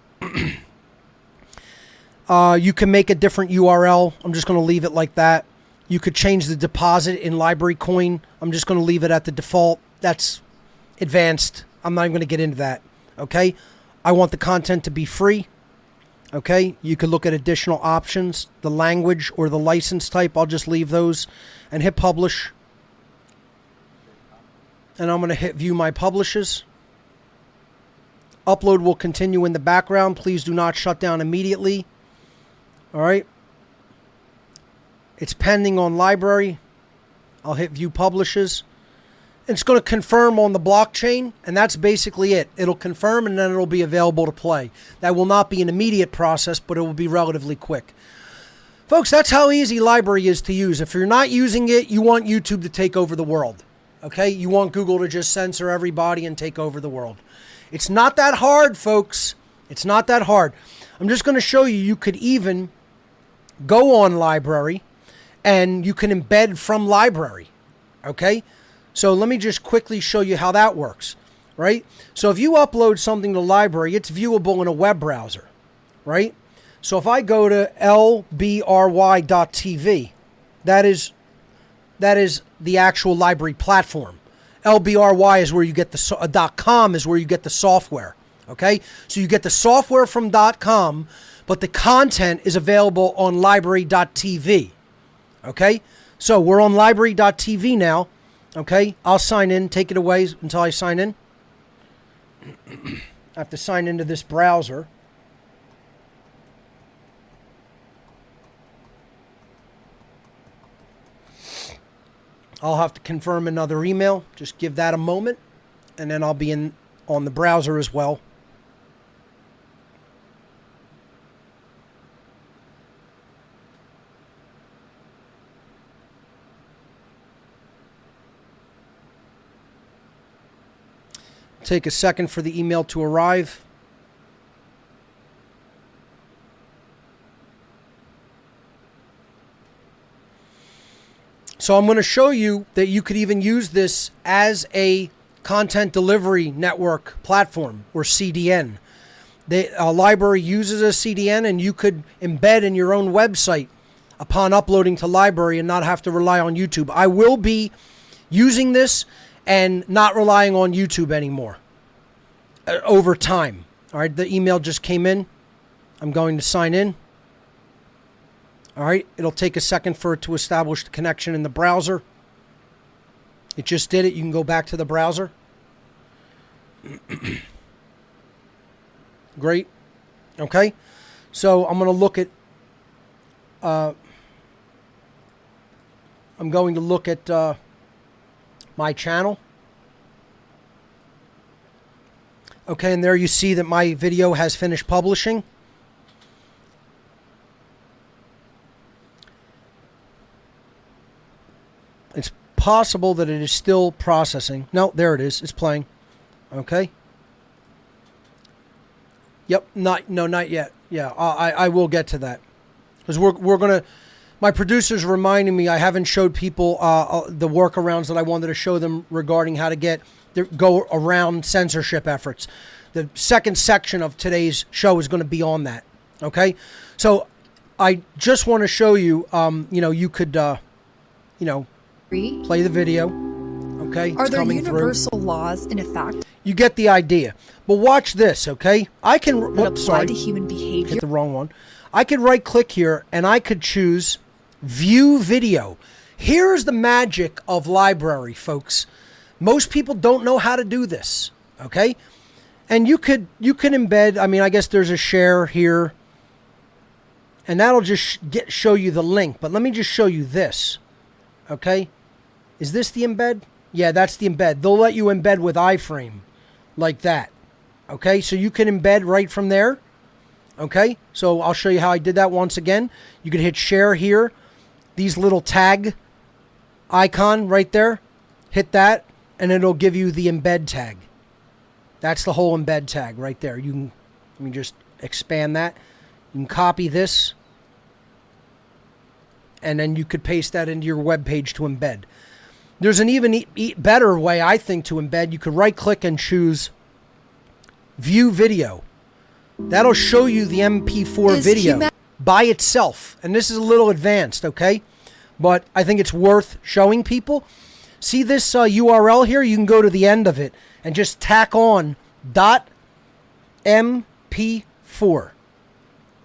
you can make a different URL. I'm just going to leave it like that. You could change the deposit in library coin. I'm just going to leave it at the default. That's advanced. I'm not even going to get into that. Okay. I want the content to be free. Okay, you could look at additional options, the language or the license type. I'll just leave those and hit publish. And I'm going to hit view my publishes. Upload will continue in the background. Please do not shut down immediately. All right. It's pending on library. I'll hit view publishes. It's going to confirm on the blockchain, and that's basically it. It'll confirm, and then it'll be available to play. That will not be an immediate process, but it will be relatively quick. Folks, that's how easy library is to use. If you're not using it, you want YouTube to take over the world. Okay? You want Google to just censor everybody and take over the world. It's not that hard, folks. It's not that hard. I'm just going to show you could even go on library, and you can embed from library. Okay? So let me just quickly show you how that works, right? So if you upload something to library, it's viewable in a web browser, right? So if I go to lbry.tv, that is the actual library platform. LBRY is where you get the .com is where you get the software, okay? So you get the software from .com, but the content is available on library.tv, okay? So we're on library.tv now. Okay, I'll sign in, take it away until I sign in. I have to sign into this browser. I'll have to confirm another email. Just give that a moment, and then I'll be on the browser as well. Take a second for the email to arrive. So I'm going to show you that you could even use this as a content delivery network platform, or CDN. A library uses a CDN, and you could embed in your own website upon uploading to library and not have to rely on YouTube. I will be using this and not relying on YouTube anymore over time. All right, the email just came in. I'm going to sign in. All right, it'll take a second for it to establish the connection in the browser. It just did it. You can go back to the browser. Great. Okay, so I'm going to look at my channel. Okay, and there you see that my video has finished publishing. It's possible that it is still processing. No, there it is. It's playing. Okay. Yep, not yet. Yeah, I will get to that. Because we're going to... My producer's reminding me I haven't showed people the workarounds that I wanted to show them regarding how to go around censorship efforts. The second section of today's show is going to be on that. Okay, so I just want to show you. You could, play the video. Okay, Are it's there coming universal through. laws in effect You get the idea. But watch this. Okay, I can. that Whoops, apply sorry, to human behavior? hit the wrong one. I could right click here and I could choose View Video. Here's the magic of library, folks. Most people don't know how to do this, okay? And you can embed, I guess there's a share here, and that'll just show you the link. But let me just show you this, okay? Is this the embed? Yeah, that's the embed. They'll let you embed with iframe like that, okay? So you can embed right from there, okay? So I'll show you how I did that once again. You can hit share here. These little tag icon right there, hit that, and it'll give you the embed tag. That's the whole embed tag right there. You can, let me just expand that. You can copy this, and then you could paste that into your web page to embed. There's an even better way, I think, to embed. You could right click and choose View Video. That'll show you the MP4 video by itself. And this is a little advanced, okay? But I think it's worth showing people. See this URL here? You can go to the end of it and just tack on .mp4.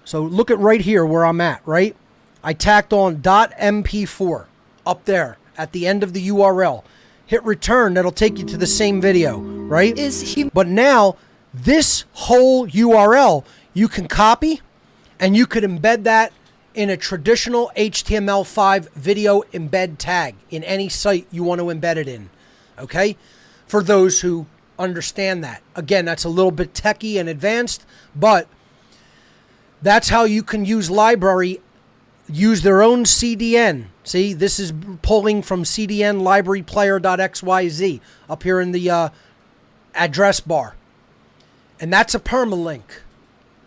So look at right here where I'm at, right? I tacked on .mp4 up there at the end of the URL. Hit return, that'll take you to the same video, right? But now, this whole URL, you can copy and you could embed that in a traditional HTML5 video embed tag in any site you want to embed it in, okay? For those who understand that. Again, that's a little bit techy and advanced, but that's how you can use library, use their own CDN. See, this is pulling from CDN library player.xyz up here in the address bar. And that's a permalink.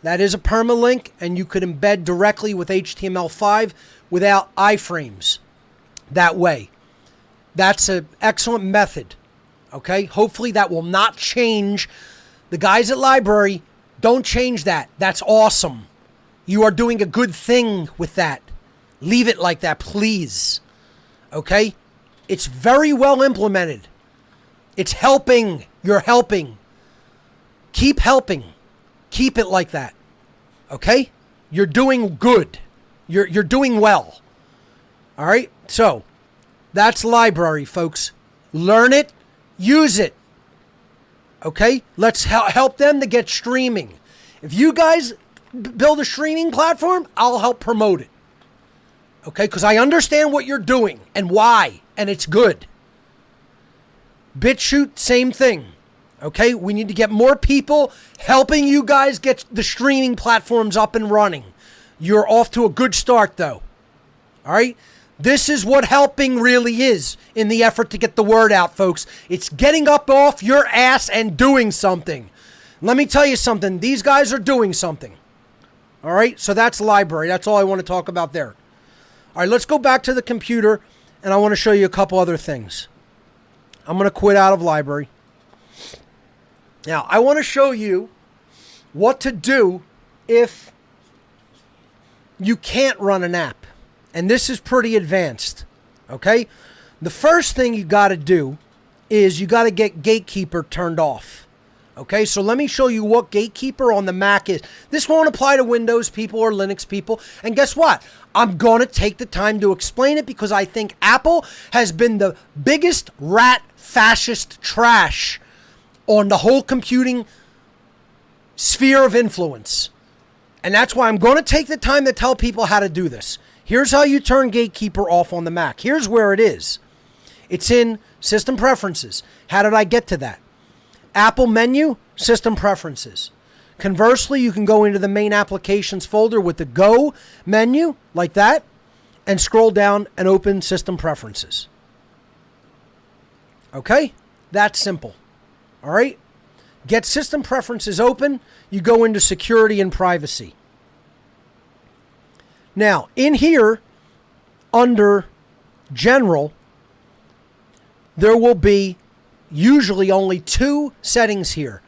That is a permalink, and you could embed directly with HTML5 without iframes that way. That's an excellent method, okay? Hopefully that will not change. The guys at library, don't change that. That's awesome. You are doing a good thing with that. Leave it like that, please. Okay? It's very well implemented. It's helping. You're helping. Keep helping. Keep it like that. Okay? You're doing good. You're doing well. All right? So, that's library, folks. Learn it. Use it. Okay? Let's help them to get streaming. If you guys build a streaming platform, I'll help promote it. Okay? Because I understand what you're doing and why. And it's good. BitChute, same thing. Okay, we need to get more people helping you guys get the streaming platforms up and running. You're off to a good start, though. All right? This is what helping really is in the effort to get the word out, folks. It's getting up off your ass and doing something. Let me tell you something. These guys are doing something. All right? So that's library. That's all I want to talk about there. All right, let's go back to the computer, and I want to show you a couple other things. I'm going to quit out of library. Now, I want to show you what to do if you can't run an app. And this is pretty advanced, okay? The first thing you got to do is you got to get Gatekeeper turned off, okay? So let me show you what Gatekeeper on the Mac is. This won't apply to Windows people or Linux people. And guess what? I'm going to take the time to explain it because I think Apple has been the biggest rat fascist trash on the whole computing sphere of influence. And that's why I'm going to take the time to tell people how to do this. Here's how you turn Gatekeeper off on the Mac. Here's where it is. It's in System Preferences. How did I get to that? Apple menu, System Preferences. Conversely, you can go into the main applications folder with the Go menu, like that, and scroll down and open System Preferences. Okay? That's simple. All right? Get System Preferences open. You go into Security and Privacy. Now, in here, under General, there will be usually only two settings here.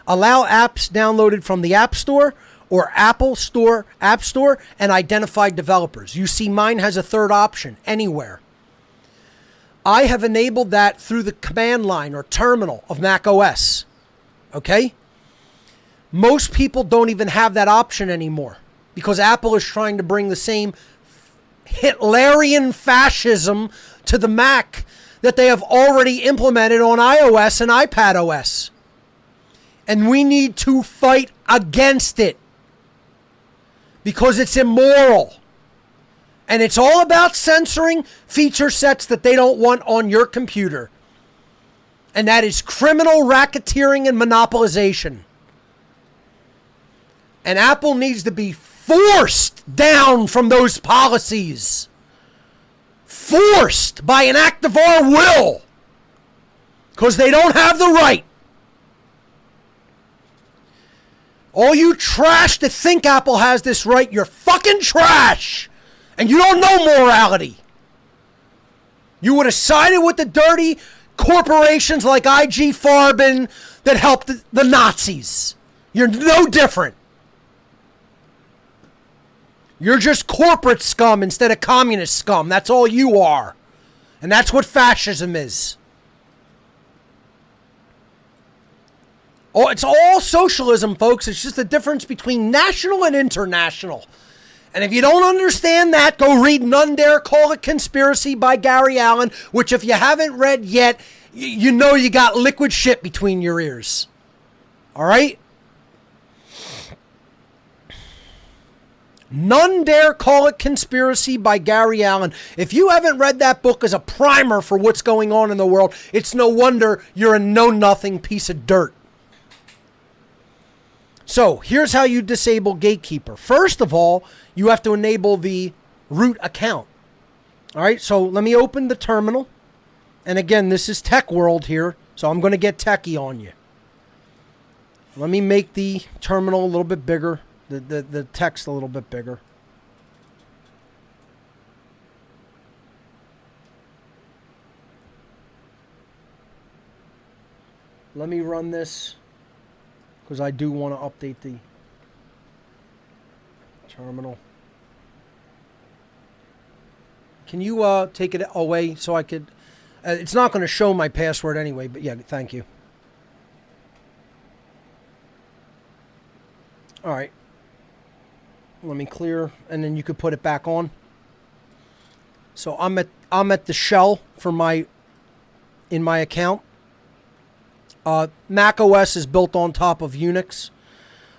Allow apps downloaded from the App Store or Apple Store, App Store, and identified developers. You see mine has a third option, Anywhere. I have enabled that through the command line or terminal of Mac OS. Okay? Most people don't even have that option anymore because Apple is trying to bring the same Hitlerian fascism to the Mac that they have already implemented on iOS and iPadOS. And we need to fight against it because it's immoral. And it's all about censoring feature sets that they don't want on your computer. And that is criminal racketeering and monopolization. And Apple needs to be forced down from those policies. Forced by an act of our will. Because they don't have the right. All you trash that think Apple has this right, you're fucking trash. And you don't know morality. You would have sided with the dirty corporations like IG Farben that helped the Nazis. You're no different. You're just corporate scum instead of communist scum. That's all you are. And that's what fascism is. Oh, it's all socialism, folks. It's just the difference between national and international. And if you don't understand that, go read None Dare Call It Conspiracy by Gary Allen, which if you haven't read yet, you know you got liquid shit between your ears. All right? None Dare Call It Conspiracy by Gary Allen. If you haven't read that book as a primer for what's going on in the world, it's no wonder you're a know-nothing piece of dirt. So here's how you disable Gatekeeper. First of all, you have to enable the root account. All right, so let me open the terminal. And again, this is Tech World here, so I'm going to get techie on you. Let me make the terminal a little bit bigger, the text a little bit bigger. Let me run this, because I do want to update the terminal. Can you take it away so I could... it's not going to show my password anyway, but yeah, thank you. All right. Let me clear, and then you could put it back on. So I'm at the shell for in my account. Mac OS is built on top of Unix.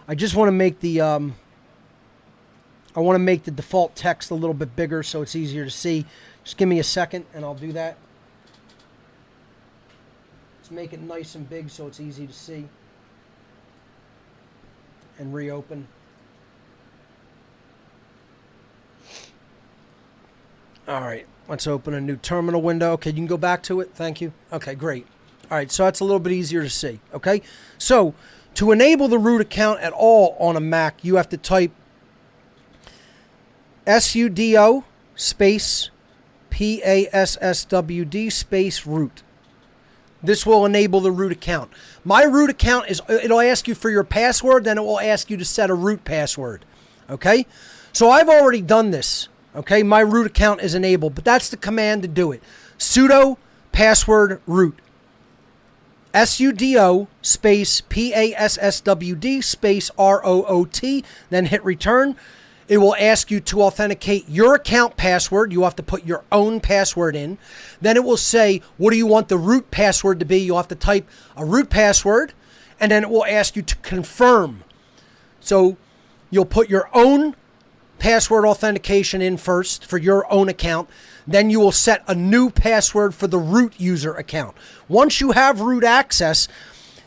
I just want to make the default text a little bit bigger so it's easier to see. Just give me a second and I'll do that. Let's make it nice and big so it's easy to see. And reopen. All right, let's open a new terminal window. Okay, you can go back to it. Thank you. Okay, great. All right, so that's a little bit easier to see. Okay, so to enable the root account at all on a Mac, you have to type sudo space passwd space root. This will enable the root account. My root account it'll ask you for your password, then it will ask you to set a root password. Okay? So I've already done this. Okay? My root account is enabled, but that's the command to do it. Sudo password root. sudo space passwd space root, then hit return. It will ask you to authenticate your account password. You have to put your own password in. Then it will say, what do you want the root password to be? You'll have to type a root password, and then it will ask you to confirm. So you'll put your own password authentication in first for your own account. Then you will set a new password for the root user account. Once you have root access,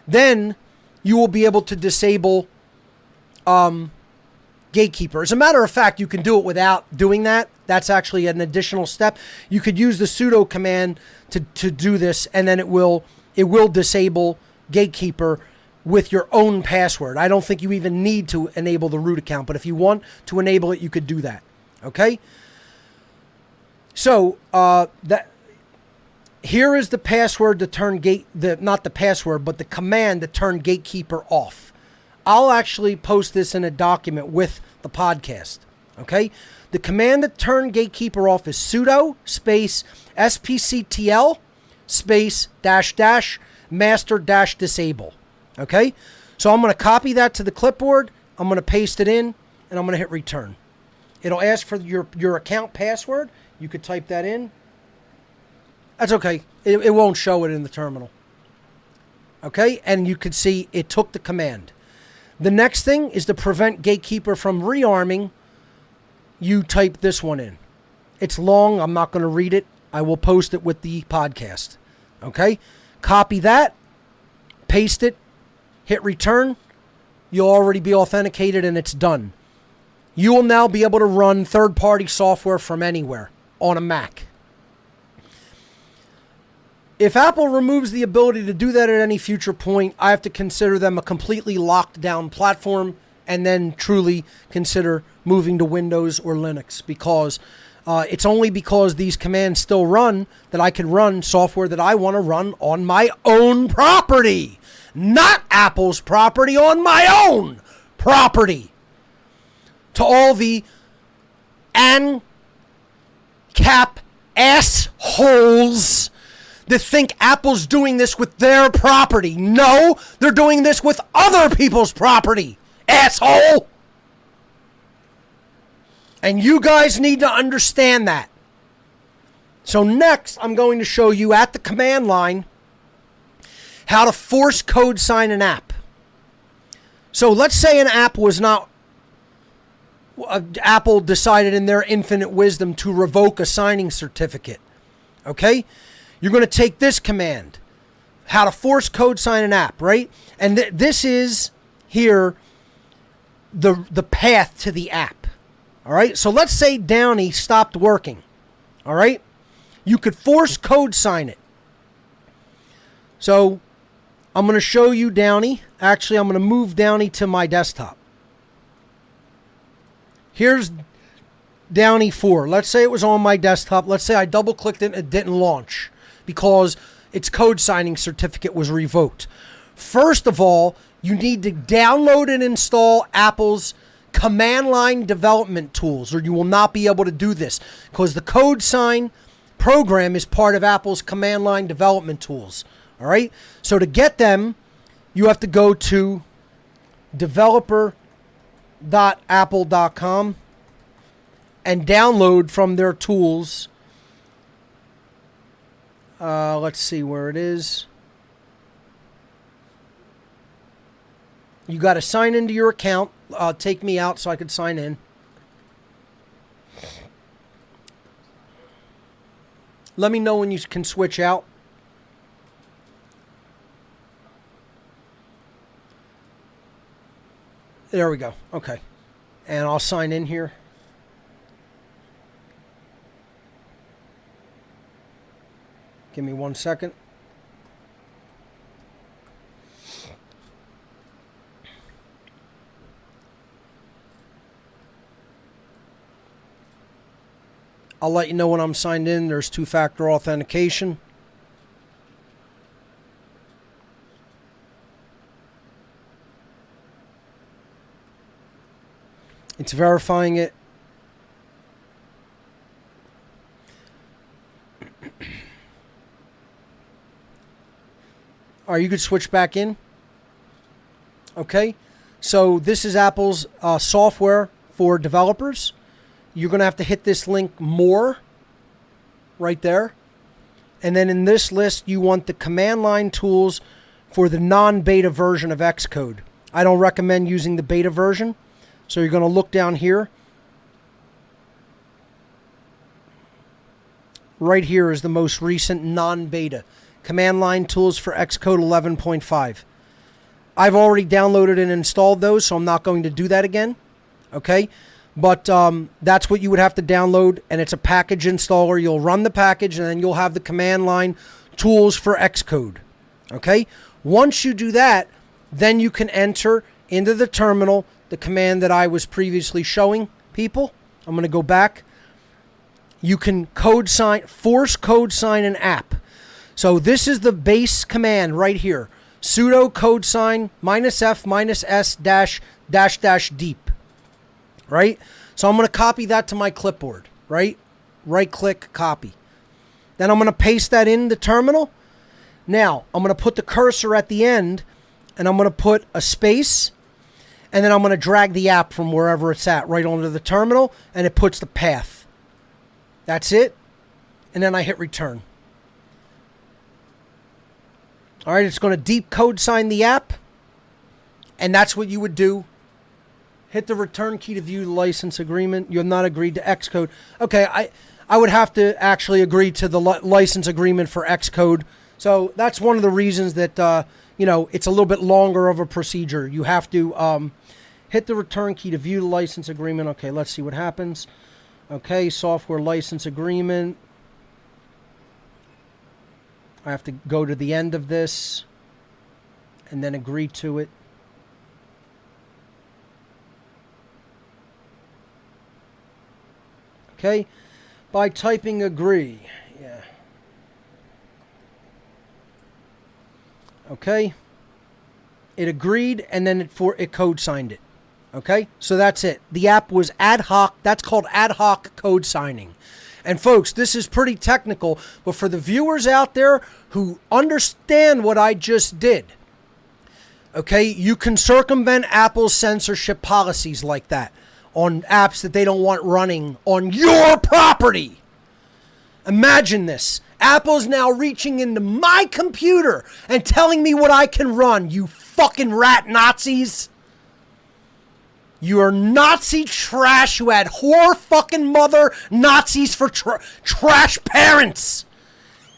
then you will be able to disable Gatekeeper. As a matter of fact, you can do it without doing that. That's actually an additional step. You could use the sudo command to do this, and then it will disable Gatekeeper with your own password. I don't think you even need to enable the root account, but if you want to enable it, you could do that. Okay? So here is the password to turn not the password, but the command to turn Gatekeeper off. I'll actually post this in a document with the podcast. Okay? The command to turn Gatekeeper off is sudo space spctl space -- master -- disable. Okay? So I'm going to copy that to the clipboard. I'm going to paste it in, and I'm going to hit return. It'll ask for your account password. You could type that in. That's okay. It won't show it in the terminal. Okay? And you can see it took the command. The next thing is to prevent Gatekeeper from rearming. You type this one in. It's long. I'm not going to read it. I will post it with the podcast. Okay? Copy that. Paste it. Hit return. You'll already be authenticated and it's done. You will now be able to run third-party software from anywhere on a Mac. If Apple removes the ability to do that at any future point, I have to consider them a completely locked down platform and then truly consider moving to Windows or Linux, because it's only because these commands still run that I can run software that I want to run on my own property, not Apple's property, on my own property. To all the ANCAP assholes that think Apple's doing this with their property. No, they're doing this with other people's property, asshole. And you guys need to understand that. So next, I'm going to show you at the command line how to force code sign an app. So let's say an app was not, Apple decided in their infinite wisdom to revoke a signing certificate. Okay? You're going to take this command, how to force code sign an app, right? And this is here the path to the app. All right? So let's say Downey stopped working. All right? You could force code sign it. So I'm going to show you Downey. Actually, I'm going to move Downey to my desktop. Here's Downey 4. Let's say it was on my desktop. Let's say I double clicked it and it didn't launch because its code signing certificate was revoked. First of all, you need to download and install Apple's command line development tools, or you will not be able to do this because the code sign program is part of Apple's command line development tools. All right. So to get them, you have to go to developer.apple.com and download from their tools. Let's see where it is. You got to sign into your account. Take me out so I could sign in. Let me know when you can switch out. There we go. Okay. And I'll sign in here. Give me 1 second. I'll let you know when I'm signed in. There's two-factor authentication. It's verifying it. All right, you could switch back in. Okay, so this is Apple's software for developers. You're going to have to hit this link more right there. And then in this list, you want the command line tools for the non-beta version of Xcode. I don't recommend using the beta version. So you're going to look down here. Right here is the most recent non-beta. Command line tools for Xcode 11.5. I've already downloaded and installed those, so I'm not going to do that again. Okay? But that's what you would have to download, and it's a package installer. You'll run the package, and then you'll have the command line tools for Xcode. Okay? Once you do that, then you can enter into the terminal the command that I was previously showing people. I'm going to go back. You can force code sign an app. So this is the base command right here. Sudo code sign -f-s -deep. Right? So I'm going to copy that to my clipboard. Right? Right click, copy. Then I'm going to paste that in the terminal. Now, I'm going to put the cursor at the end, and I'm going to put a space. And then I'm going to drag the app from wherever it's at right onto the terminal, and it puts the path. That's it. And then I hit return. All right, it's going to deep code sign the app. And that's what you would do. Hit the return key to view the license agreement. You have not agreed to Xcode. Okay, I would have to actually agree to the license agreement for Xcode. So that's one of the reasons that it's a little bit longer of a procedure. You have to hit the return key to view the license agreement. Okay, let's see what happens. Okay, software license agreement. I have to go to the end of this and then agree to it. Okay, by typing agree. Yeah. Okay. It agreed, and then it code signed it. Okay, so that's it. The app was ad hoc. That's called ad hoc code signing. And folks, this is pretty technical, but for the viewers out there who understand what I just did, okay, you can circumvent Apple's censorship policies like that on apps that they don't want running on your property. Imagine this. Apple's now reaching into my computer and telling me what I can run, you fucking rat Nazis. You are Nazi trash who had whore fucking mother Nazis for trash parents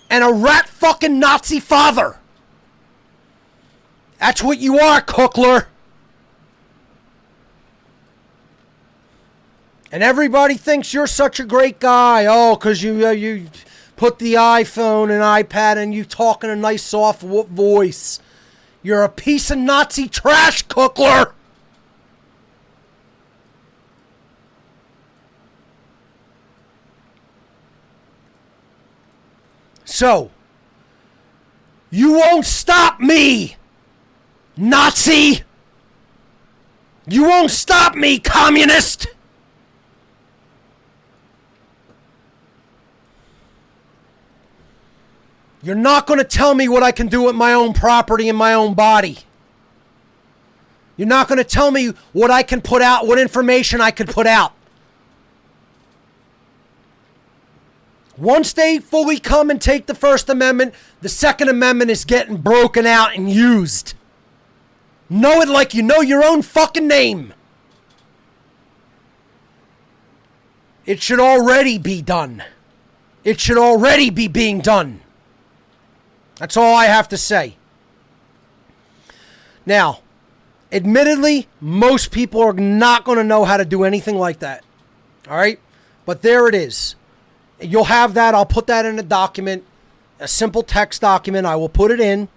and a rat fucking Nazi father. That's what you are, Cookler. And everybody thinks you're such a great guy. Oh, because you put the iPhone and iPad and you talk in a nice soft voice. You're a piece of Nazi trash, Cookler. So, you won't stop me, Nazi. You won't stop me, communist. You're not going to tell me what I can do with my own property and my own body. You're not going to tell me what I can put out, what information I could put out. Once they fully come and take the First Amendment, the Second Amendment is getting broken out and used. Know it like you know your own fucking name. It should already be done. It should already be being done. That's all I have to say. Now, admittedly, most people are not going to know how to do anything like that. All right? But there it is. You'll have that. I'll put that in a document, a simple text document. I will put it in,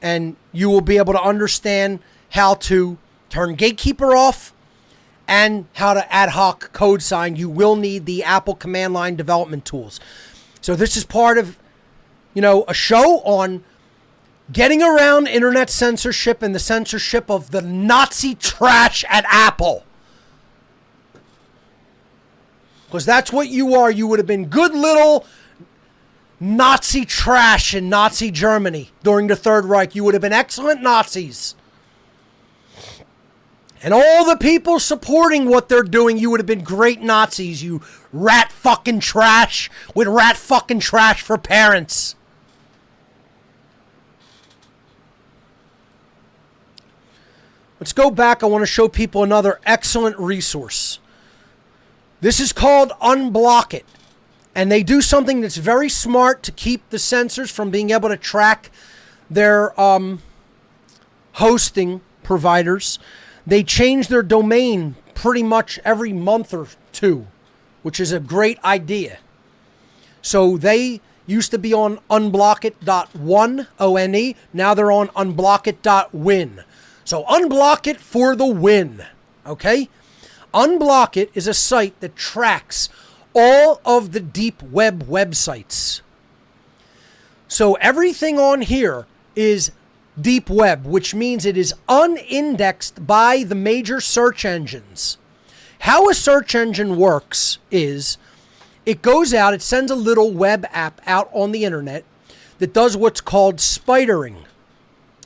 and you will be able to understand how to turn Gatekeeper off and how to ad hoc code sign. You will need the Apple command line development tools. So this is part of, a show on getting around internet censorship and the censorship of the Nazi trash at Apple. Because that's what you are. You would have been good little Nazi trash in Nazi Germany during the Third Reich. You would have been excellent Nazis. And all the people supporting what they're doing, you would have been great Nazis, you rat fucking trash with rat fucking trash for parents. Let's go back. I want to show people another excellent resource. This is called Unblock It. And they do something that's very smart to keep the censors from being able to track their hosting providers. They change their domain pretty much every month or two, which is a great idea. So they used to be on unblockit.one, O-N-E. Now they're on unblockit.win. So unblock it for the win, okay? Unblock It is a site that tracks all of the deep web websites. So everything on here is deep web, which means it is unindexed by the major search engines. How a search engine works is it goes out, it sends a little web app out on the internet that does what's called spidering,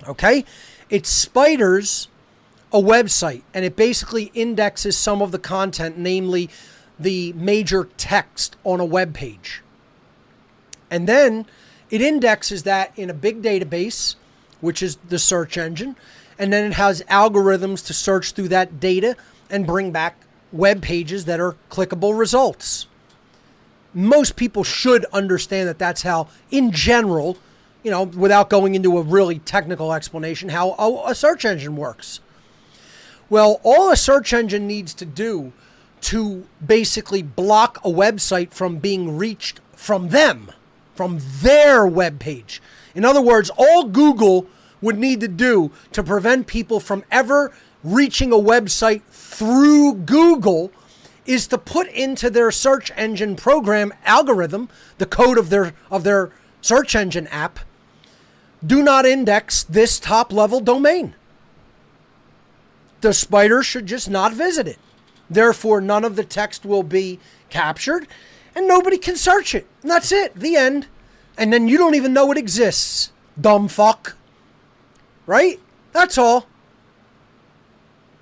okay? It spiders a website, and it basically indexes some of the content, namely the major text on a web page. And then it indexes that in a big database, which is the search engine, and then it has algorithms to search through that data and bring back web pages that are clickable results. Most people should understand that that's how, in general, without going into a really technical explanation, how a search engine works. Well, all a search engine needs to do to basically block a website from being reached from them, from their web page. In other words, all Google would need to do to prevent people from ever reaching a website through Google is to put into their search engine program algorithm, the code of their search engine app, do not index this top level domain. The spider should just not visit it. Therefore, none of the text will be captured, and nobody can search it. And that's it. The end. And then you don't even know it exists. Dumb fuck. Right? That's all.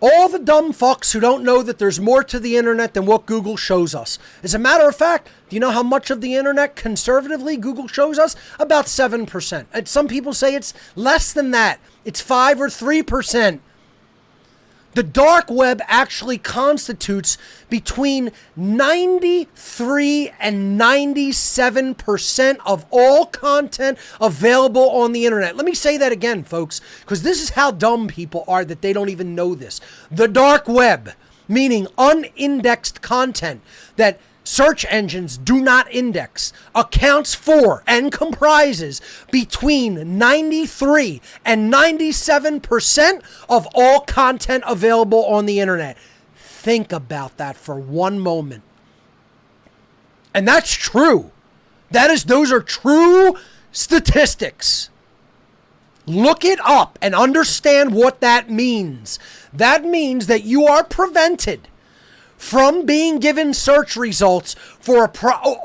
All the dumb fucks who don't know that there's more to the internet than what Google shows us. As a matter of fact, do you know how much of the internet conservatively Google shows us? About 7%. And some people say it's less than that. It's 5 or 3%. The dark web actually constitutes between 93 and 97% of all content available on the internet. Let me say that again, folks, because this is how dumb people are that they don't even know this. The dark web, meaning unindexed content that search engines do not index, accounts for and comprises between 93 and 97% of all content available on the internet. Think about that for one moment. And that's true. Those are true statistics. Look it up and understand what that means. That means that you are prevented from being given search results for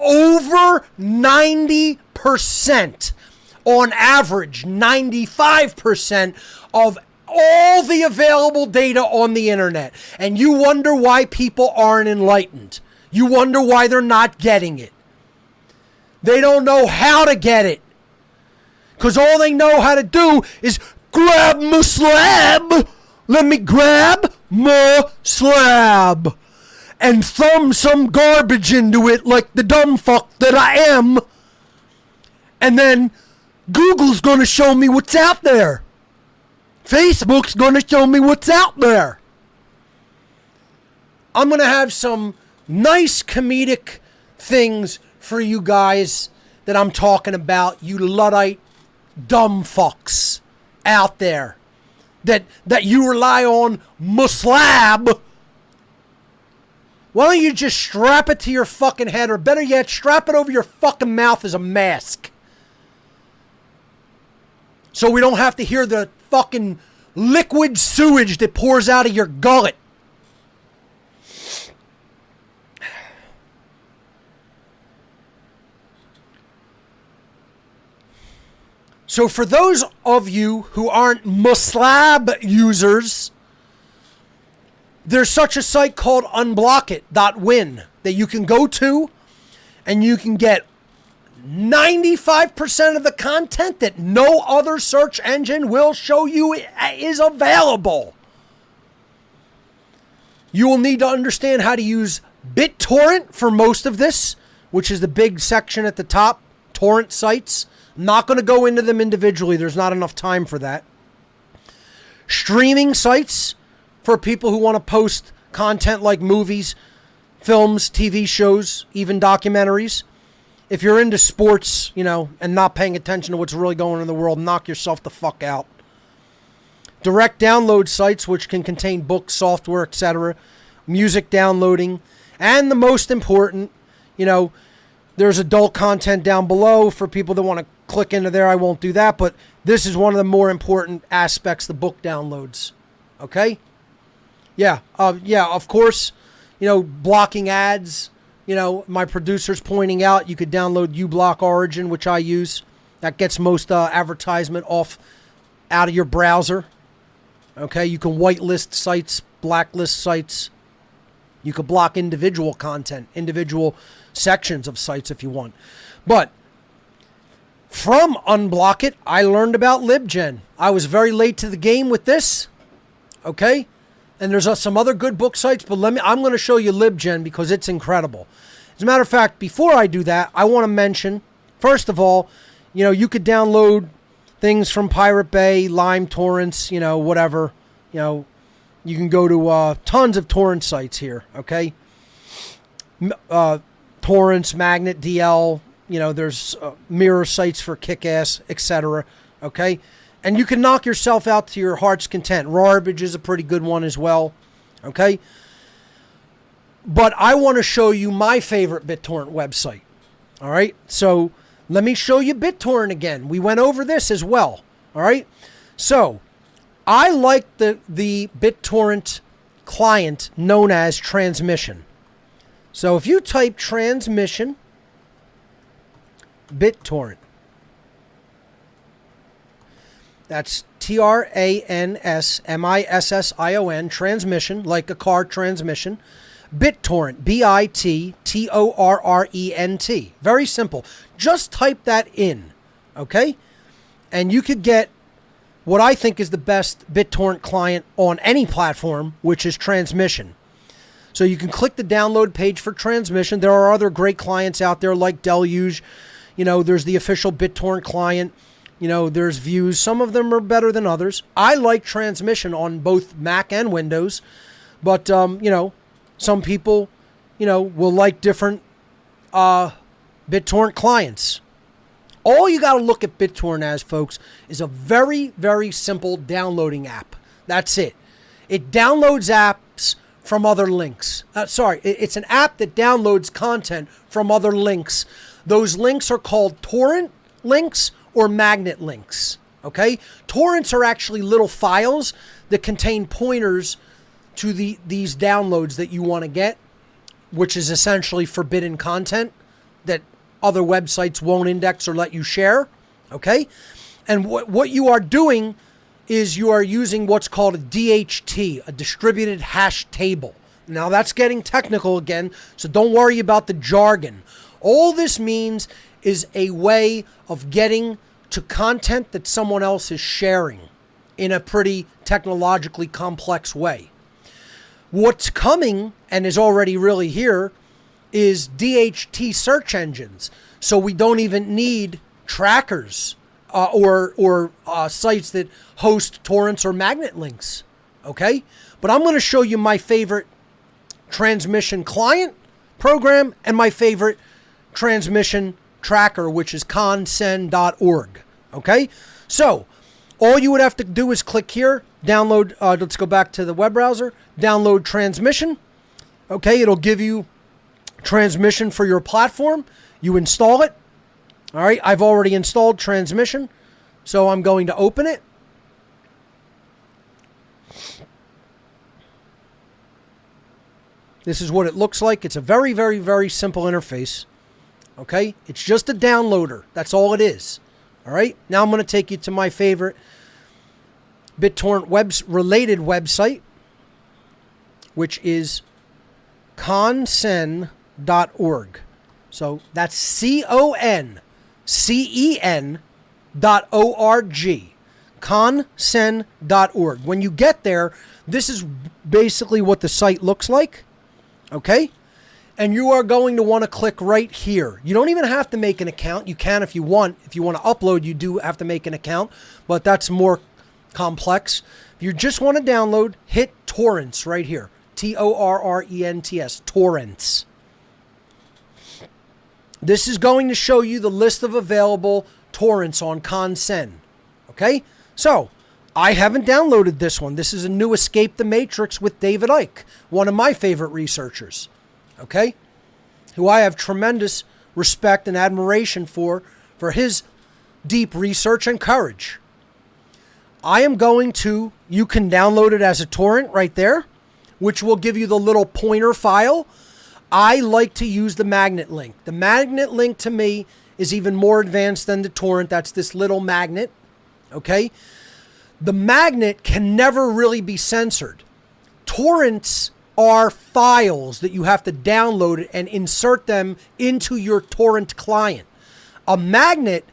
over 90%, on average 95% of all the available data on the internet. And you wonder why people aren't enlightened. You wonder why they're not getting it. They don't know how to get it. Because all they know how to do is grab my slab. Let me grab my slab and thumb some garbage into it like the dumb fuck that I am. And then Google's going to show me what's out there. Facebook's going to show me what's out there. I'm going to have some nice comedic things for you guys that I'm talking about, you Luddite dumb fucks out there that you rely on muslab. Why don't you just strap it to your fucking head, or better yet, strap it over your fucking mouth as a mask? So we don't have to hear the fucking liquid sewage that pours out of your gullet. So for those of you who aren't muslab users, there's such a site called unblockit.win that you can go to, and you can get 95% of the content that no other search engine will show you is available. You will need to understand how to use BitTorrent for most of this, which is the big section at the top, torrent sites. I'm not going to go into them individually. There's not enough time for that. Streaming sites for people who want to post content like movies, films, TV shows, even documentaries. If you're into sports, and not paying attention to what's really going on in the world, knock yourself the fuck out. Direct download sites, which can contain books, software, etc. Music downloading. And the most important, there's adult content down below for people that want to click into there. I won't do that, but this is one of the more important aspects, the book downloads. Okay? Yeah, of course, blocking ads. My producer's pointing out you could download uBlock Origin, which I use. That gets most advertisement out of your browser. Okay, you can whitelist sites, blacklist sites. You could block individual content, individual sections of sites if you want. But from Unblock It, I learned about LibGen. I was very late to the game with this. Okay? And there's some other good book sites, but I'm going to show you LibGen because it's incredible. As a matter of fact, before I do that, I want to mention, first of all, you could download things from Pirate Bay, Lime torrents, whatever. You can go to tons of torrent sites here, okay? Torrents, Magnet, DL, there's mirror sites for Kick-Ass, etc., okay? And you can knock yourself out to your heart's content. Rawrbage is a pretty good one as well, okay? But I want to show you my favorite BitTorrent website, all right? So let me show you BitTorrent again. We went over this as well, all right? So I like the BitTorrent client known as Transmission. So if you type Transmission BitTorrent. That's TRANSMISSION, transmission, like a car transmission. BitTorrent, BITTORRENT. Very simple. Just type that in, okay? And you could get what I think is the best BitTorrent client on any platform, which is Transmission. So you can click the download page for Transmission. There are other great clients out there like Deluge. You know, there's the official BitTorrent client. You know, there's Views. Some of them are better than others. I like Transmission on both Mac and Windows. But, you know, some people, you know, will like different BitTorrent clients. All you got to look at BitTorrent as, folks, is a very, very simple downloading app. That's it. It downloads apps from other links. It's an app that downloads content from other links. Those links are called torrent links or magnet links. Okay? Torrents are actually little files that contain pointers to these downloads that you want to get, which is essentially forbidden content that other websites won't index or let you share. Okay? And what you are doing is you are using what's called a DHT, a distributed hash table. Now that's getting technical again, so don't worry about the jargon. All this means is a way of getting to content that someone else is sharing in a pretty technologically complex way. What's coming, and is already really here, is DHT search engines. So we don't even need trackers or sites that host torrents or magnet links, okay? But I'm going to show you my favorite transmission client program and my favorite transmission tracker, which is consend.org, okay? So all you would have to do is click here, download, let's go back to the web browser, download Transmission, okay? It'll give you Transmission for your platform. You install it. All right, I've already installed Transmission, so I'm going to open it. This is what it looks like. It's a very, very, very simple interface. Okay, it's just a downloader. That's all it is. All right, now I'm going to take you to my favorite BitTorrent related website, which is consend.org. So that's CONCEN.org. Consend.org. When you get there, this is basically what the site looks like. Okay? And you are going to want to click right here. You don't even have to make an account. You can if you want. If you want to upload, you do have to make an account, but that's more complex. If you just want to download, hit torrents right here. TORRENTS. Torrents. This is going to show you the list of available torrents on Consend. Okay? So, I haven't downloaded this one. This is a new Escape the Matrix with David Icke, one of my favorite researchers. Okay? Who I have tremendous respect and admiration for his deep research and courage. I am going to, you can download it as a torrent right there, which will give you the little pointer file. I like to use the magnet link. The magnet link to me is even more advanced than the torrent. That's this little magnet. Okay? The magnet can never really be censored. Torrents are files that you have to download and insert them into your torrent client. A magnet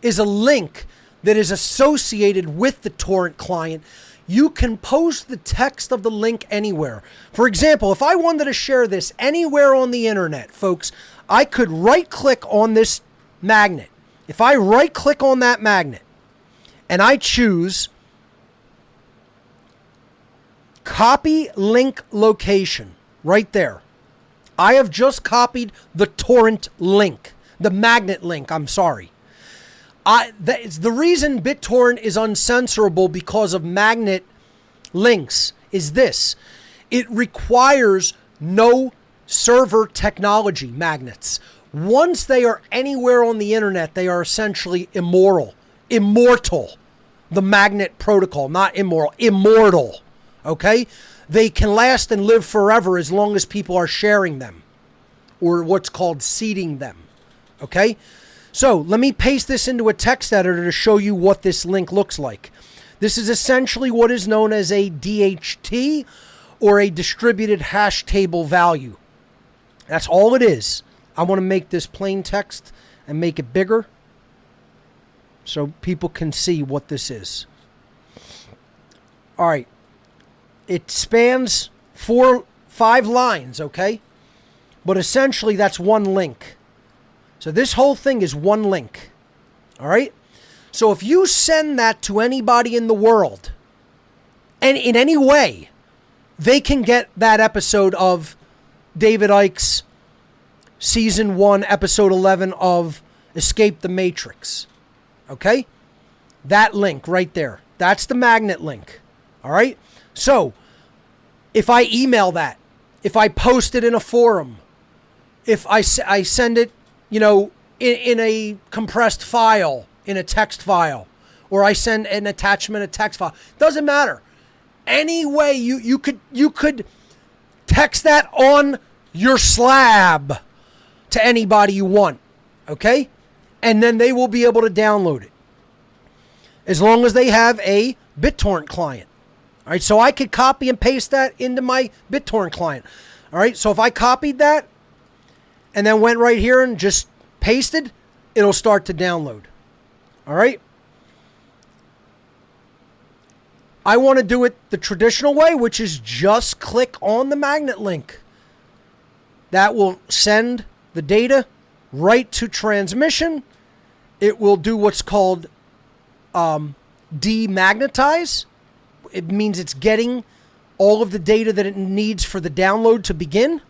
is a link that is associated with the torrent client. You can post the text of the link anywhere. For example, if I wanted to share this anywhere on the internet, folks, I could right-click on this magnet. If I right-click on that magnet and I choose copy link location right there, I have just copied the torrent link, the magnet link, I'm sorry. The reason BitTorrent is uncensorable because of magnet links is this. It requires no server technology, magnets. Once they are anywhere on the internet, they are essentially immortal. The magnet protocol, not immoral, immortal. Okay? They can last and live forever as long as people are sharing them, or what's called seeding them. Okay? So let me paste this into a text editor to show you what this link looks like. This is essentially what is known as a DHT, or a distributed hash table value. That's all it is. I want to make this plain text and make it bigger so people can see what this is. All right. It spans 5 lines, okay? But essentially that's one link. So this whole thing is one link. All right? So if you send that to anybody in the world, and in any way, they can get that episode of David Icke's Season 1, Episode 11 of Escape the Matrix. Okay? That link right there. That's the magnet link. All right? So, if I email that, if I post it in a forum, if I send it, in a compressed file, in a text file, or I send an attachment, a text file, doesn't matter. Any way you could text that on your slab to anybody you want, okay? And then they will be able to download it, as long as they have a BitTorrent client. All right, so I could copy and paste that into my BitTorrent client. All right, so if I copied that and then went right here and just pasted, it'll start to download. All right? I want to do it the traditional way, which is just click on the magnet link. That will send the data right to transmission. It will do what's called demagnetize. It means it's getting all of the data that it needs for the download to begin.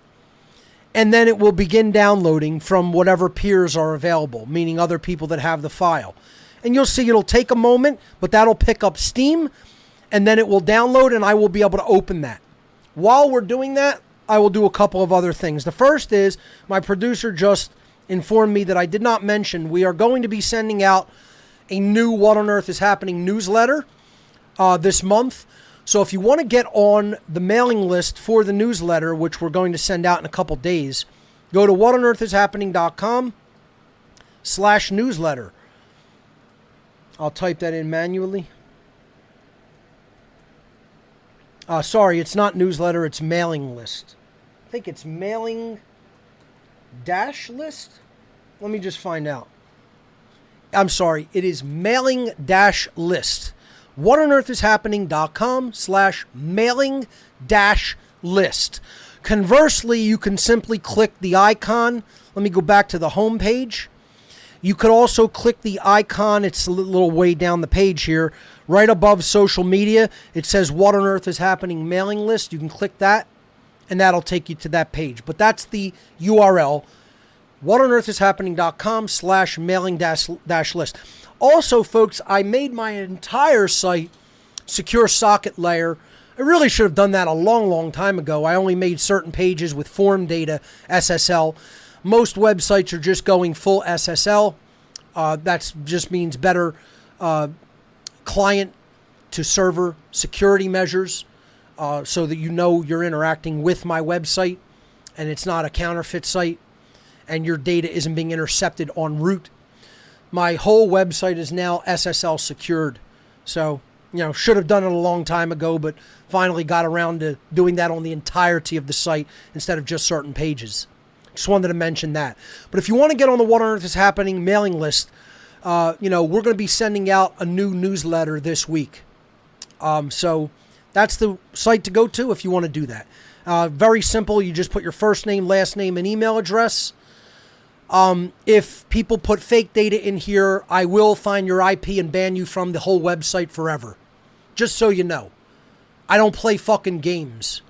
And then it will begin downloading from whatever peers are available, meaning other people that have the file. And you'll see it'll take a moment, but that'll pick up steam. And then it will download, and I will be able to open that. While we're doing that, I will do a couple of other things. The first is, my producer just informed me that I did not mention, we are going to be sending out a new What on Earth is Happening newsletter this month. So if you want to get on the mailing list for the newsletter, which we're going to send out in a couple days, go to whatonearthishappening.com/newsletter. I'll type that in manually. Sorry, it's not newsletter, it's mailing list. I think it's mailing dash list. Let me just find out. I'm sorry, it is mailing dash list. whatonearthishappening.com/mailing dash list. Conversely, you can simply click the icon. Let me go back to the home page. You could also click the icon. It's a little way down the page here. Right above social media, it says What on Earth is Happening mailing list. You can click that, and that'll take you to that page. But that's the URL, whatonearthishappening.com/mailing dash list. Also, folks, I made my entire site secure socket layer. I really should have done that a long, long time ago. I only made certain pages with form data SSL. Most websites are just going full SSL. That just means better client to server security measures, so that you know you're interacting with my website and it's not a counterfeit site and your data isn't being intercepted en route. My whole website is now SSL secured. So, should have done it a long time ago, but finally got around to doing that on the entirety of the site instead of just certain pages. Just wanted to mention that. But if you want to get on the What on Earth is Happening mailing list, we're going to be sending out a new newsletter this week. So that's the site to go to if you want to do that. Very simple. You just put your first name, last name, and email address. If people put fake data in here, I will find your IP and ban you from the whole website forever. Just so you know. I don't play fucking games.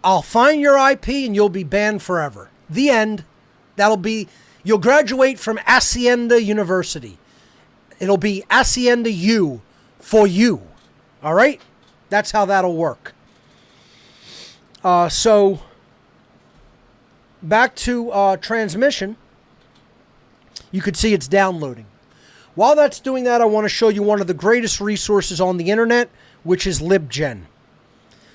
I'll find your IP and you'll be banned forever. The end. You'll graduate from Hacienda University. It'll be Hacienda U for you. All right? That's how that'll work. So, back to transmission. You can see it's downloading. While that's doing that, I want to show you one of the greatest resources on the internet, which is LibGen.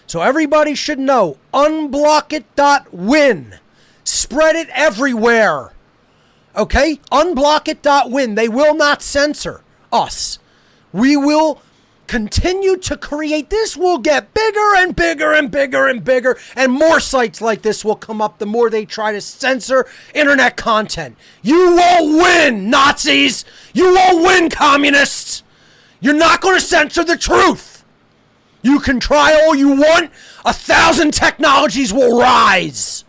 So everybody should know, unblockit.win. Spread it everywhere. Okay? Unblockit.win. They will not censor us. We will continue to create. This will get bigger and bigger and bigger and bigger, and more sites like this will come up the more they try to censor internet content. You won't win, Nazis! You won't win, communists! You're not going to censor the truth! You can try all you want. 1,000 technologies will rise.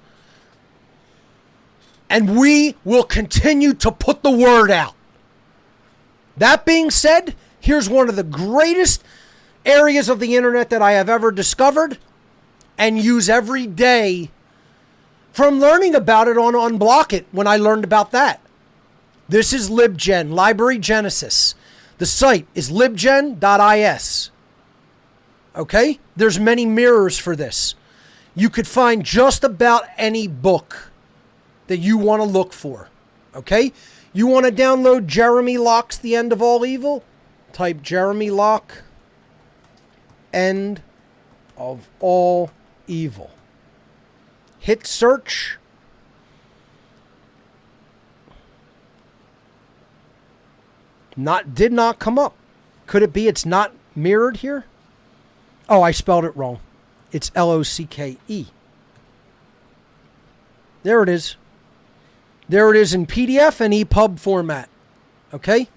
And we will continue to put the word out. That being said, here's one of the greatest areas of the internet that I have ever discovered and use every day from learning about it on Unblock It when I learned about that. This is LibGen, Library Genesis. The site is libgen.is. Okay? There's many mirrors for this. You could find just about any book that you want to look for. Okay? You want to download Jeremy Locke's The End of All Evil? Type Jeremy Locke, End of All Evil. Hit search. Did not come up. Could it be it's not mirrored here? Oh, I spelled it wrong. It's L-O-C-K-E. There it is. There it is in PDF and EPUB format. Okay?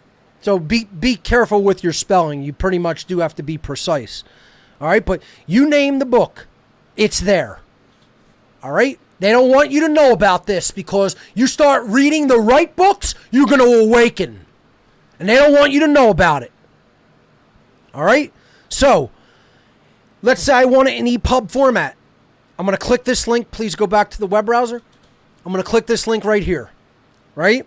So be careful with your spelling. You pretty much do have to be precise. All right? But you name the book. It's there. All right? They don't want you to know about this because you start reading the right books, you're going to awaken. And they don't want you to know about it. All right? So, let's say I want it in EPUB format. I'm going to click this link. Please go back to the web browser. I'm going to click this link right here. Right?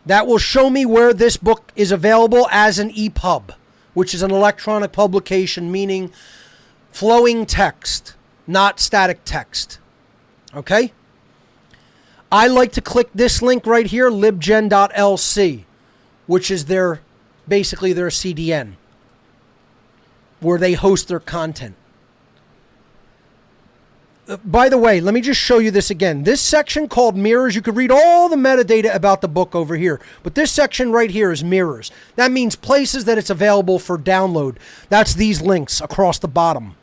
That will show me where this book is available as an EPUB, which is an electronic publication, meaning flowing text, not static text. Okay? I like to click this link right here, libgen.lc, which is basically their CDN, where they host their content. By the way, let me just show you this again. This section called mirrors, you could read all the metadata about the book over here. But this section right here is mirrors. That means places that it's available for download. That's these links across the bottom.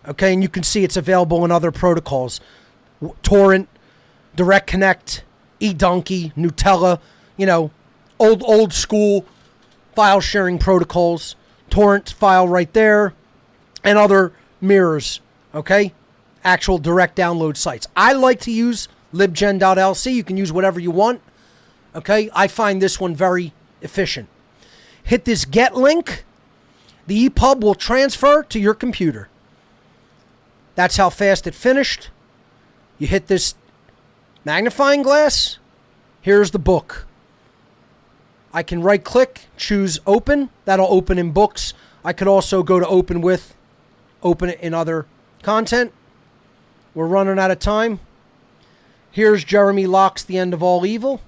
Okay, and you can see it's available in other protocols. Torrent, Direct Connect, eDonkey, Nutella, old school file sharing protocols. Torrent file right there, and other mirrors. Okay? Actual direct download sites. I like to use libgen.lc. You can use whatever you want. Okay? I find this one very efficient. Hit this get link. The EPUB will transfer to your computer. That's how fast it finished. You hit this magnifying glass. Here's the book. I can right click, choose open. That'll open in books. I could also go to open with, open it in other content. We're running out of time. Here's Jeremy Locke's The End of All Evil.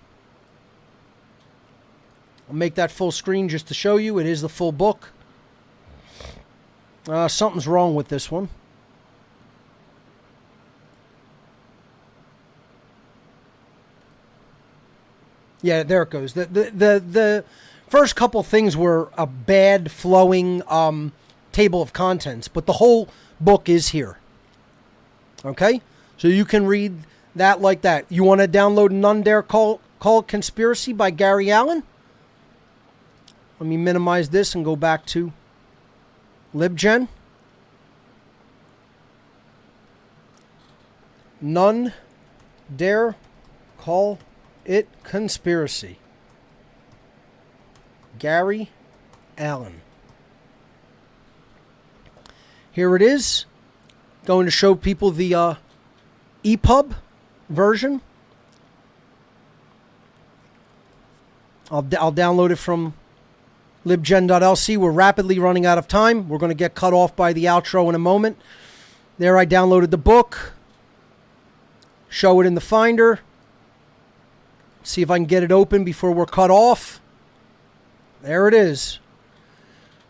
I'll make that full screen just to show you. It is the full book. Something's wrong with this one. Yeah, there it goes. The first couple things were a bad flowing table of contents, but the whole book is here. Okay? So you can read that like that. You want to download None Dare Call Conspiracy by Gary Allen? Let me minimize this and go back to LibGen. None Dare Call It Conspiracy. Gary Allen. Here it is. Going to show people the EPUB version. I'll download it from libgen.lc. We're rapidly running out of time. We're going to get cut off by the outro in a moment. There I downloaded the book. Show it in the Finder. See if I can get it open before we're cut off. There it is.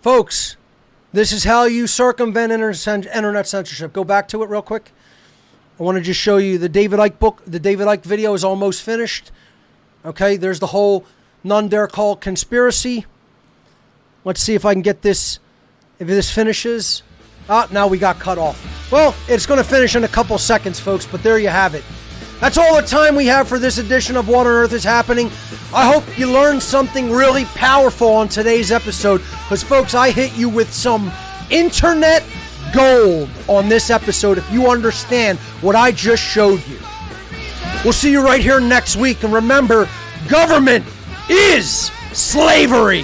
Folks, this is how you circumvent internet censorship. Go back to it real quick. I want to just show you the David Icke book. The David Icke video is almost finished. Okay, there's the whole none dare call conspiracy. Let's see if I can get this, if this finishes. Now we got cut off. Well, it's going to finish in a couple seconds, folks, but there you have it. That's all the time we have for this edition of What on Earth is Happening. I hope you learned something really powerful on today's episode, because, folks, I hit you with some internet gold on this episode if you understand what I just showed you. We'll see you right here next week, and remember, government is slavery.